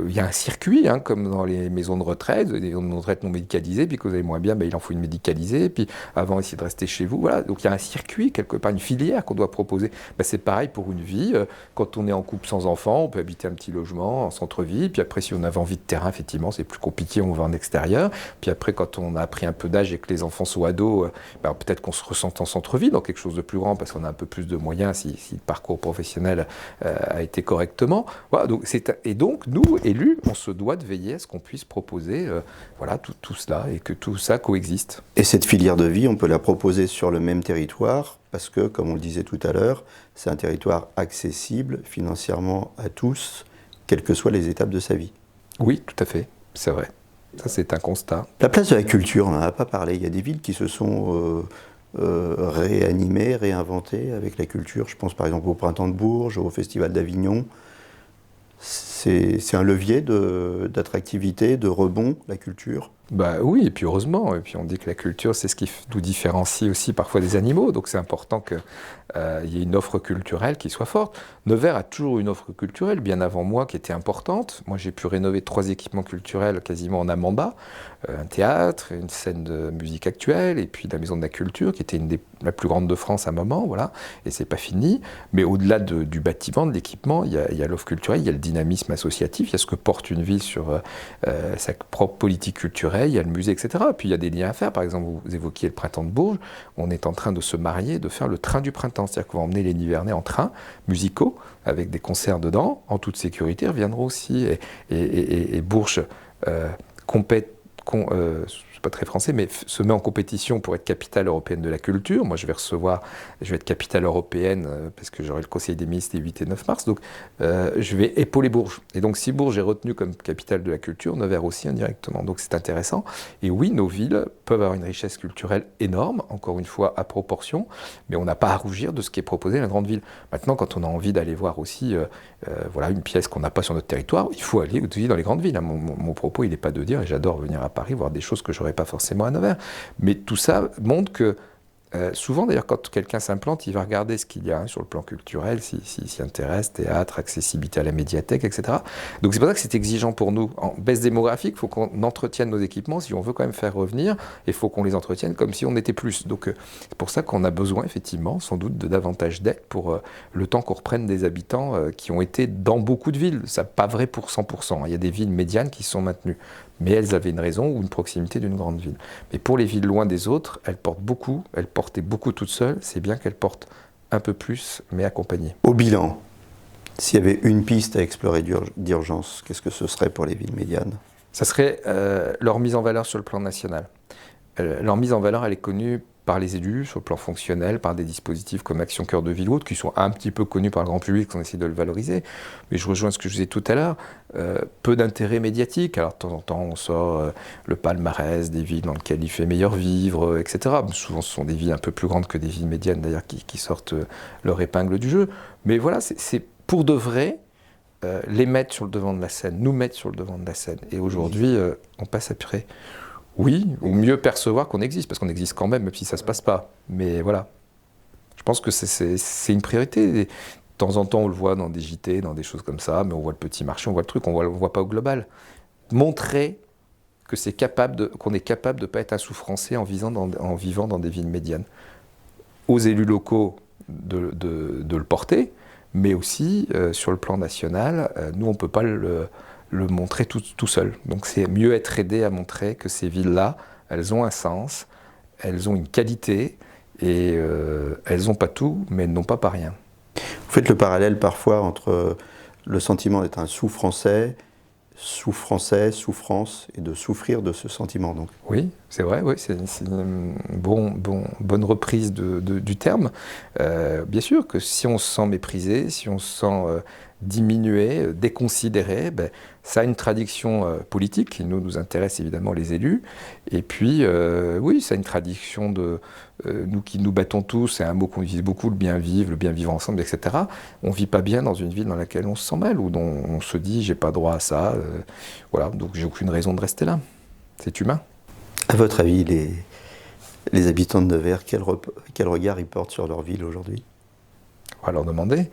il y a un circuit, hein, comme dans les maisons de retraite, des maisons de retraite non médicalisées, puis que vous allez moins bien, ben, il en faut une médicalisée. Puis, avant, essayez de rester chez vous. Voilà. Donc, il y a un circuit, quelque part, une filière qu'on doit proposer. Ben, c'est pareil pour une vie. Quand on est en couple sans enfant, on peut habiter un petit logement en centre-ville. Puis après, si on avait envie de terrain, effectivement, c'est plus compliqué, on va en extérieur. Puis après, quand on a pris un peu d'âge et que les enfants sont ados, ben, peut-être qu'on se ressent en centre-ville, dans quelque chose de plus grand, parce qu'on a un peu plus de moyens si le parcours professionnel a été correctement. Voilà, et donc, nous, élus, on se doit de veiller à ce qu'on puisse proposer voilà, tout cela et que tout ça coexiste. Et cette filière de vie, on peut la proposer sur le même territoire parce que, comme on le disait tout à l'heure, c'est un territoire accessible financièrement à tous, quelles que soient les étapes de sa vie. Oui, tout à fait, c'est vrai. Ça, c'est un constat. La place de la culture, on n'en a pas parlé. Il y a des villes qui se sont réanimées, réinventées avec la culture. Je pense par exemple au Printemps de Bourges, au Festival d'Avignon. C'est un levier d'attractivité, de rebond, la culture. Bah oui, et puis heureusement. Et puis on dit que la culture, c'est ce qui nous différencie aussi parfois des animaux. Donc c'est important qu'il y ait une offre culturelle qui soit forte. Nevers a toujours une offre culturelle, bien avant moi, qui était importante. Moi, j'ai pu rénover 3 équipements culturels quasiment en amont-bas. Un théâtre, une scène de musique actuelle, et puis la Maison de la Culture, qui était la plus grande de France à un moment, voilà. Et c'est pas fini. Mais au-delà du bâtiment, de l'équipement, il y a l'offre culturelle, il y a le dynamisme associatif, il y a ce que porte une ville sur sa propre politique culturelle, il y a le musée, etc. Puis il y a des liens à faire. Par exemple, vous évoquiez le Printemps de Bourges. On est en train de se marier, de faire le train du printemps. C'est-à-dire qu'on va emmener les Nivernais en train, musicaux, avec des concerts dedans, en toute sécurité, ils reviendront aussi. Et Bourges compète. C'est pas très français, mais se met en compétition pour être capitale européenne de la culture. Moi, je vais être capitale européenne parce que j'aurai le Conseil des ministres les 8 et 9 mars. Donc, je vais épauler Bourges. Et donc, si Bourges est retenu comme capitale de la culture, Nevers aussi indirectement. Donc, c'est intéressant. Et oui, nos villes peuvent avoir une richesse culturelle énorme, encore une fois, à proportion, mais on n'a pas à rougir de ce qui est proposé dans la grande ville. Maintenant, quand on a envie d'aller voir aussi voilà, une pièce qu'on n'a pas sur notre territoire, il faut aller aussi dans les grandes villes. Mon propos, il n'est pas de dire, et j'adore venir à Paris, voir des choses que je n'aurais pas forcément à Nevers. Mais tout ça montre que souvent, d'ailleurs, quand quelqu'un s'implante, il va regarder ce qu'il y a sur le plan culturel, s'il s'y intéresse, théâtre, accessibilité à la médiathèque, etc. Donc c'est pour ça que c'est exigeant pour nous. En baisse démographique, il faut qu'on entretienne nos équipements. Si on veut quand même faire revenir, il faut qu'on les entretienne comme si on était plus. Donc c'est pour ça qu'on a besoin, effectivement, sans doute, de davantage d'aide pour le temps qu'on reprenne des habitants qui ont été dans beaucoup de villes. Ça n'est pas vrai pour 100%. Il y a des villes médianes qui se sont maintenues. Mais elles avaient une raison ou une proximité d'une grande ville. Mais pour les villes loin des autres, elles portaient beaucoup toutes seules, c'est bien qu'elles portent un peu plus, mais accompagnées. Au bilan, s'il y avait une piste à explorer d'urgence, qu'est-ce que ce serait pour les villes médianes ? Ça serait leur mise en valeur sur le plan national. Leur mise en valeur, elle est connue par les élus, sur le plan fonctionnel, par des dispositifs comme Action Cœur de Ville ou autres, qui sont un petit peu connus par le grand public, on essaie de le valoriser. Mais je rejoins ce que je disais tout à l'heure, peu d'intérêt médiatique. Alors de temps en temps, on sort le palmarès des villes dans lesquelles il fait meilleur vivre, etc. Souvent, ce sont des villes un peu plus grandes que des villes médianes, d'ailleurs, qui sortent leur épingle du jeu. Mais voilà, c'est pour de vrai les mettre sur le devant de la scène, nous mettre sur le devant de la scène. Et aujourd'hui, on passe après. Oui, ou mieux percevoir qu'on existe, parce qu'on existe quand même si ça ne se passe pas. Mais voilà, je pense que c'est une priorité. De temps en temps, on le voit dans des JT, dans des choses comme ça, mais on voit le petit marché, on voit le truc, on ne voit pas au global. Montrer que qu'on est capable de ne pas être un sous-français en vivant dans des villes médianes. Aux élus locaux de le porter, mais aussi sur le plan national, nous, on ne peut pas le montrer tout seul. Donc c'est mieux être aidé à montrer que ces villes-là, elles ont un sens, elles ont une qualité, et elles n'ont pas tout, mais elles n'ont pas rien. Vous faites le parallèle parfois entre le sentiment d'être un sous-français, souffrance, et de souffrir de ce sentiment. Donc. Oui, c'est vrai, oui, c'est une bonne reprise du terme. Bien sûr que si on se sent méprisé, si on se sent diminué, déconsidéré, ça a une traduction politique qui nous intéresse évidemment les élus. Et puis, oui, ça a une traduction de nous qui nous battons tous, c'est un mot qu'on utilise beaucoup, le bien vivre ensemble, etc. On ne vit pas bien dans une ville dans laquelle on se sent mal ou dont on se dit j'ai pas droit à ça. Voilà, donc j'ai aucune raison de rester là. C'est humain. À votre avis, Les habitants de Nevers, quel regard ils portent sur leur ville aujourd'hui? On va leur demander.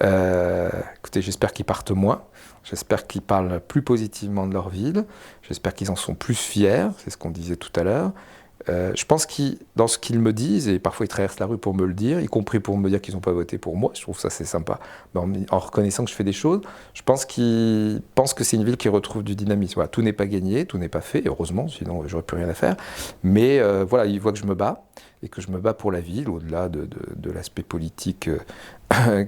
Écoutez, j'espère qu'ils partent moins. J'espère qu'ils parlent plus positivement de leur ville. J'espère qu'ils en sont plus fiers. C'est ce qu'on disait tout à l'heure. Je pense qu'ils, dans ce qu'ils me disent, et parfois ils traversent la rue pour me le dire, y compris pour me dire qu'ils n'ont pas voté pour moi, je trouve ça c'est sympa, mais en reconnaissant que je fais des choses, je pense qu'ils pensent que c'est une ville qui retrouve du dynamisme. Voilà, tout n'est pas gagné, tout n'est pas fait, heureusement, sinon j'aurais plus rien à faire. Mais voilà, ils voient que je me bats, et que je me bats pour la ville, au-delà de l'aspect politique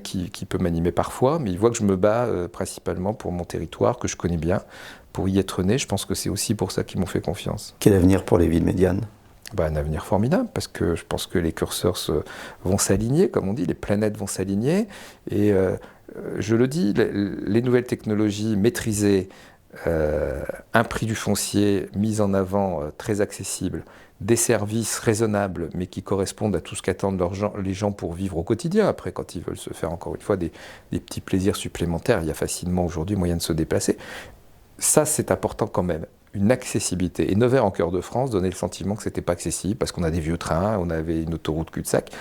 qui peut m'animer parfois, mais ils voient que je me bats principalement pour mon territoire, que je connais bien, pour y être né. Je pense que c'est aussi pour ça qu'ils m'ont fait confiance. Quel avenir pour les villes médianes? Un avenir formidable, parce que je pense que les curseurs vont s'aligner, comme on dit, les planètes vont s'aligner. Et je le dis, les nouvelles technologies maîtrisées, un prix du foncier mis en avant très accessible, des services raisonnables, mais qui correspondent à tout ce qu'attendent les gens pour vivre au quotidien. Après, quand ils veulent se faire, encore une fois, des petits plaisirs supplémentaires, il y a facilement aujourd'hui moyen de se déplacer. Ça, c'est important quand même. Une accessibilité. Et Nevers, en cœur de France, donnait le sentiment que c'était pas accessible parce qu'on a des vieux trains, on avait une autoroute cul-de-sac.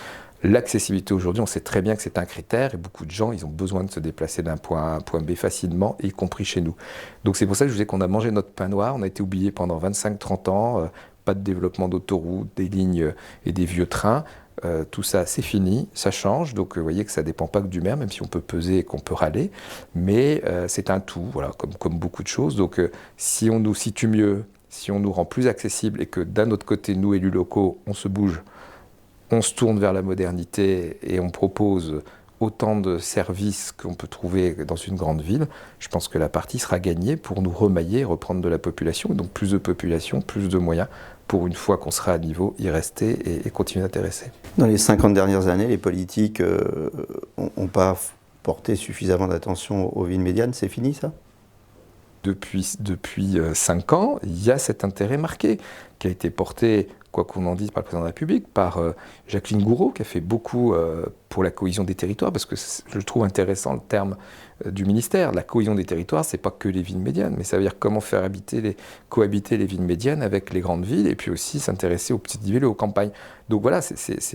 L'accessibilité aujourd'hui, on sait très bien que c'est un critère et beaucoup de gens, ils ont besoin de se déplacer d'un point A à un point B facilement, y compris chez nous. Donc c'est pour ça que je vous disais qu'on a mangé notre pain noir, on a été oubliés pendant 25-30 ans, pas de développement d'autoroutes, des lignes et des vieux trains. Tout ça, c'est fini, ça change, donc vous voyez que ça ne dépend pas que du maire, même si on peut peser et qu'on peut râler, mais c'est un tout, voilà, comme beaucoup de choses. Donc si on nous situe mieux, si on nous rend plus accessible et que d'un autre côté, nous, élus locaux, on se bouge, on se tourne vers la modernité et on propose autant de services qu'on peut trouver dans une grande ville, je pense que la partie sera gagnée pour nous remailler, reprendre de la population, et donc plus de population, plus de moyens, pour une fois qu'on sera à niveau, y rester et continuer d'intéresser. Dans les 50 dernières années, les politiques n'ont pas porté suffisamment d'attention aux villes médianes, c'est fini ça? Depuis 5 ans, il y a cet intérêt marqué qui a été porté, quoi qu'on en dise, par le président de la République, par Jacqueline Gourault, qui a fait beaucoup pour la cohésion des territoires, parce que je trouve intéressant le terme du ministère. La cohésion des territoires, c'est pas que les villes médianes, mais ça veut dire comment faire cohabiter les villes médianes avec les grandes villes, et puis aussi s'intéresser aux petites villes et aux campagnes. Donc voilà,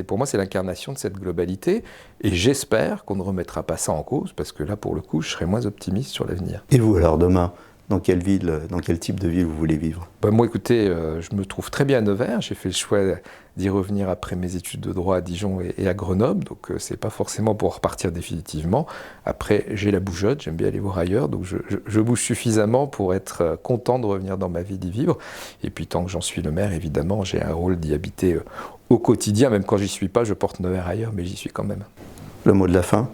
pour moi, c'est l'incarnation de cette globalité, et j'espère qu'on ne remettra pas ça en cause, parce que là, pour le coup, je serai moins optimiste sur l'avenir. Et vous alors, demain, dans quelle ville, dans quel type de ville vous voulez vivre? Moi, écoutez, je me trouve très bien à Nevers. J'ai fait le choix d'y revenir après mes études de droit à Dijon et à Grenoble. Donc, c'est pas forcément pour repartir définitivement. Après, j'ai la bougeotte, j'aime bien aller voir ailleurs. Donc, je bouge suffisamment pour être content de revenir dans ma vie, d'y vivre. Et puis, tant que j'en suis le maire, évidemment, j'ai un rôle d'y habiter au quotidien. Même quand j'y suis pas, je porte Nevers ailleurs, mais j'y suis quand même. Le mot de la fin?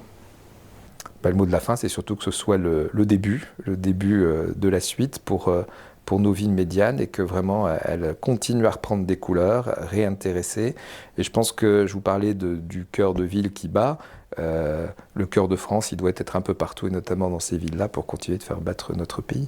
Le mot de la fin, c'est surtout que ce soit le début de la suite pour nos villes médianes et que vraiment elles continuent à reprendre des couleurs, réintéresser. Et je pense que je vous parlais du cœur de ville qui bat. Le cœur de France, il doit être un peu partout et notamment dans ces villes-là pour continuer de faire battre notre pays.